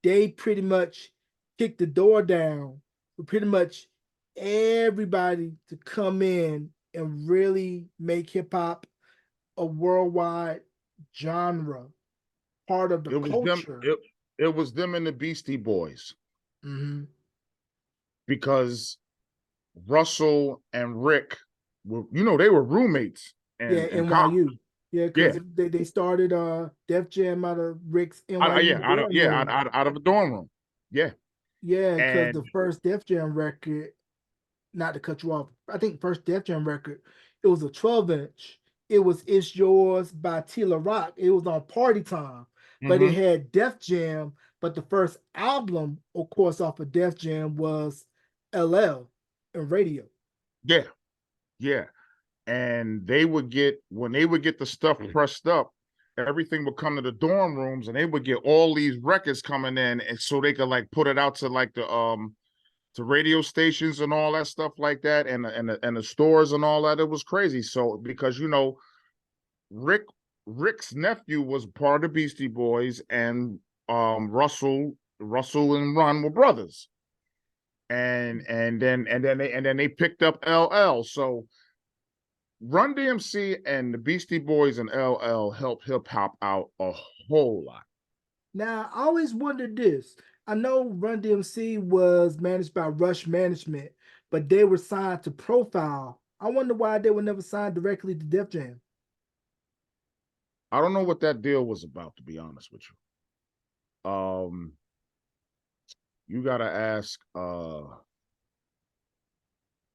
they pretty much kicked the door down for pretty much everybody to come in and really make hip hop a worldwide genre, part of the It was them. culture. It was them and the Beastie Boys, Hmm. because Russell and Rick they were roommates. Yeah, and NYU. Yeah, yeah, because they started Def Jam out of Rick's NYU dorm room. out of a dorm room. Yeah, Yeah, because and the first Def Jam record, not to cut you off, I think first Def Jam record, it was a 12-inch. It was It's Yours by Tila Rock. It was on Party Time, but it hmm had Def Jam. But the first album, of course, off of Def Jam was LL and Radio. yeah, yeah. And they would get when they would get the stuff pressed up, everything would come to the dorm rooms, and they would get all these records coming in, and so they could like put it out to like the to radio stations and all that stuff like that, and the stores and all that. It was crazy. So because Rick Rick's nephew was part of the Beastie Boys, and Russell and Run were brothers, and then they picked up LL. So Run DMC and the Beastie Boys and LL helped hip hop out a whole lot. Now, I always wondered this. I know Run DMC was managed by Rush Management, but they were signed to Profile. I wonder why they were never signed directly to Def Jam. I don't know what that deal was about, to be honest with you. You gotta ask.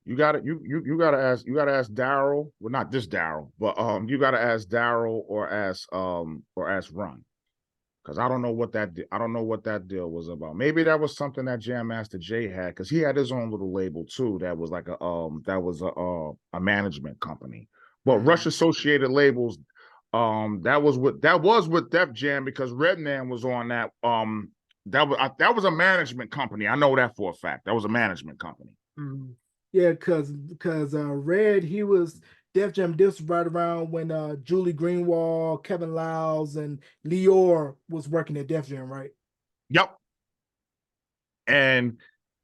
You gotta ask Daryl. Well, not this Daryl, but you gotta ask Daryl or ask Run. Because I don't know what I don't know what that deal was about. Maybe that was something that Jam Master Jay had, because he had his own little label too. That was like a management company. But Rush Associated Labels, that was with Def Jam, because Redman was on that. That was a management company. I know that for a fact. That was a management company. Mhm. Yeah, because Red, he was Def Jam. This was right around when Julie Greenwald, Kevin Liles, and Lior was working at Def Jam, right? Yep. And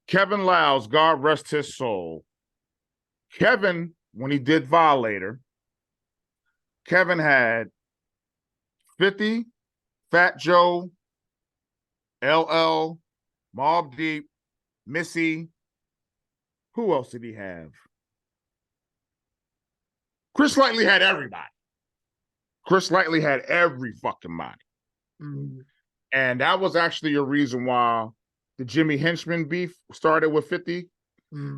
Kevin Liles, God rest his soul. Kevin, when he did Violator, Kevin had 50, Fat Joe, LL, Mobb Deep, Missy. Who else did he have? Chris Lightly had everybody. Chris Lightly had every fucking body. Mm-hmm. And that was actually a reason why the Jimmy Henchman beef started with 50,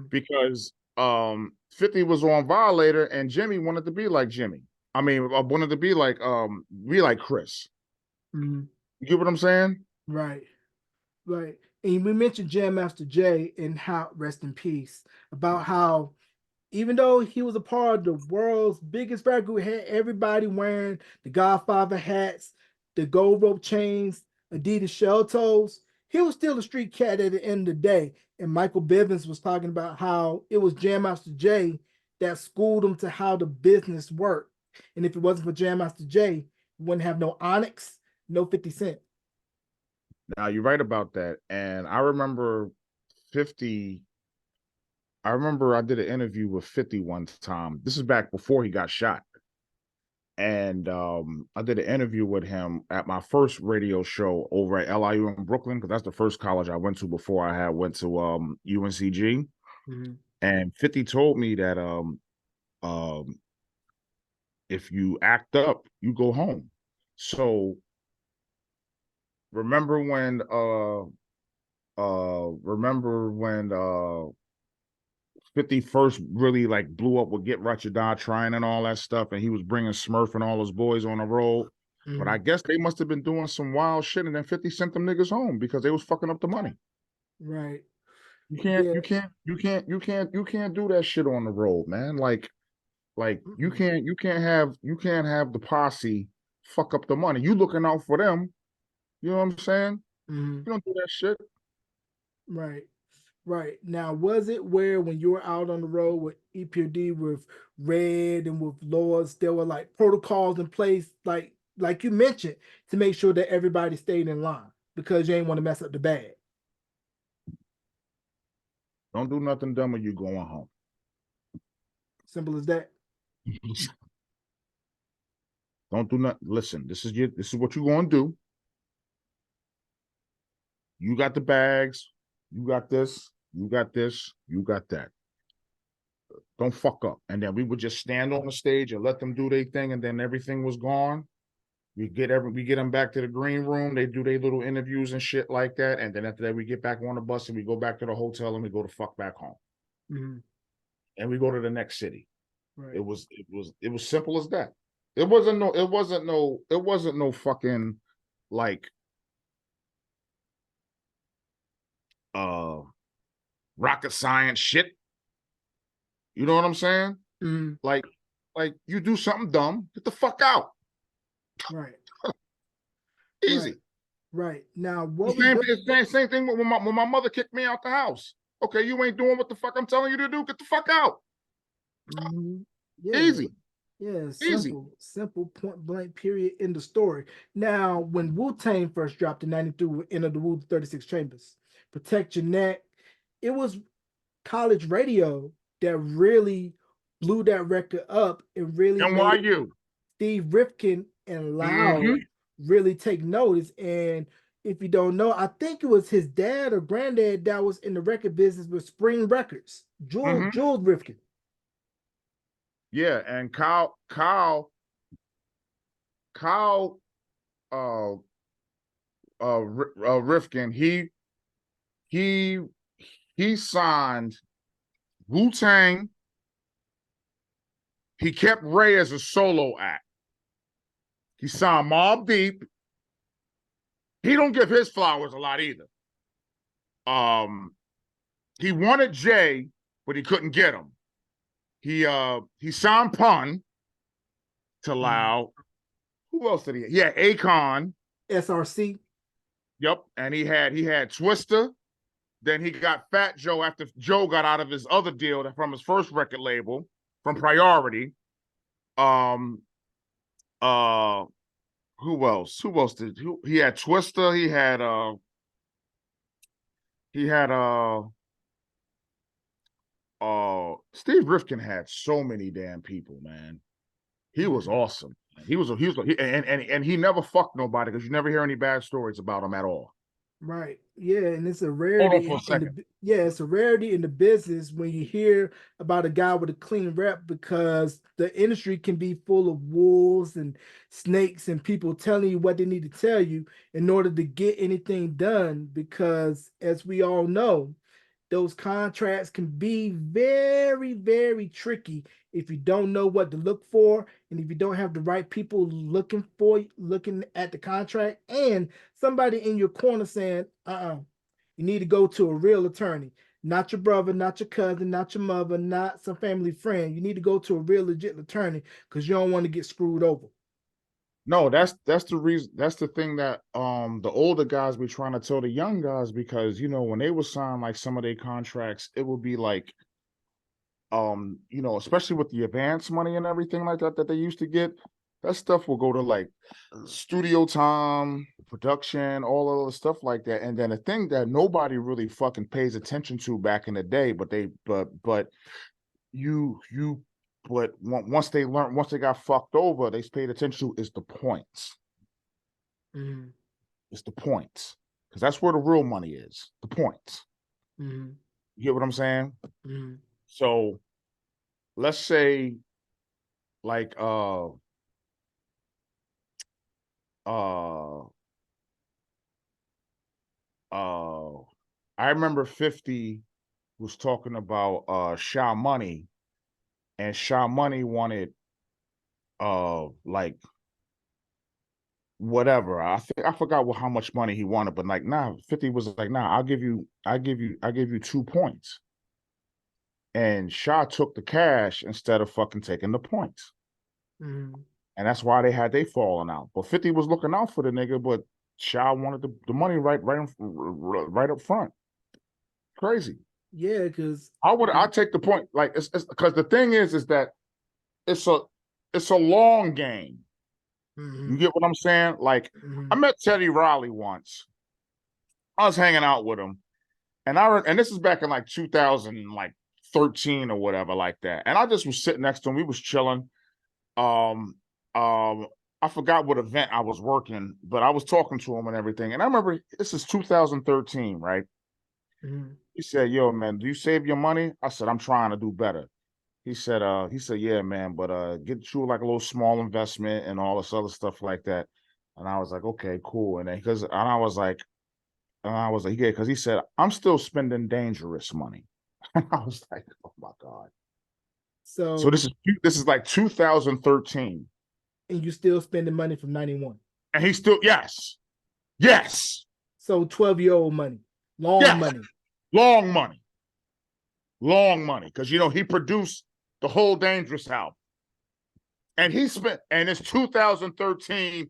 because 50 was on Violator, and Jimmy wanted to be like Jimmy. I mean, wanted to be like Chris. Mm-hmm. You get what I'm saying? Right, right. And we mentioned Jam Master Jay and how, rest in peace, about how even though he was a part of the world's biggest rap group, had everybody wearing the Godfather hats, the gold rope chains, Adidas shell toes, he was still a street cat at the end of the day. And Michael Bivins was talking about how it was Jam Master Jay that schooled him to how the business worked. And if it wasn't for Jam Master Jay, we wouldn't have no Onyx, no 50 Cent. Now you're right about that. And I remember 50. I remember I did an interview with 50 one time. This is back before he got shot. And I did an interview with him at my first radio show over at LIU in Brooklyn, because that's the first college I went to before I had went to UNCG. Mm-hmm. And 50 told me that if you act up, you go home. So remember when 50 first really like blew up with Get Rich or Die Trying and all that stuff, and he was bringing Smurf and all his boys on the road. Mm-hmm. But I guess they must have been doing some wild shit, and then 50 sent them niggas home because they was fucking up the money. Right. You Yeah. you can't do that shit on the road, man. Like you can't have the posse fuck up the money. You looking out for them. You know what I'm saying? Mm-hmm. You don't do that shit. Right. Right. Now, was it where when you were out on the road with EPD, with Red and with Lords, there were like protocols in place, like you mentioned, to make sure that everybody stayed in line because you ain't want to mess up the bag. Don't do nothing dumb or you going home. Simple as that. Don't do nothing. Listen, this is what you're gonna do. You got the bags, you got this, you got this, you got that. don't fuck up. And then we would just stand on the stage and let them do their thing, and then everything was gone. We get them back to the green room. They do their little interviews and shit like that. And then after that, we get back on the bus and we go back to the hotel and we go to fuck back home. Mhm. And we go to the next city. Right. It was simple as that. It wasn't no fucking like rocket science shit. You know what I'm saying? Mhm. Like you do something dumb, get the fuck out. Right. Easy. Right. Now, The what we same, go- same thing when my mother kicked me out the house. Okay, you ain't doing what the fuck I'm telling you to do. Get the fuck out. Mhm. Yeah. Easy. Yeah, Easy. simple, point blank, period, in the story. Now, when Wu-Tang first dropped in 93 with Enter the Wu 36 Chambers, Protect Your Neck, it was college radio that really blew that record up and really made NYU. Steve Rifkin and Loud Mhm. really take notice. And if you don't know, I think it was his dad or granddad that was in the record business with Spring Records, Mhm. Jules Rifkin. Yeah, and Kyle uh Rifkin, he signed Wu-Tang. He kept Ray as a solo act. He signed Mobb Deep. He don't give his flowers a lot either. He wanted Jay, but he couldn't get him. He signed Pun to Loud. Who else did he? Yeah, Akon. SRC. Yep, and he had Twista. Then he got Fat Joe after Joe got out of his other deal from his first record label from Priority. Um, who else? He had Twista? He had Steve Rifkin had so many damn people, man. He was awesome. And he never fucked nobody because you never hear any bad stories about him at all. Right. Yeah, and it's a Hold on rarity for a second. it's a rarity in the business when you hear about a guy with a clean rep because the industry can be full of wolves and snakes and people telling you what they need to tell you in order to get anything done because as we all know, those contracts can be very, very tricky if you don't know what to look for and if you don't have the right people looking at the contract and somebody in your corner saying, you need to go to a real attorney, not your brother, not your cousin, not your mother, not some family friend. You need to go to a real legit attorney because you don't want to get screwed over. No, that's the reason. That's the thing that the older guys be trying to tell the young guys because when they would sign like some of their contracts, it would be like especially with the advance money and everything like that they used to get, that stuff will go to like studio time, production, all of the stuff like that. And then a thing that nobody really fucking pays attention to back in the day, but you but once they got fucked over, they paid attention to is the points. Mm-hmm. It's the points. Because that's where the real money is, the points. Mm-hmm. You get what I'm saying? Mm-hmm. So let's say like uh I remember 50 was talking about Sha Money, and Sha Money wanted like whatever. I forgot how much money he wanted, but like 50 was like, I'll give you 2 points. And Sha took the cash instead of fucking taking the points. Mm-hmm. And that's why they falling out. But 50 was looking out for the nigga, but Sha wanted the money right up front. Crazy. Yeah, because I take the point. Like it's because the thing is that it's a long game. mm-hmm. You get what I'm saying? Like Mm-hmm. I met Teddy Riley once. I was hanging out with him, and this is back in like 2013 or whatever like that. And I just was sitting next to him. We was chilling. Um, I forgot what event I was working, but I was talking to him and everything. And I remember this is 2013, right? Mm-hmm. He said, "Yo, man, do you save your money?" I said, "I'm trying to do better." he said, yeah, man, but get you like a little small investment and all this other stuff like that. And I was like, okay, cool. And then I was like, yeah, because he said, I'm still spending dangerous money. And I was like, oh my God. So So, this is like 2013. and you still spending money from 91. And he still, yes, yes, So 12-year-old money, long yes, money. long money, long money. Because you know, he produced the whole Dangerous album. And he spent, and it's 2013,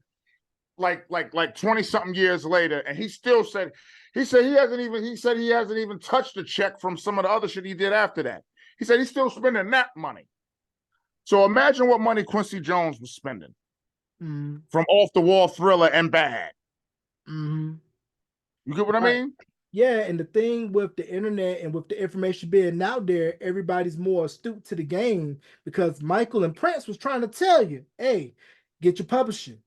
like 20 something years later, and he still said he said he hasn't even touched a check from some of the other shit he did after that. He said he's still spending that money. So imagine what money Quincy Jones was spending from Off the Wall, Thriller, and Bad. You get what I mean? Yeah, and the thing with the internet and with the information being out there, everybody's more astute to the game because Michael and Prince was trying to tell you, hey, get your publishing,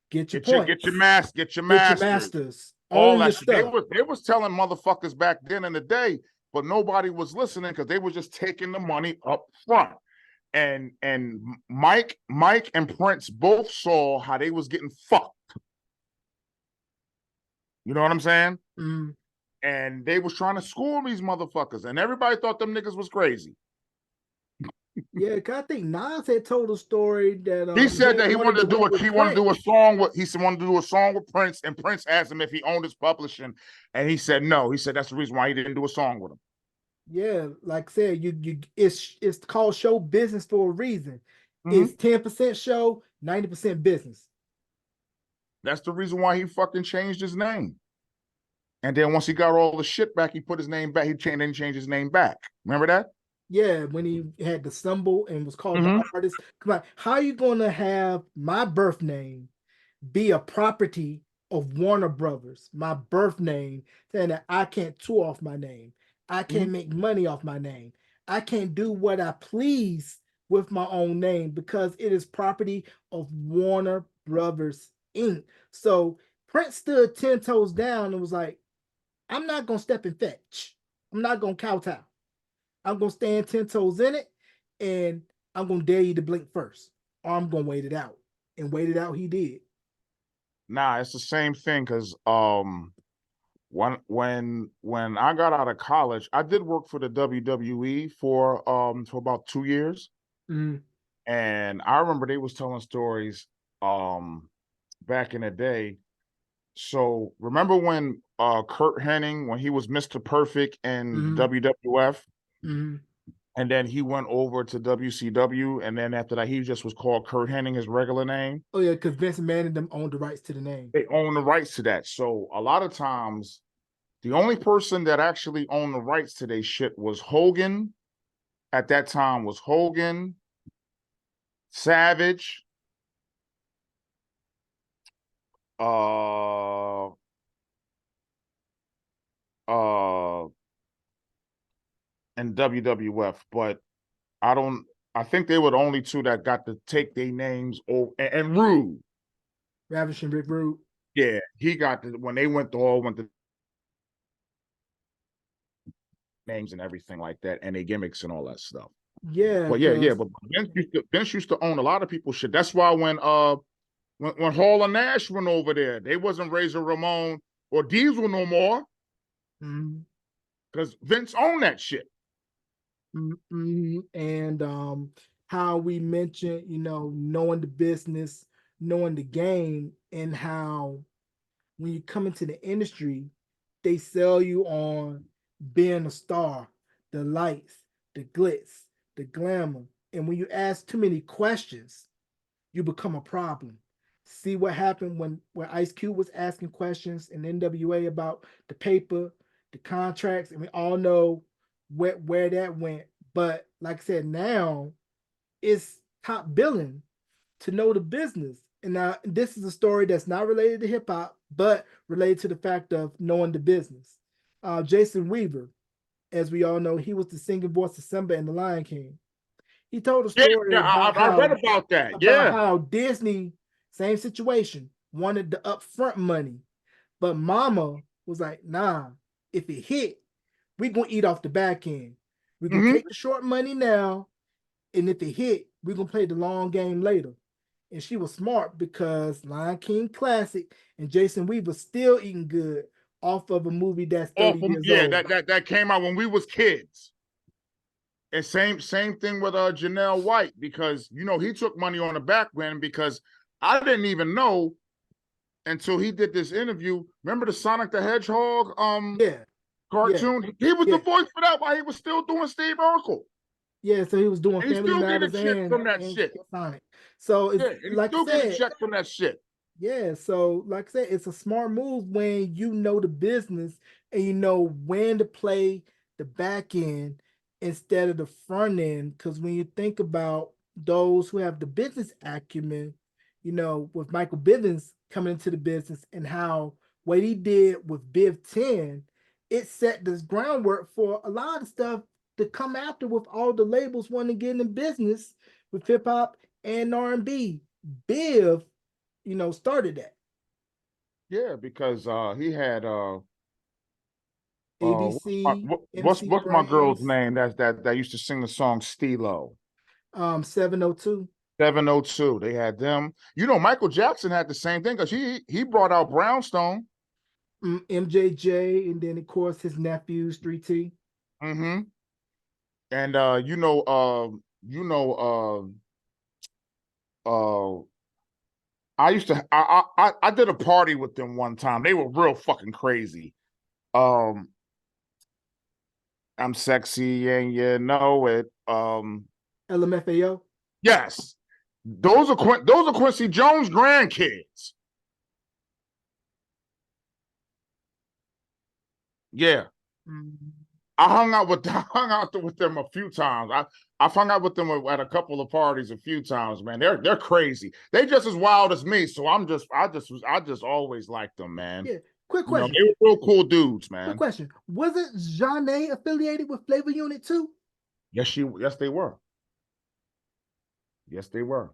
get your points, get your masters, get your masters, all own that your shit. stuff. They was telling motherfuckers back then in the day, but nobody was listening because they were just taking the money up front. And Mike and Prince both saw how they was getting fucked. You know what I'm saying? And they was trying to school these motherfuckers, and everybody thought them niggas was crazy. Yeah, cause I think Nas had told a story that he said that he wanted to do a song with Prince, and Prince asked him if he owned his publishing, and he said no. He said that's the reason why he didn't do a song with him. Yeah, like I said, it's called show business for a reason. It's 10% show, 90% business. That's the reason why he fucking changed his name. And then once he got all the shit back, he put his name back. He changed his name back. Remember that? Yeah, when he had the symbol and was called the artist. Come on, how are you gonna have my birth name be a property of Warner Brothers? My birth name, saying that I can't tour off my name, I can't make money off my name, I can't do what I please with my own name because it is property of Warner Brothers Inc. So Prince stood 10 toes down and was like, I'm not gonna step and fetch. I'm not gonna kowtow. I'm gonna stand 10 toes in it, and I'm gonna dare you to blink first, or I'm gonna wait it out. And wait it out, he did. Nah, it's the same thing because when I got out of college, I did work for the WWE for about 2 years. And I remember they was telling stories back in the day. So remember when Curt Hennig, when he was Mr. Perfect in WWF, and then he went over to WCW, and then after that he just was called Curt Hennig, his regular name. Oh yeah, because Vince McMahon and them owned the rights to the name. They own the rights to that. So a lot of times, the only person that actually owned the rights to their shit was Hogan. At that time, was Hogan, Savage, and WWF, but I think they were the only two that got to take their names over, and Rude. Ravishing Rick Rude. Yeah, he got when they went to names and everything like that, and their gimmicks and all that stuff. Yeah. But Vince used to own a lot of people's shit. That's why when Hall and Nash went over there, they wasn't Razor Ramon or Diesel no more. Because Vince owned that shit. And how we mentioned, knowing the business, knowing the game, and how when you come into the industry, they sell you on being a star, the lights, the glitz, the glamour. And when you ask too many questions, you become a problem. See what happened when Ice Cube was asking questions in NWA about the paper, the contracts, and we all know where that went. But like I said, now it's top billing to know the business. And now this is a story that's not related to hip hop, but related to the fact of knowing the business. Jason Weaver, as we all know, he was the singing voice of Simba and the Lion King. He told a story about I read about that. About how Disney, same situation, wanted the upfront money, but Mama was like, "Nah, if it hit, we're gonna eat off the back end. We're gonna take the short money now, and if it hit, we're gonna play the long game later. And she was smart because Lion King classic and Jason Weaver still eating good off of a movie that's 30 Awful. years Yeah, old. that came out when we was kids. And same thing with Janelle White, because he took money on the back end, because I didn't even know until he did this interview. Remember the Sonic the Hedgehog Yeah, yeah, cartoon? He was the yeah, voice for that while he was still doing Steve Urkel. yeah. So he was doing And he Family still get a Matters check from that and shit. Sonic. So it's Yeah, and he like I still get a said, check from that shit. yeah. So like I said, it's a smart move when you know the business and you know when to play the back end instead of the front end. Because when you think about those who have the business acumen, with Michael Bivins coming into the business and how what he did with Biv 10, it set this groundwork for a lot of stuff to come after with all the labels wanting to get in business with hip hop and R&B. Biv, started that. Yeah, because he had ABC, MC what's my girl's Brands, name that used to sing the song Stilo? 702. 702. They had them. Michael Jackson had the same thing, because he brought out Brownstone. MJJ, and then of course his nephews 3T. Mm-hmm. And I used to I did a party with them one time. They were real fucking crazy. Um, I'm sexy and you know it. LMFAO. Yes, those are Quincy Jones' grandkids. Yeah, Mm. I hung out with them a few times. I've hung out with them at a couple of parties a few times, man. They're crazy. They just as wild as me. So I just always liked them, man. Yeah. Quick They question. were real cool dudes, Quick man. question. Wasn't Janae affiliated with Flavor Unit too? Yes they were. Yes, they were.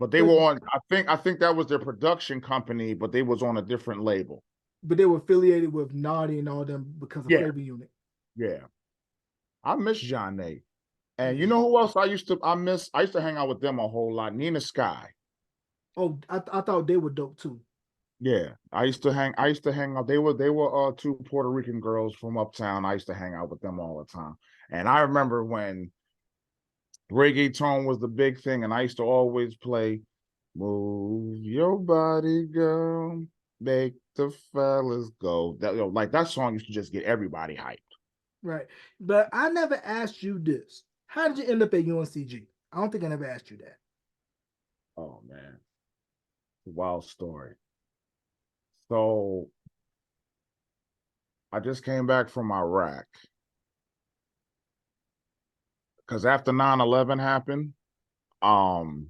But they But were on. I think that was their production company, but they was on a different label. but they were affiliated with Naughty and all them because of Yeah, Flavor Unit. yeah. I miss John Nate. And you Yeah. know who else I miss? I used to hang out with them a whole lot. Nina Sky. Oh, I thought they were dope too. Yeah, I used to hang out. They were two Puerto Rican girls from uptown. I used to hang out with them all the time. And I remember when reggaeton was the big thing, and I used to always play "Move Your Body, Girl, Make the Fellas Go." Like that song used to just get everybody hyped. Right. But I never asked you this. How did you end up at UNCG? I don't think I never asked you that. Oh man, wild story. So I just came back from Iraq because after 9/11 happened, um,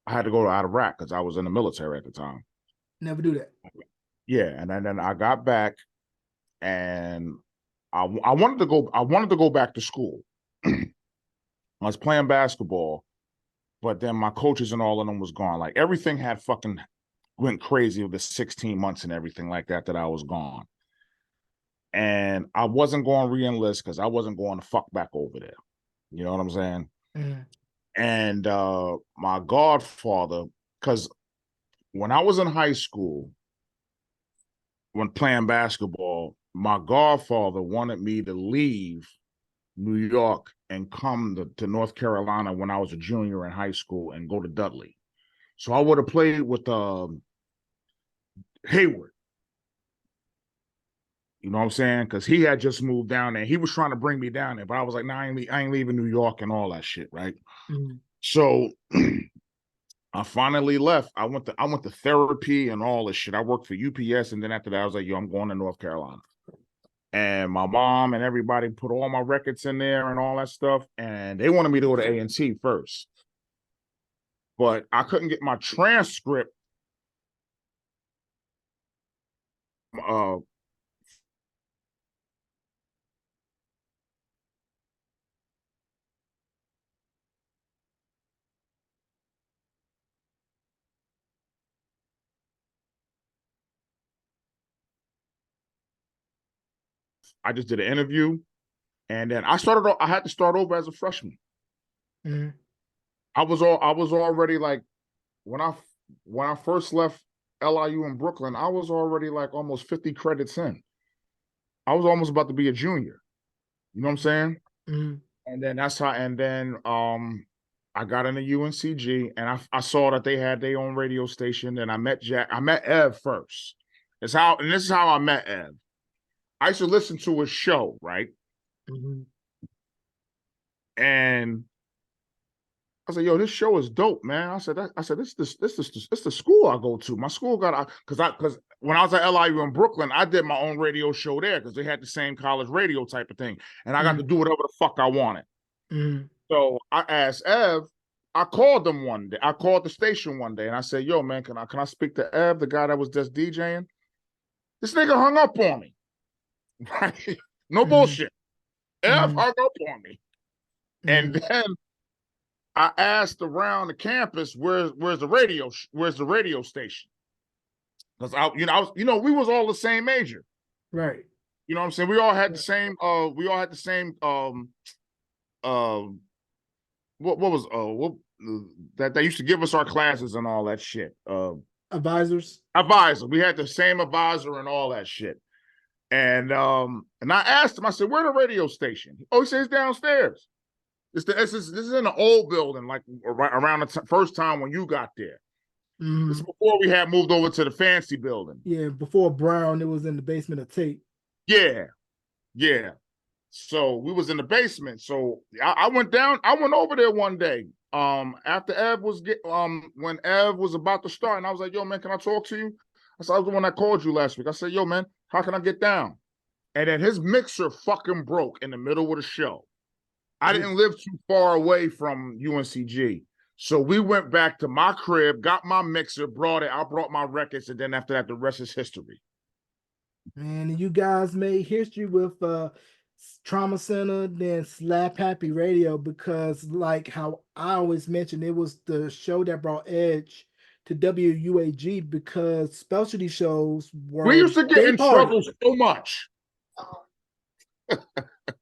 I had to go to Iraq because I was in the military at the time. Never do that. Yeah, and then I got back, and I wanted to go. I wanted to go back to school. I was playing basketball, but then my coaches and all of them was gone. Like everything had fucking went crazy with the 16 months and everything like that I was gone. And I wasn't going to re-enlist because I wasn't going to fuck back over there. You know what I'm saying? Mhm. And my godfather, because when I was in high school, when playing basketball, my godfather wanted me to leave New York and come to North Carolina when I was a junior in high school and go to Dudley. So I would have played with Hayward. You know what I'm saying? Because he had just moved down there. He was trying to bring me down there, but I was like, "Nah, I ain't leaving New York and all that shit, right?" Mhm. So I finally left. I went to therapy and all this shit. I worked for UPS, and then after that, I was like, "Yo, I'm going to North Carolina." And my mom and everybody put all my records in there and all that stuff, and they wanted me to go to A&T first, but I couldn't get my transcript. Uh, I just did an interview, And then I had to start over as a freshman. Mm-hmm. I was already like when I first left LIU in Brooklyn, I was already like almost 50 credits in. I was almost about to be a junior. You know what I'm saying? Mm-hmm. And then I got into UNCG and I saw that they had their own radio station. And I met Ev first. This is how I met Ev. I used to listen to his show, right? Mm-hmm. And I said, "Yo, this show is dope, man." I said, "This the school I go to. My school got because when I was at LIU in Brooklyn, I did my own radio show there because they had the same college radio type of thing, and I got to do whatever the fuck I wanted." Mm-hmm. So I asked Ev. I called them one day. I called the station one day, and I said, "Yo, man, can I speak to Ev, the guy that was just DJing?" This nigga hung up on me. Right? No bullshit. Ev hung up on me, and then I asked around the campus, where's the radio station? Because we was all the same major. Right. You know what I'm saying? We all had the same what was what that they used to give us our classes and all that shit. Advisors. Advisor. We had the same advisor and all that shit. And I asked him, I said, where the radio station? Oh, he says downstairs. This is in an old building, like around the first time when you got there. Mm-hmm. This is before we had moved over to the fancy building. Yeah, before Brown, it was in the basement of Tate. Yeah. So we was in the basement. So I went over there one day. After when Ev was about to start, and I was like, "Yo, man, can I talk to you?" I said, "I was the one that called you last week." I said, "Yo, man, how can I get down?" And then his mixer fucking broke in the middle of the show. I didn't live too far away from UNCG. So we went back to my crib, got my mixer, brought it. I brought my records, and then after that, the rest is history. Man, you guys made history with Trauma Center, then Slap Happy Radio, because like how I always mention, it was the show that brought Edge to WUAG because specialty shows were. We used to get in trouble so much.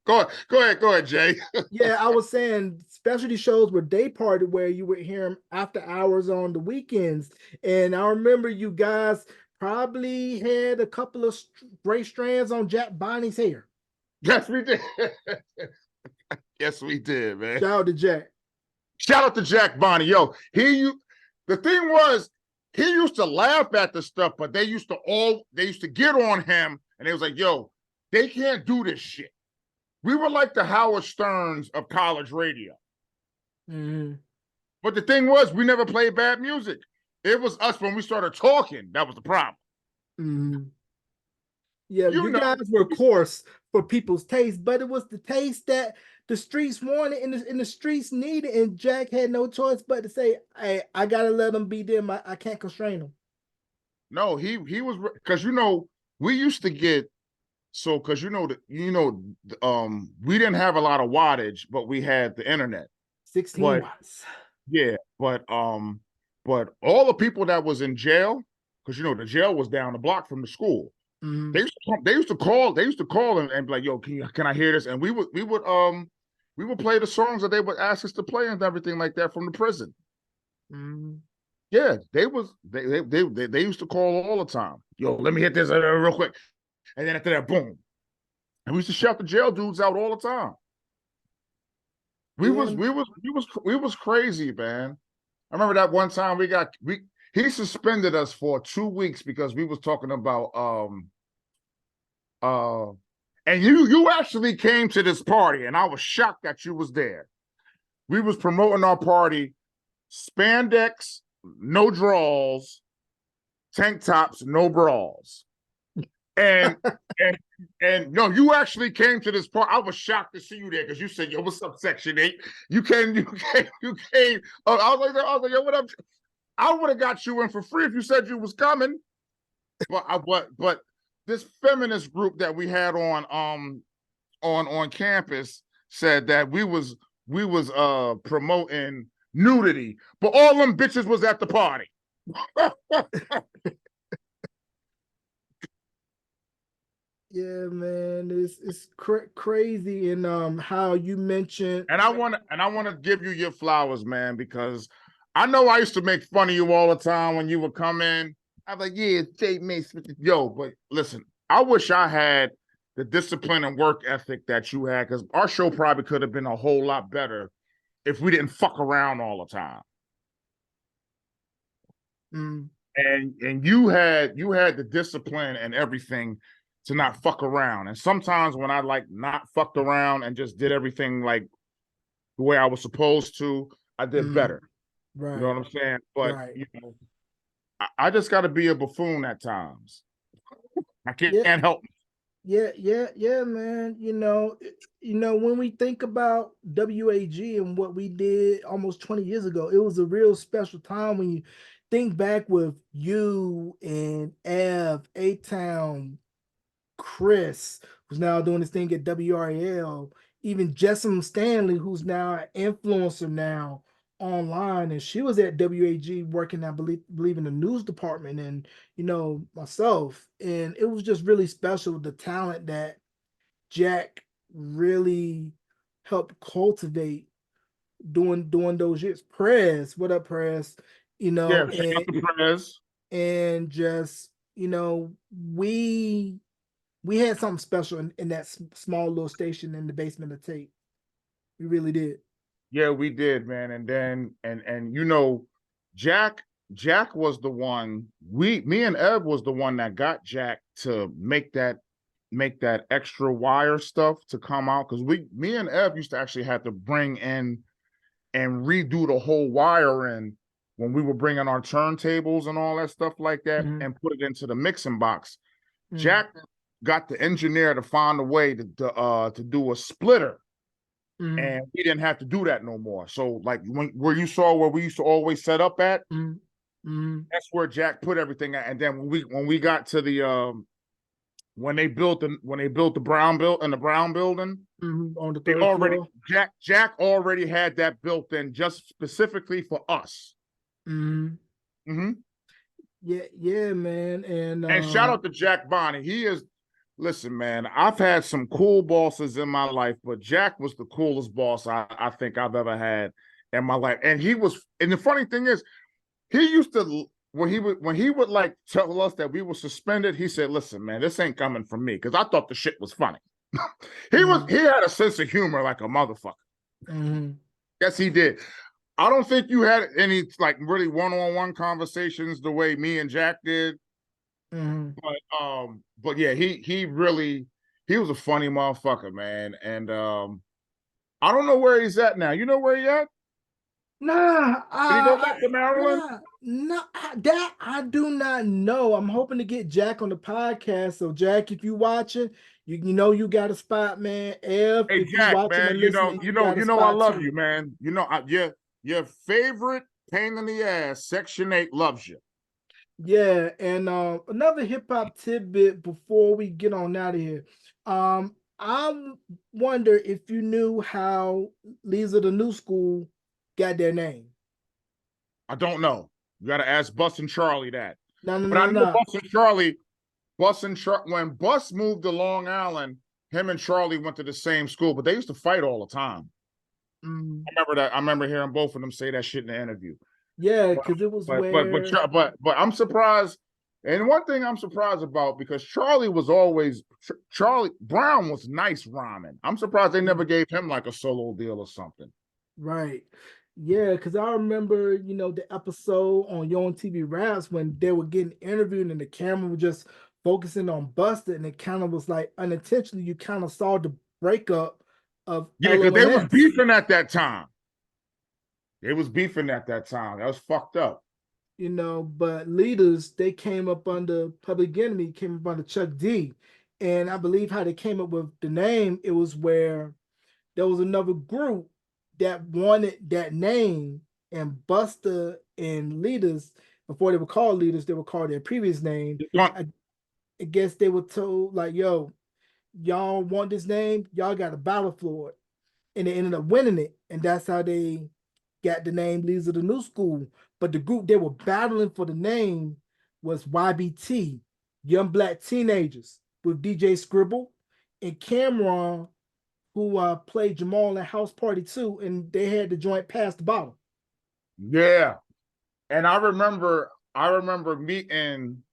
Go ahead, Jay. Yeah, I was saying specialty shows were day party where you would hear them after hours on the weekends. And I remember you guys probably had a couple of gray strands on Jack Bonnie's hair. Yes, we did. Yes, we did, man. Shout out to Jack. Shout out to Jack Bonnie. Yo, the thing was, he used to laugh at the stuff, but they used to get on him, and they was like, "Yo, they can't do this shit." We were like the Howard Sterns of college radio. Mm-hmm. But the thing was, we never played bad music. It was us when we started talking. That was the problem. Mm-hmm. Yeah, you guys were coarse for people's taste, but it was the taste that the streets wanted and the streets needed, and Jack had no choice but to say, "Hey, I gotta let them be them. I can't constrain them." No, he was, because we used to get. So, because we didn't have a lot of wattage, but we had the internet. 16 watts. Yeah, but all the people that was in jail, because the jail was down the block from the school. Mm-hmm. They used to call and be like, "Yo, can I hear this?" And we would play the songs that they would ask us to play and everything like that from the prison. Mm-hmm. Yeah, they used to call all the time. "Yo, let me hit this real quick." And then after that, boom. And we used to shout the jail dudes out all the time. We was crazy, man. I remember that one time he suspended us for 2 weeks because we was talking about and you actually came to this party, and I was shocked that you was there. We was promoting our party, spandex, no draws, tank tops, no bras. And no, you actually came to this part. I was shocked to see you there because you said, "Yo, what's up, Section 8?" You came. I was like, "Yo, what up?" I would have got you in for free if you said you was coming. But this feminist group that we had on campus said that we was promoting nudity, but all them bitches was at the party. Yeah, man, it's crazy, and how you mentioned. And I want to give you your flowers, man, because I know I used to make fun of you all the time when you would come in. I'm like, yeah, it's Jay Mace. Yo, but listen, I wish I had the discipline and work ethic that you had, because our show probably could have been a whole lot better if we didn't fuck around all the time. Mm, And you had the discipline and everything to not fuck around. And sometimes when I like not fucked around and just did everything like the way I was supposed to, I did mm, better. You know right, what I'm saying? But right. you know, I just got to be a buffoon at times. I Yeah, can't help. yeah, man. When we think about WAG and what we did almost 20 years ago, it was a real special time when you think back with you and Ev, A-Town, Chris, who's now doing this thing at WRAL, even Jessamine Stanley, who's now an influencer now online, and she was at WAG working, I believe in the news department, and myself, and it was just really special the talent that Jack really helped cultivate during those years. Press, what up, Press? You know, Yeah, shout out and to Perez. and just we had something special in that small little station in the basement of Tate. We really did. Yeah, we did, man. And then and Jack Jack was the one. Me and Ev was the one that got Jack to make that extra wire stuff to come out, because me and Ev used to actually have to bring in and redo the whole wiring when we were bringing our turntables and all that stuff like that, Mm-hmm. and put it into the mixing box. Mm-hmm. Jack got the engineer to find a way to do a splitter, Mm-hmm. and we didn't have to do that no more. So like where you saw where we used to always set up at, Mm-hmm. that's where Jack put everything at. And then when we got to the when they built the Brown building, Mm-hmm. On the they third already floor. Jack already had that built in just specifically for us. Mm-hmm. Mm-hmm. Yeah, man. And And shout out to Jack Bonney. He is, listen, man, I've had some cool bosses in my life, but Jack was the coolest boss I think I've ever had in my life. And and the funny thing is, he used to, when he would like tell us that we were suspended, he said, listen, man, this ain't coming from me, because I thought the shit was funny. He had a sense of humor like a motherfucker. Mm-hmm. Yes, he did. I don't think you had any like really one-on-one conversations the way me and Jack did. Mm-hmm. But yeah, he was a funny motherfucker, man. And I don't know where he's at now. You know where he at? Nah, Did he go back to Maryland? that I do not know. I'm hoping to get Jack on the podcast. So, Jack, if you watching, you know you got a spot, man. Ev, Hey if you Jack, watching man, and listening, you got a I spot love too. you, man. Your favorite pain in the ass, Section 8 loves you. Yeah, and another hip hop tidbit before we get on out of here. I wonder if you knew how Leaders of the New School got their name. I don't know. You got to ask Bus and Charlie that. No, no, But I no, know no. when Bus moved to Long Island, him and Charlie went to the same school, but they used to fight all the time. Mm, I remember that. I remember hearing both of them say that shit in the interview. yeah, because it was where. But I'm surprised. And one thing I'm surprised about, because Charlie Brown was nice rhyming. I'm surprised they never gave him like a solo deal or something. Right. Yeah, because I remember, the episode on Yo on TV Raps when they were getting interviewed and the camera was just focusing on Buster, and it kind of was like unintentionally you kind of saw the breakup of Yeah, because they was LONS. beefing at that time. They was beefing at that time. That was fucked up. But Leaders, they came up under Public Enemy, came up under Chuck D. And I believe how they came up with the name, it was where there was another group that wanted that name, and Buster and Leaders, before they were called Leaders, they were called their previous name. I guess they were told, like, yo, y'all want this name, y'all got to battle for it. And they ended up winning it. And that's how they got the name Leaders of the New School. But the group they were battling for the name was YBT, Young Black Teenagers. with DJ Scribble and Cameron, who played Jamal in House Party 2, and they had the joint Pass the Bottle. Yeah. And I remember meeting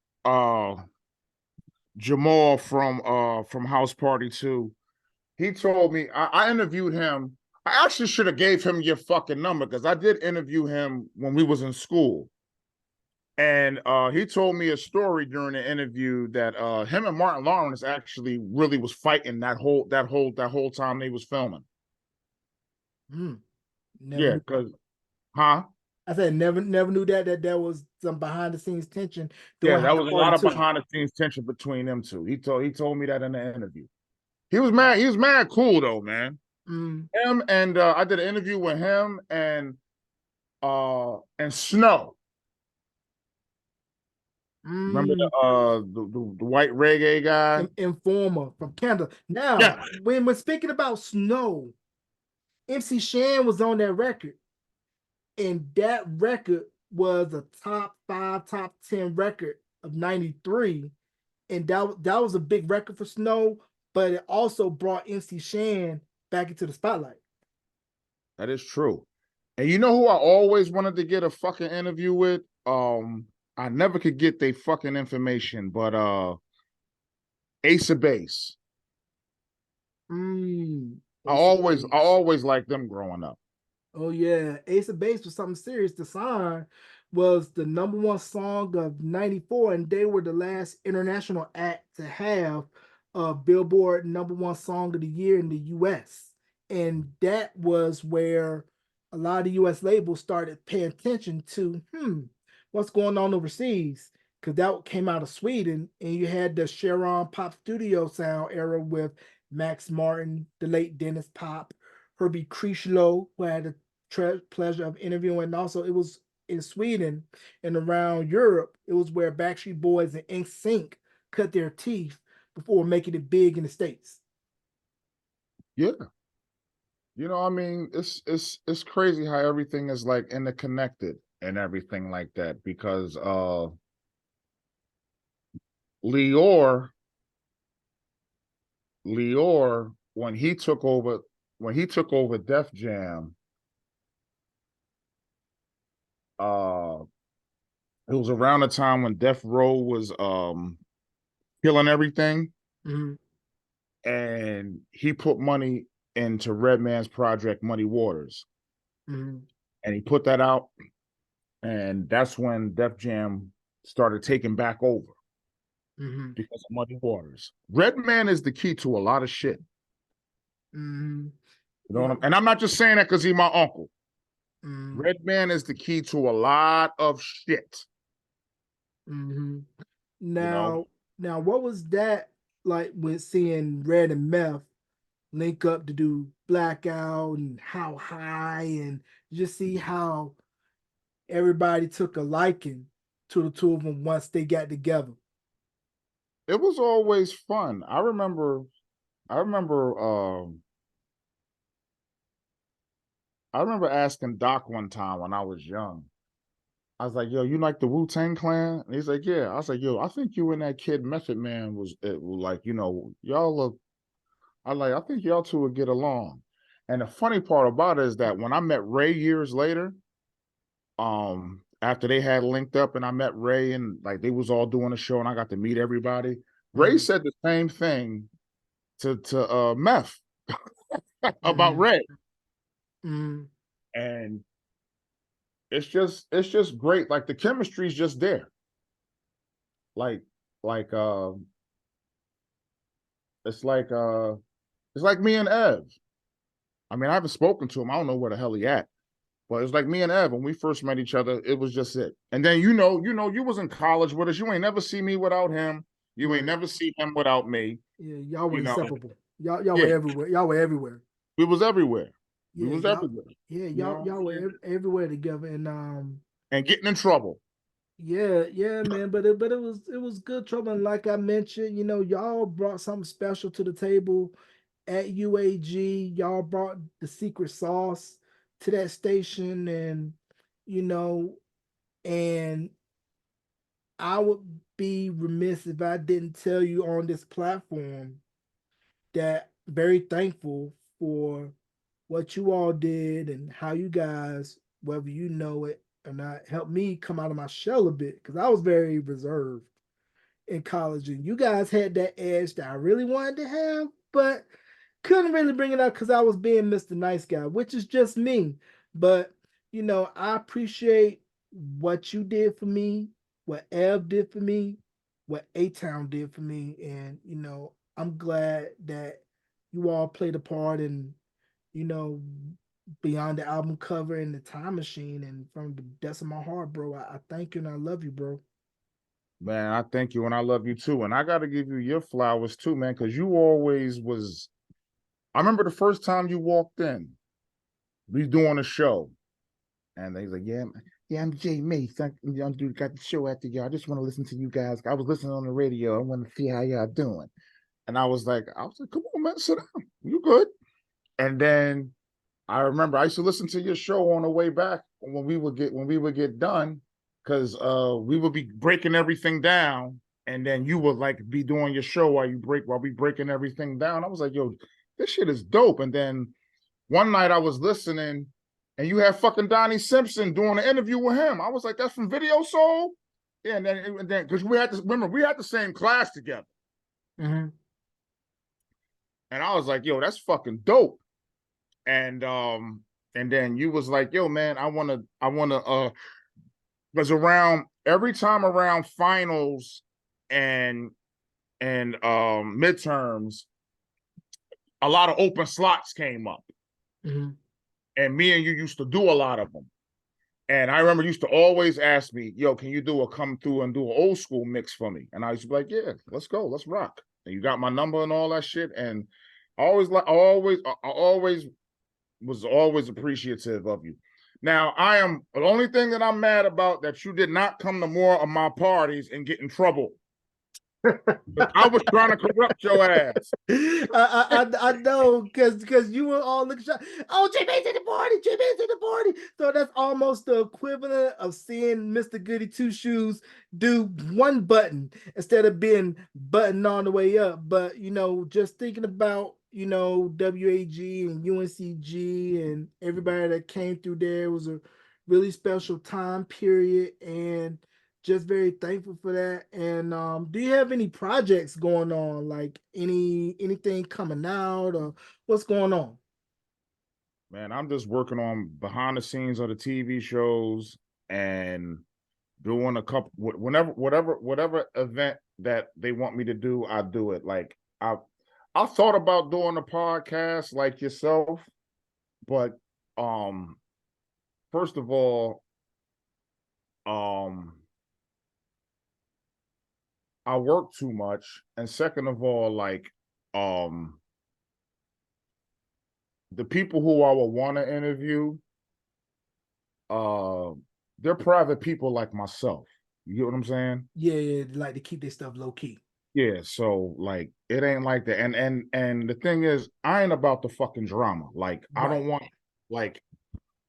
Jamal from House Party 2. He told me I interviewed him. I actually should have gave him your fucking number because I did interview him when we was in school. And he told me a story during the interview that him and Martin Lawrence actually really was fighting that whole time they was filming. Never Yeah, knew. because huh? I said never knew that was some behind the scenes tension Yeah, during that House was a Party lot of 2. behind the scenes tension between them two. He told me that in the interview. He was mad. He was mad cool though, man. Him and I did an interview with him and Snow. Remember the white reggae guy? Informer from Canada. Now, Yeah. when speaking about Snow, MC Shan was on that record, and that record was a top 5, top 10 record of '93, and that was a big record for Snow, but it also brought MC Shan back into the spotlight. That is true. And you know who I always wanted to get a fucking interview with? I never could get their fucking information, but Ace of Base. I always liked them growing up. Oh yeah, Ace of Base was something serious. The Sign was the #1 song of '94, and they were the last international act to have a Billboard #1 song of the year in the US. And that was where a lot of the US labels started paying attention to what's going on overseas. Because that came out of Sweden, and you had the Sharon Pop Studio sound era with Max Martin, the late Dennis Pop, Herbie Kreislow, who I had the pleasure of interviewing. And also, it was in Sweden and around Europe. It was where Backstreet Boys and NSYNC cut their teeth before making it big in the States. Yeah. I mean, it's crazy how everything is like interconnected and everything like that because Lior when he took over Def Jam, it was around the time when Death Row was killing everything. And he put money into Redman's project Muddy Waters. And he put that out, and that's when Def Jam started taking back over because of Muddy Waters. Redman is the key to a lot of shit. You know what and I'm not just saying that because he's my uncle. Redman is the key to a lot of shit. Now, what was that like when seeing Red and Meth link up to do Blackout and How High, and just see how everybody took a liking to the two of them once they got together? It was always fun. I remember asking Doc one time when I was young. I was like, yo, you like the Wu-Tang Clan? And he's like, yeah. I was like, yo, I think you and that kid Method Man was like, y'all look, I think y'all two would get along. And the funny part about it is that when I met Ray years later, after they had linked up and I met Ray and like they was all doing a show and I got to meet everybody, Ray said the same thing to Meth about Ray. And it's just great. Like the chemistry's just there. Like it's like me and Ev. I mean, I haven't spoken to him. I don't know where the hell he at. But it's like me and Ev, when we first met each other, it was just it. And then you was in college with us. You ain't never see me without him. You ain't never see him without me. Yeah, y'all were inseparable. Y'all were everywhere. Y'all were everywhere. We was everywhere. Yeah, we was everywhere. Yeah, y'all were everywhere together, and getting in trouble. Yeah, man. But it was good trouble. And like I mentioned, y'all brought something special to the table at UAG. Y'all brought the secret sauce to that station, and you know, and I would be remiss if I didn't tell you on this platform that very thankful for what you all did and how you guys, whether you know it or not, helped me come out of my shell a bit because I was very reserved in college, and you guys had that edge that I really wanted to have, but couldn't really bring it out because I was being Mr. Nice Guy, which is just me. But I appreciate what you did for me, what Ev did for me, what A Town did for me, and I'm glad that you all played a part in you know beyond the album cover and the time machine. And from the depths of my heart, bro, I thank you and I love you, bro. Man, I thank you and I love you too. And I got to give you your flowers too, man, because you always was. I remember the first time you walked in, we doing a show, and they was like, yeah, I'm Jay Mace. I'm dude got the show after y'all. I just want to listen to you guys. I was listening on the radio. I want to see how y'all doing. And I was like, come on, man, sit down. You good? And then I remember I used to listen to your show on the way back when we would get done, because we would be breaking everything down, and then you would like be doing your show while we breaking everything down. I was like, yo, this shit is dope. And then one night I was listening, and you had fucking Donnie Simpson doing an interview with him. I was like, that's from Video Soul? Yeah, and then because we had the same class together. Mm-hmm. And I was like, yo, that's fucking dope. And then you was like, yo, man, I wanna because around every time around finals and midterms, a lot of open slots came up. Mm-hmm. And me and you used to do a lot of them. And I remember you used to always ask me, yo, can you come through and do an old school mix for me? And I used to be like, yeah, let's go, let's rock. And you got my number and all that shit. And I always was always appreciative of you. Now, the only thing that I'm mad about that you did not come to more of my parties and get in trouble. I was trying to corrupt your ass. I know because you were all looking shot. Oh, Jimmy's in the party. Jimmy's in the party. So that's almost the equivalent of seeing Mr. Goody Two Shoes do one button instead of being buttoned all the way up. But just thinking about WAG and UNCG and everybody that came through there was a really special time period, and just very thankful for that. And do you have any projects going on, like anything coming out, or what's going on? Man, I'm just working on behind the scenes of the TV shows and doing a couple whatever event that they want me to do, I do it. Like I thought about doing a podcast like yourself, but first of all, I work too much, and second of all, like the people who I would want to interview, uh they're private people like myself. You get what I'm saying? Yeah, like to keep their stuff low key. Yeah, so like it ain't like that. And the thing is, I ain't about the fucking drama. Like I Right. don't want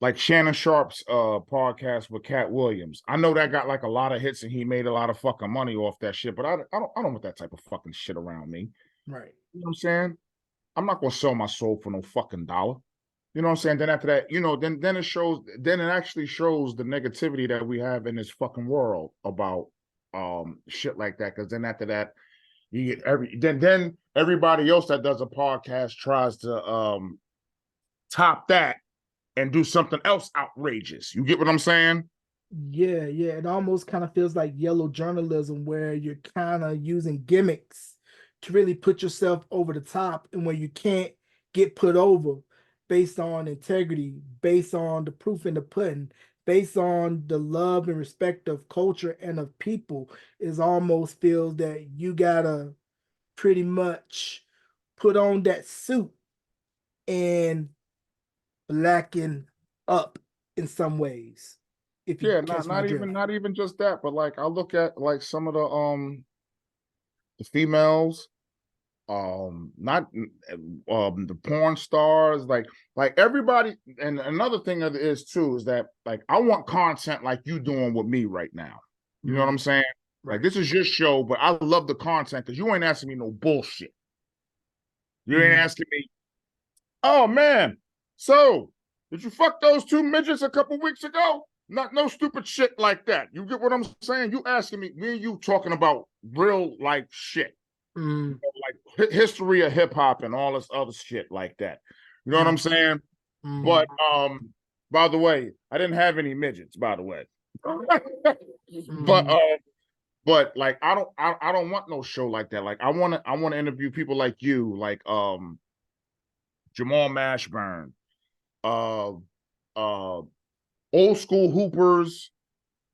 like Shannon Sharp's podcast with Cat Williams. I know that got like a lot of hits and he made a lot of fucking money off that shit, but I don't want that type of fucking shit around me. Right. You know what I'm saying? I'm not gonna sell my soul for no fucking dollar. You know what I'm saying? Then after that, then it actually shows the negativity that we have in this fucking world about shit like that. Cause then after that, you get then everybody else that does a podcast tries to top that and do something else outrageous. You get what I'm saying? Yeah, yeah. It almost kind of feels like yellow journalism where you're kind of using gimmicks to really put yourself over the top, and where you can't get put over based on integrity, based on the proof in the pudding, based on the love and respect of culture and of people, is almost feels that you gotta pretty much put on that suit and blacken up in some ways. If you Yeah, catch my drift. not even just that, but like I look at like some of the females, not the porn stars, like everybody. And another thing of it is too is that like I want content like you doing with me right now. You know what I'm saying? Like, this is your show, but I love the content because you ain't asking me no bullshit. You ain't asking me, oh man, so did you fuck those two midgets a couple weeks ago? Not no stupid shit like that. You get what I'm saying? You asking me and you talking about real like shit. You know, like history of hip hop and all this other shit like that. You know what I'm saying? But by the way, I didn't have any midgets, by the way. But like I don't want no show like that. Like I want to interview people like you, like Jamal Mashburn, uh old school hoopers,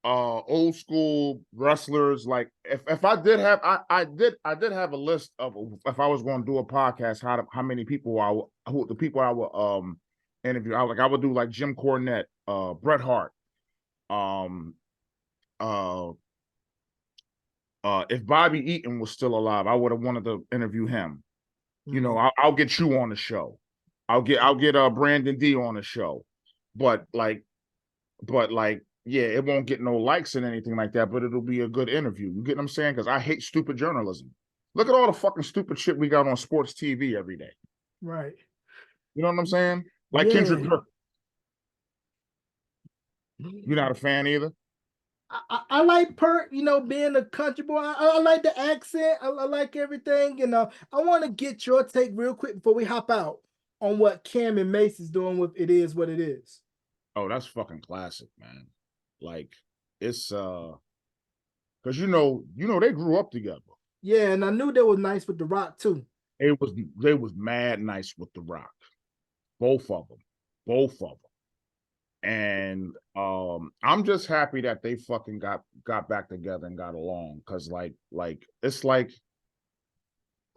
old school wrestlers. Like if I did have I did have a list of, if I was going to do a podcast, how many people the people I would interview. I would do like Jim Cornette, Bret Hart, if Bobby Eaton was still alive, I would have wanted to interview him. You know, I'll get you on the show. I'll get Brandon D on the show. But like, yeah, it won't get no likes and anything like that, but it'll be a good interview. You get what I'm saying? Because I hate stupid journalism. Look at all the fucking stupid shit we got on sports TV every day. Right. You know what I'm saying? Like Kendrick Perkins. You're not a fan either? I like Perk, you know, being a country boy. I like the accent. I like everything. You know, I want to get your take real quick before we hop out on what Cam and Mace is doing with It Is What It Is. Oh, that's fucking classic, man. Like, it's because you know they grew up together. Yeah, and I knew they was nice with The Rock too. They was mad nice with The Rock. Both of them. And I'm just happy that they fucking got back together and got along. Cause like it's like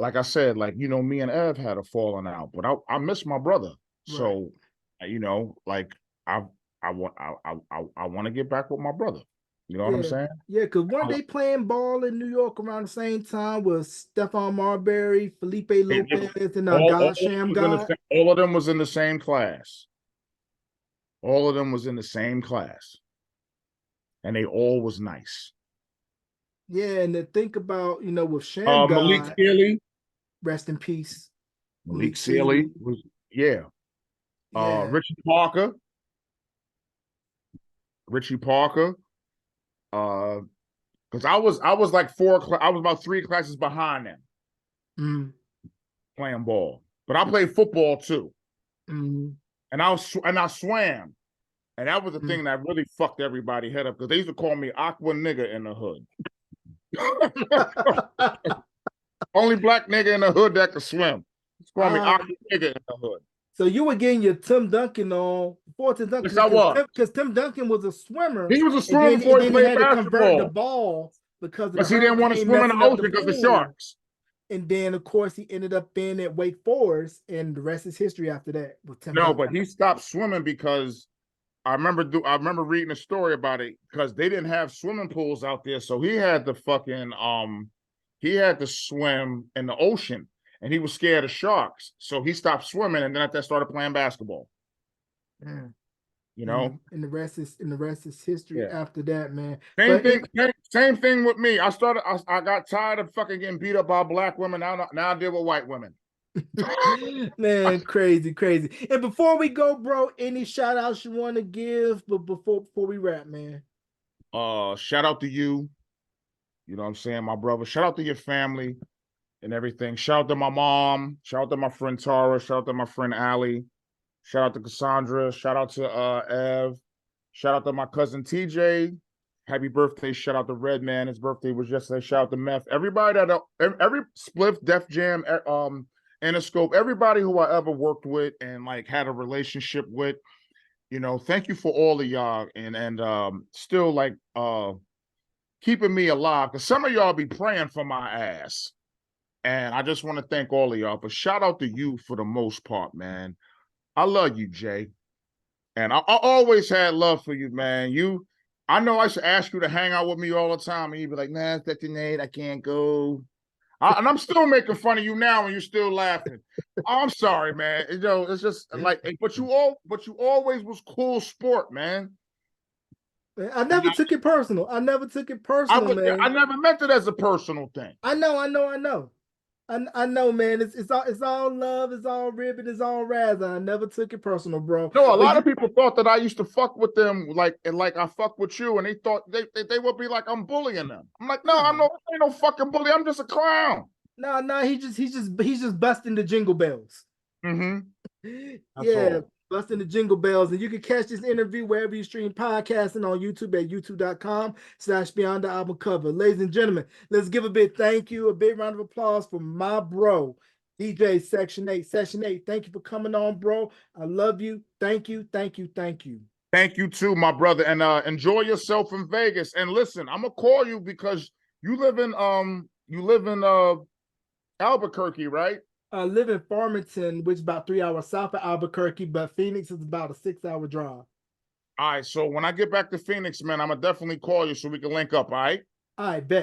I said, like, you know, me and Ev had a falling out, but I miss my brother. Right. So, you know, like I want to get back with my brother. You know what I'm saying? Yeah, because weren't they playing ball in New York around the same time with Stephon Marbury, Felipe Lopez, and Sham God? All of them was in the same class. All of them was in the same class. And they all was nice. Yeah, and to think about, you know, with Sham God, Malik Sealy. Rest in peace. Malik Sealy was, yeah. Richie Parker. Because I was like I was about 3 classes behind them playing ball. But I played football too. And I swam. And that was the thing that really fucked everybody head up, because they used to call me Aqua Nigga in the hood. Only black nigga in the hood that could swim. It's called me Aqua Nigga in the hood. So you were getting your Tim Duncan on before Tim Duncan. Yes, I was. Because Tim Duncan was a swimmer. He was a swimmer before he played basketball. To convert the ball because he didn't want to swim in the ocean because of the sharks. And then, of course, he ended up being at Wake Forest, and the rest is history after that. With Tim Duncan. But he stopped swimming because I remember reading a story about it, because they didn't have swimming pools out there, so he had to fucking he had to swim in the ocean. And he was scared of sharks, so he stopped swimming, and then after that started playing basketball. Yeah. You know, and the rest is history after that, man. Same thing with me. I got tired of fucking getting beat up by black women. Now I deal with white women. Man, crazy. And before we go, bro, any shout outs you want to give? But before we wrap, man. Shout out to you. You know what I'm saying, my brother. Shout out to your family and everything. Shout out to my mom. Shout out to my friend Tara. Shout out to my friend Allie. Shout out to Cassandra. Shout out to Ev. Shout out to my cousin TJ. Happy birthday. Shout out to Redman. His birthday was yesterday. Shout out to Meth. Everybody every Spliff, Def Jam, Interscope, everybody who I ever worked with and like had a relationship with, you know, thank you for all of y'all and still like keeping me alive, because some of y'all be praying for my ass. And I just want to thank all of y'all, but shout out to you for the most part, man. I love you, Jay. And I always had love for you, man. I know I should ask you to hang out with me all the time, and you'd be like, nah, it's that Nate, I can't go. And I'm still making fun of you now, and you're still laughing. I'm sorry, man. You know, it's just like, but you always was cool sport, man. Man, I never took it personal. I never took it personal, man. I never meant it as a personal thing. I know. I know, man. It's all love, it's all ribbon, it's all razz. I never took it personal, bro. No, a But lot of people thought that I used to fuck with them like I fuck with you, and they thought they would be like I'm bullying them. I'm like, no, I ain't no fucking bully. I'm just a clown. no, he's just busting the jingle bells. That's Yeah, all. busting the jingle bells. And you can catch this interview wherever you stream podcasting on YouTube at youtube.com/Beyond the Album Cover. Ladies and gentlemen, let's give a big thank you, a big round of applause for my bro, DJ Section 8. Section 8, thank you for coming on, bro. I love you. Thank you. Thank you too, my brother, and enjoy yourself in Vegas. And listen, I'm gonna call you because you live in Albuquerque, right? I live in Farmington, which is about 3 hours south of Albuquerque, but Phoenix is about a 6-hour drive. All right, so when I get back to Phoenix, man, I'm gonna definitely call you so we can link up, all right? I bet.